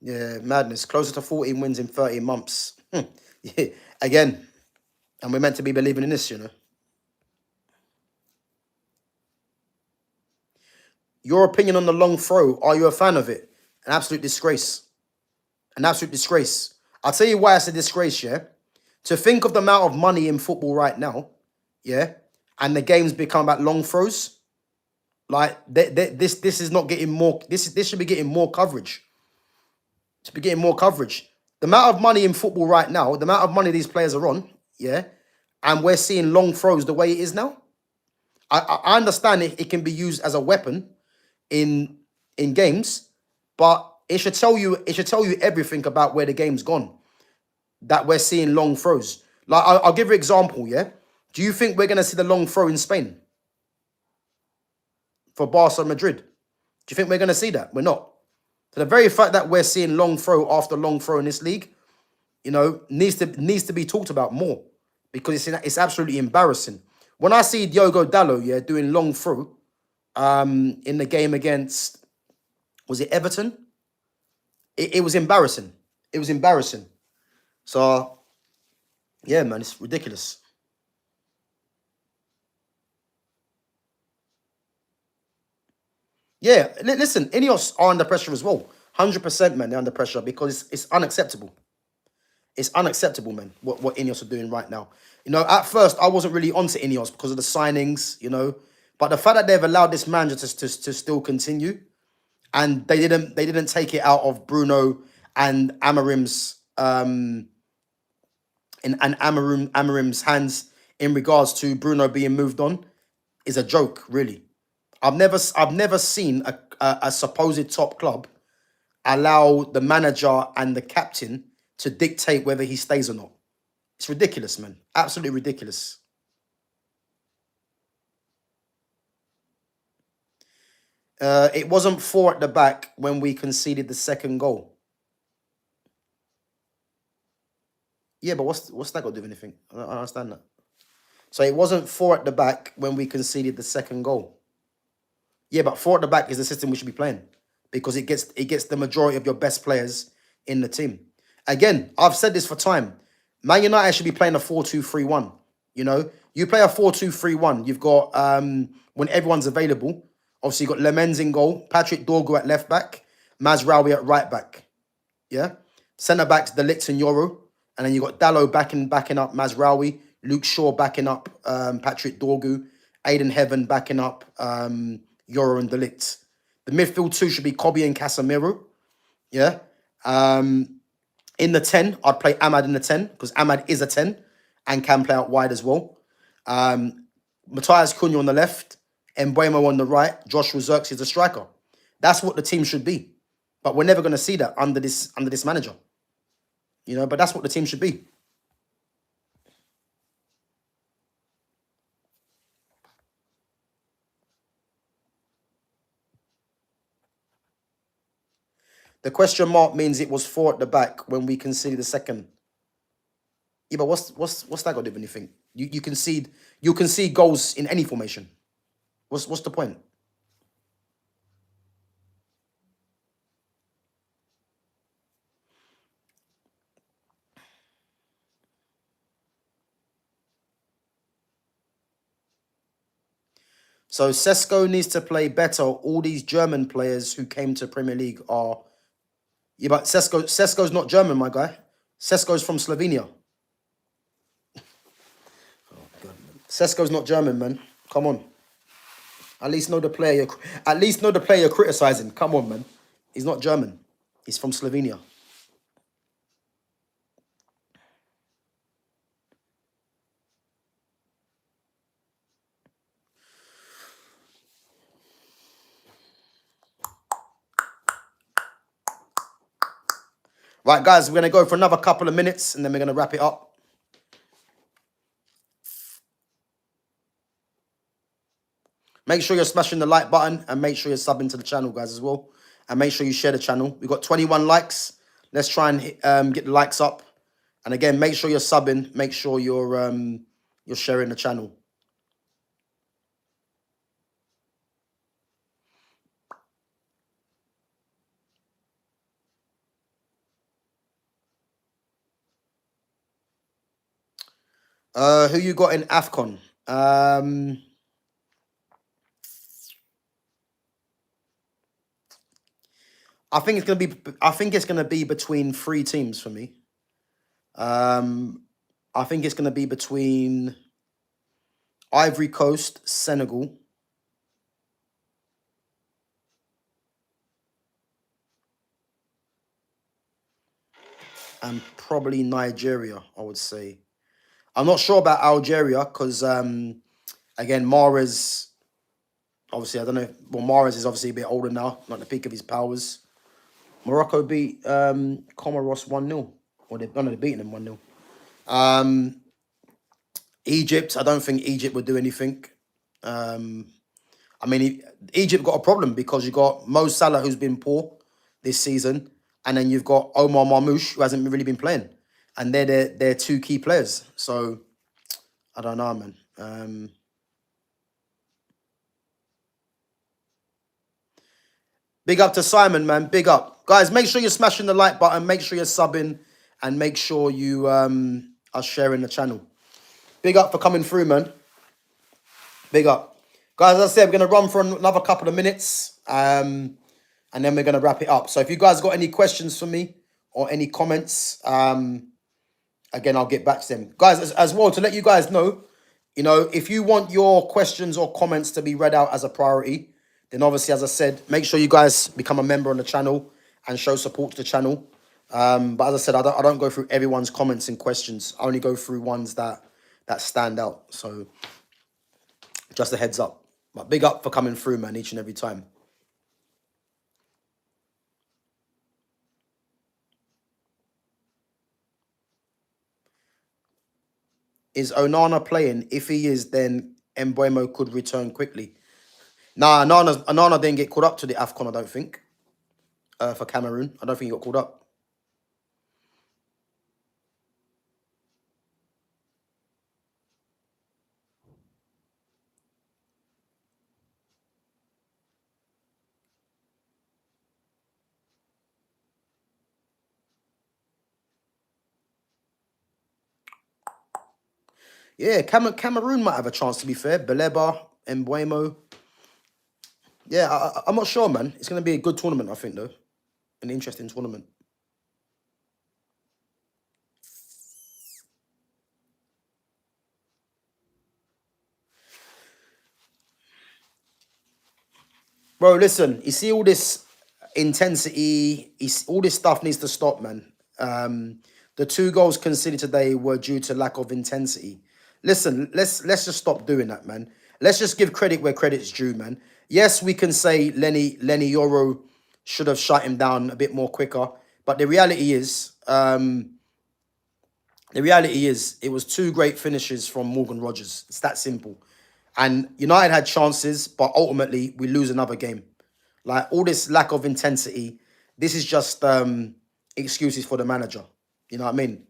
Yeah, madness. Closer to 14 wins in 13 months. Yeah, again, and we're meant to be believing in this. Your opinion on the long throw, are you a fan of it? An absolute disgrace. An absolute disgrace. I'll tell you why it's a disgrace, yeah? To think of the amount of money in football right now, yeah, and the games become about long throws, like this is not getting more, this should be getting more coverage. Should be getting more coverage. The amount of money in football right now, the amount of money these players are on, yeah, and we're seeing long throws the way it is now. I understand it can be used as a weapon in games, but it should tell you everything about where the game's gone. That we're seeing long throws. Like I'll give you an example, yeah. Do you think we're gonna see the long throw in Spain for Barca Madrid? Do you think we're gonna see that? We're not. So the very fact that we're seeing long throw after long throw in this league, needs to be talked about more because it's absolutely embarrassing. When I see Diogo Dallo, yeah, doing long throw, in the game against, was it Everton? It was embarrassing. It was embarrassing. So yeah, man, it's ridiculous. Yeah, listen, Ineos are under pressure as well. 100%, man, they're under pressure because it's unacceptable. It's unacceptable, man, what Ineos are doing right now. At first, I wasn't really onto Ineos because of the signings. But the fact that they've allowed this manager to still continue, and they didn't take it out of Bruno and Amarim's Amarim's hands in regards to Bruno being moved on is a joke, really. I've never seen a supposed top club allow the manager and the captain to dictate whether he stays or not. It's ridiculous, man. Absolutely ridiculous. It wasn't four at the back when we conceded the second goal. Yeah, but what's that got to do with anything? I don't understand that. So it wasn't four at the back when we conceded the second goal. Yeah, but four at the back is the system we should be playing because it gets the majority of your best players in the team. Again, I've said this for time. Man United should be playing a 4-2-3-1. You play a 4-2-3-1. You've got when everyone's available. Obviously, you've got Lemens in goal, Patrick Dorgu at left back, Mazraoui at right back. Yeah, centre backs Delict and Yoro, and then you got Dallo backing up Mazraoui, Luke Shaw backing up Patrick Dorgu, Aiden Heaven backing up Yoro and Delict. The midfield two should be Kobe and Casemiro. Yeah. In the 10, I'd play Ahmad in the 10 because Ahmad is a 10 and can play out wide as well. Matthias Cunha on the left, Mbuemo on the right, Joshua Zirkzee is a striker. That's what the team should be. But we're never going to see that under this manager. But that's what the team should be. The question mark means it was 4 at the back when we conceded the second. Yeah, but what's that got to do with anything? You concede goals in any formation. What's the point? So Sesko needs to play better. All these German players who came to Premier League are, yeah, but Sesko's not German, my guy. Sesko's from Slovenia. Sesko's not German, man. Come on. At least know the player. At least know the player you're criticizing. Come on, man. He's not German. He's from Slovenia. Right, guys, we're gonna go for another couple of minutes and then we're gonna wrap it up. Make sure you're smashing the like button and make sure you're subbing to the channel, guys, as well. And make sure you share the channel. We've got 21 likes. Let's try and get the likes up. And again, make sure you're subbing. Make sure you're sharing the channel. Who you got in AFCON? I think it's gonna be between 3 teams for me. I think it's gonna be between Ivory Coast, Senegal, and probably Nigeria, I would say. I'm not sure about Algeria because, again, Mahrez, obviously, I don't know. Well, Mahrez is obviously a bit older now, not the peak of his powers. Morocco beat Comoros 1-0. Or they're beating them 1-0. Egypt, I don't think Egypt would do anything. I mean, Egypt got a problem because you got Mo Salah, who's been poor this season, and then you've got Omar Marmoush, who hasn't really been playing. And they're 2 key players. So, I don't know, man. Big up to Simon, man. Big up. Guys, make sure you're smashing the like button. Make sure you're subbing. And make sure you are sharing the channel. Big up for coming through, man. Big up. Guys, as I said, we're going to run for another couple of minutes. And then we're going to wrap it up. So if you guys got any questions for me or any comments, again, I'll get back to them. Guys, as well, to let you guys know, you know, if you want your questions or comments to be read out as a priority, then obviously, as I said, make sure you guys become a member on the channel and show support to the channel. But as I said, I don't go through everyone's comments and questions. I only go through ones that stand out. So just a heads up. But big up for coming through, man, each and every time. Is Onana playing? If he is, then Mbeumo could return quickly. Nah, Onana didn't get called up to the AFCON, I don't think. For Cameroon. I don't think he got called up. Yeah, Cameroon might have a chance, to be fair. Beleba, Mbeumo. Yeah, I'm not sure, man. It's going to be a good tournament, I think, though. An interesting tournament. Bro, listen, you see all this intensity, all this stuff needs to stop, man. The 2 goals conceded today were due to lack of intensity. Listen, let's just stop doing that, man. Let's just give credit where credit's due, man. Yes, we can say Lenny Yoro should have shut him down a bit more quicker, but the reality is, it was 2 great finishes from Morgan Rogers. It's that simple. And United had chances, but ultimately we lose another game. Like, all this lack of intensity, This is just excuses for the manager. You know what I mean?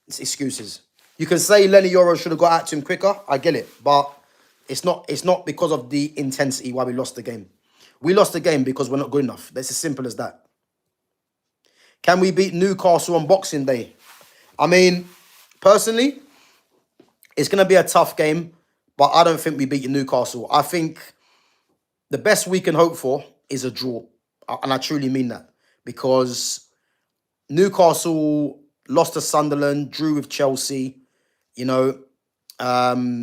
It's excuses. You can say Lenny Yoro should have got out to him quicker. I get it, but it's not. It's not because of the intensity why we lost the game. We lost the game because we're not good enough. That's as simple as that. Can we beat Newcastle on Boxing Day? I mean, personally, it's going to be a tough game, but I don't think we beat Newcastle. I think the best we can hope for is a draw. And I truly mean that. Because Newcastle lost to Sunderland, drew with Chelsea. You know, I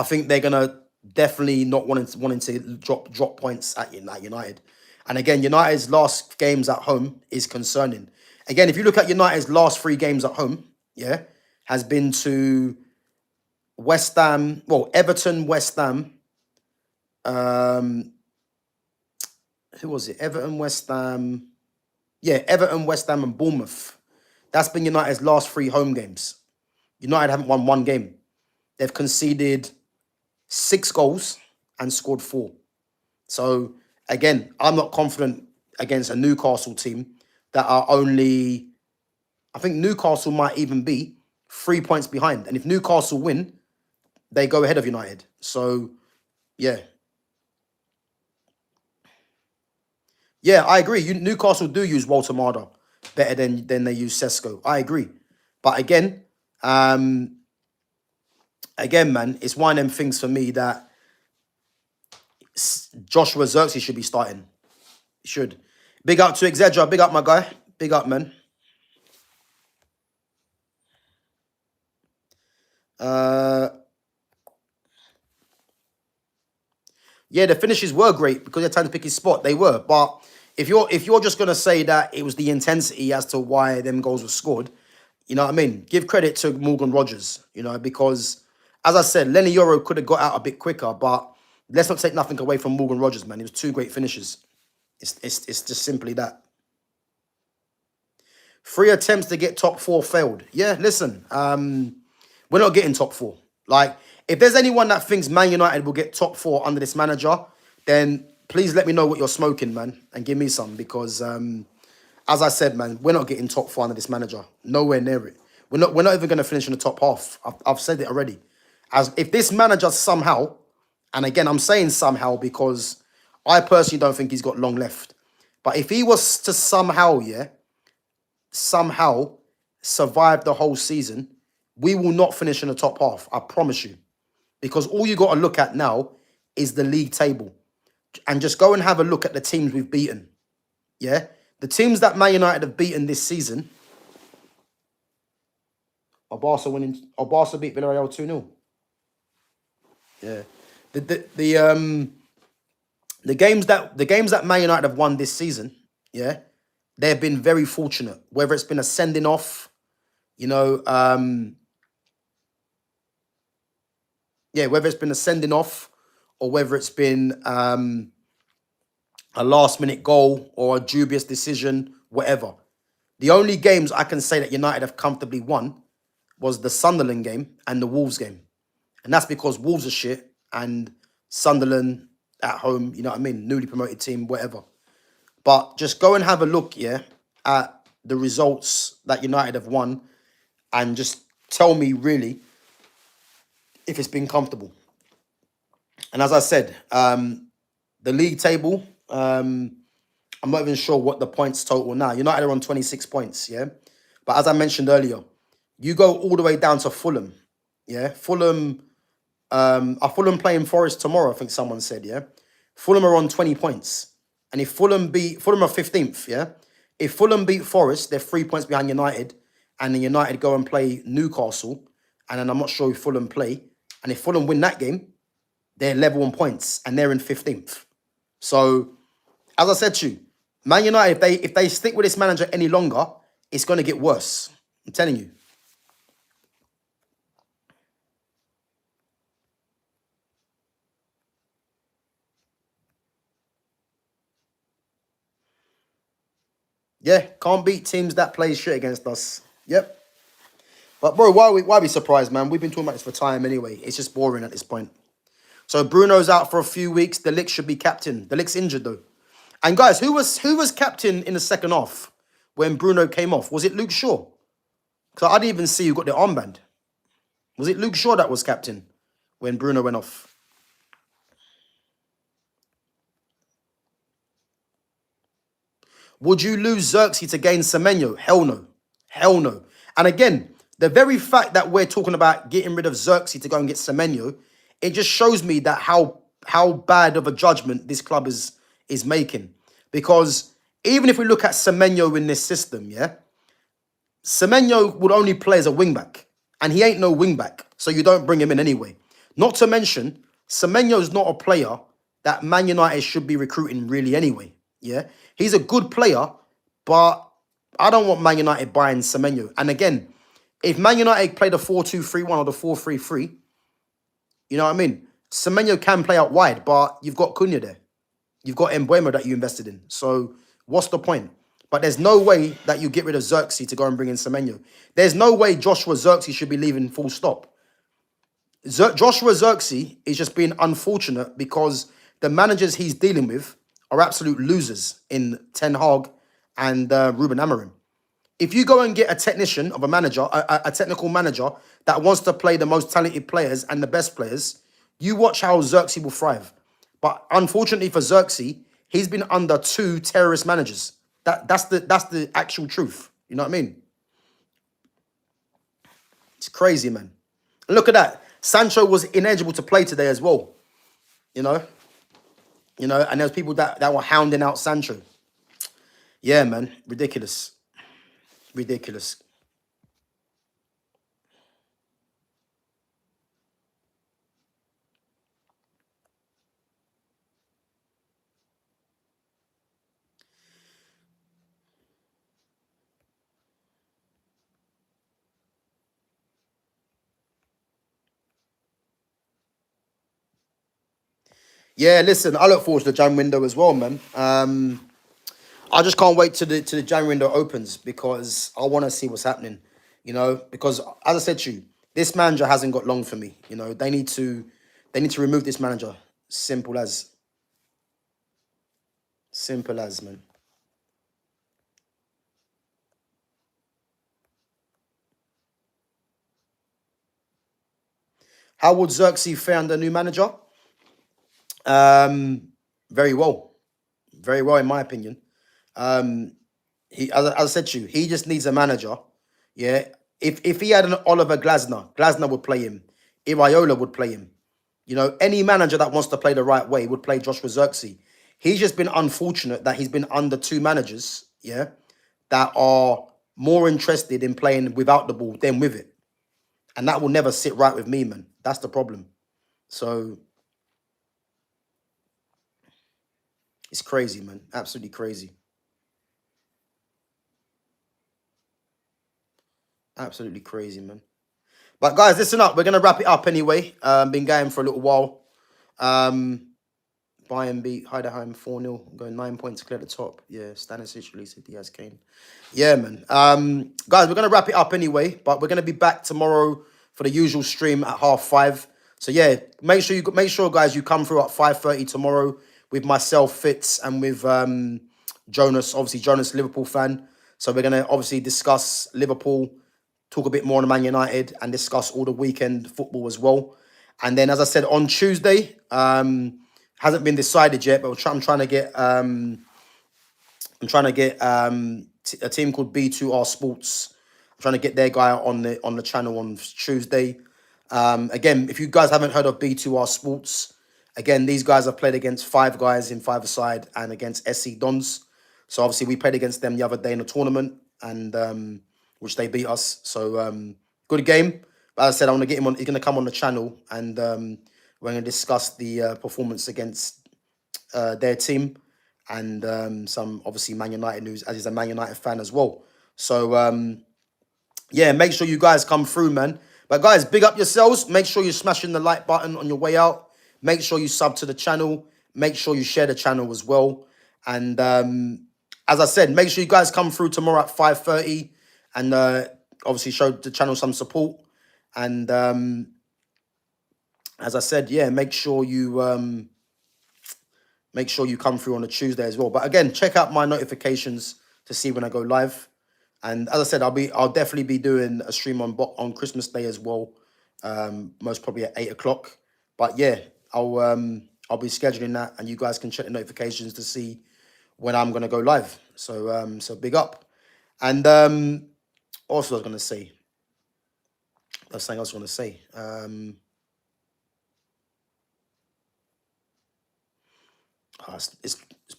think they're going to definitely not wanting to drop points at United. And again, United's last games at home is concerning. Again, if you look at United's last 3 games at home, yeah, has been to West Ham, well, Everton, West Ham. Who was it? Everton, West Ham. Yeah, Everton, West Ham, and Bournemouth. That's been United's last 3 home games. United haven't won 1 game. They've conceded 6 goals and scored 4. So, again, I'm not confident against a Newcastle team that are only... I think Newcastle might even be 3 points behind. And if Newcastle win, they go ahead of United. So, yeah. Yeah, I agree. Newcastle do use Walter Marder better than they use Sesko. I agree. But again, man, it's one of them things for me that Joshua Zirkzee should be starting. He should. Big up to Exedra. Big up, my guy. Big up, man. Yeah, the finishes were great because they're trying to pick his spot. They were. But if you're just gonna say that it was the intensity as to why them goals were scored, you know what I mean? Give credit to Morgan Rogers, you know, because as I said, Lenny Yoro could have got out a bit quicker, but let's not take nothing away from Morgan Rogers, man. It was 2 great finishes. It's just simply that. 3 attempts to get top 4 failed. Yeah, listen, we're not getting top 4. Like, if there's anyone that thinks Man United will get top 4 under this manager, then please let me know what you're smoking, man, and give me some. Because, as I said, man, we're not getting top 4 under this manager. Nowhere near it. We're not even going to finish in the top half. I've said it already. As if this manager somehow, and again, I'm saying somehow because I personally don't think he's got long left. But if he was to somehow survive the whole season, we will not finish in the top half. I promise you. Because all you got to look at now is the league table. And just go and have a look at the teams we've beaten. Yeah? The teams that Man United have beaten this season. Barca beat Villarreal 2-0. Yeah. The games that Man United have won this season, yeah, they've been very fortunate. Whether it's been a sending off, you know, whether it's been a sending off or whether it's been a last-minute goal or a dubious decision, whatever. The only games I can say that United have comfortably won was the Sunderland game and the Wolves game. And that's because Wolves are shit and Sunderland at home, you know what I mean, newly promoted team, whatever. But just go and have a look, yeah, at the results that United have won and just tell me, really, if it's been comfortable. And as I said, the league table, I'm not even sure what the points total now. United are on 26 points, yeah? But as I mentioned earlier, you go all the way down to Fulham, yeah? Fulham playing Forest tomorrow, I think someone said, yeah? Fulham are on 20 points. And if Fulham are 15th, yeah? If Fulham beat Forest, they're 3 points behind United, and then United go and play Newcastle, and then I'm not sure if Fulham play. And if Fulham win that game, they're level on points, and they're in 15th. So, as I said to you, Man United, if they stick with this manager any longer, it's going to get worse. I'm telling you. Yeah, can't beat teams that play shit against us. Yep. But bro, why be surprised, man? We've been talking about this for time anyway. It's just boring at this point. So Bruno's out for a few weeks. De Ligt should be captain. De Ligt's injured though. And guys, who was captain in the second half when Bruno came off? Was it Luke Shaw? Because I didn't even see who got the armband. Was it Luke Shaw that was captain when Bruno went off? Would you lose Xerxes to gain Semenyo? Hell no. Hell no. And again, the very fact that we're talking about getting rid of Xerxes to go and get Semenyo, it just shows me that how bad of a judgment this club is making. Because even if we look at Semenyo in this system, yeah, Semenyo would only play as a wingback, and he ain't no wingback, so you don't bring him in anyway. Not to mention, Semenyo's not a player that Man United should be recruiting really anyway. Yeah, he's a good player, but I don't want Man United buying Semenyo. And again, if Man United play the 4-2-3-1 or the 4-3-3, you know what I mean? Semenyo can play out wide, but you've got Cunha there. You've got Mbuemo that you invested in. So what's the point? But there's no way that you get rid of Xerxes to go and bring in Semenyo. There's no way Joshua Xerxes should be leaving full stop. Joshua Xerxes is just being unfortunate because the managers he's dealing with are absolute losers in Ten Hag and Ruben Amorim. If you go and get a technician of a manager, a technical manager that wants to play the most talented players and the best players, you watch how Xerxes will thrive. But unfortunately for Xerxes, he's been under 2 terrorist managers. That's the actual truth. You know what I mean? It's crazy, man. And look at that. Sancho was ineligible to play today as well. You know? And there's people that were hounding out Sancho. Yeah, man. Ridiculous. Ridiculous. Yeah, listen, I look forward to the Jan window as well, man. I just can't wait till the Jan window opens because I want to see what's happening. Because as I said to you, this manager hasn't got long for me. They need to remove this manager. Simple as. Simple as, man. How would Xerxes fare under the new manager? Very well. Very well, in my opinion. As I said to you, he just needs a manager. Yeah. If he had an Oliver Glasner would play him. Iraola would play him. Any manager that wants to play the right way would play Joshua Xerxes. He's just been unfortunate that he's been under 2 managers, yeah, that are more interested in playing without the ball than with it. And that will never sit right with me, man. That's the problem. So it's crazy, man. Absolutely crazy. Absolutely crazy, man. But guys, listen up. We're gonna wrap it up anyway. Been going for a little while. Bayern beat Heidenheim 4-0. Going 9 points to clear the top. Yeah, Stanisic released Diaz Kane. Yeah, man. Guys, we're gonna wrap it up anyway. But we're gonna be back tomorrow for the usual stream at 5:30. So yeah, make sure, guys, you come through at 5:30 tomorrow with myself, Fitz, and with Jonas. Obviously, Jonas, Liverpool fan. So we're gonna obviously discuss Liverpool, talk a bit more on Man United, and discuss all the weekend football as well. And then, as I said, on Tuesday, hasn't been decided yet, but I'm trying to get a team called B2R Sports. I'm trying to get their guy on the channel on Tuesday. Again, if you guys haven't heard of B2R Sports, again, these guys have played against 5 guys in 5-a-side and against SC Dons. So obviously we played against them the other day in a tournament, and which they beat us. So good game. But as I said, I want to get him on. He's going to come on the channel, and we're going to discuss the performance against their team, and some obviously Man United news, as he's a Man United fan as well. So yeah, make sure you guys come through, man. But guys, big up yourselves. Make sure you're smashing the like button on your way out. Make sure you sub to the channel. Make sure you share the channel as well. And as I said, make sure you guys come through tomorrow at 5:30 and obviously show the channel some support. And as I said, yeah, make sure you make sure you come through on a Tuesday as well. But again, check out my notifications to see when I go live. And as I said, I'll definitely be doing a stream on Christmas Day as well. Most probably at 8 o'clock. But yeah, I'll be scheduling that, and you guys can check the notifications to see when I'm gonna go live. So big up. And also I was gonna say, that's something I was gonna say.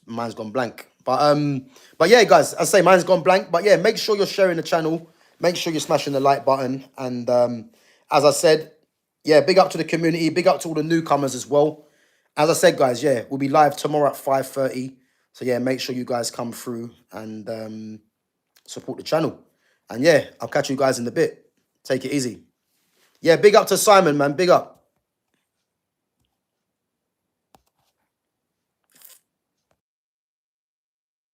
Mine's gone blank. But yeah, guys, I say mine's gone blank. But yeah, make sure you're sharing the channel. Make sure you're smashing the like button. And as I said, yeah, big up to the community. Big up to all the newcomers as well. As I said, guys, yeah, we'll be live tomorrow at 5:30. So yeah, make sure you guys come through and support the channel. And yeah, I'll catch you guys in a bit. Take it easy. Yeah, big up to Simon, man. Big up.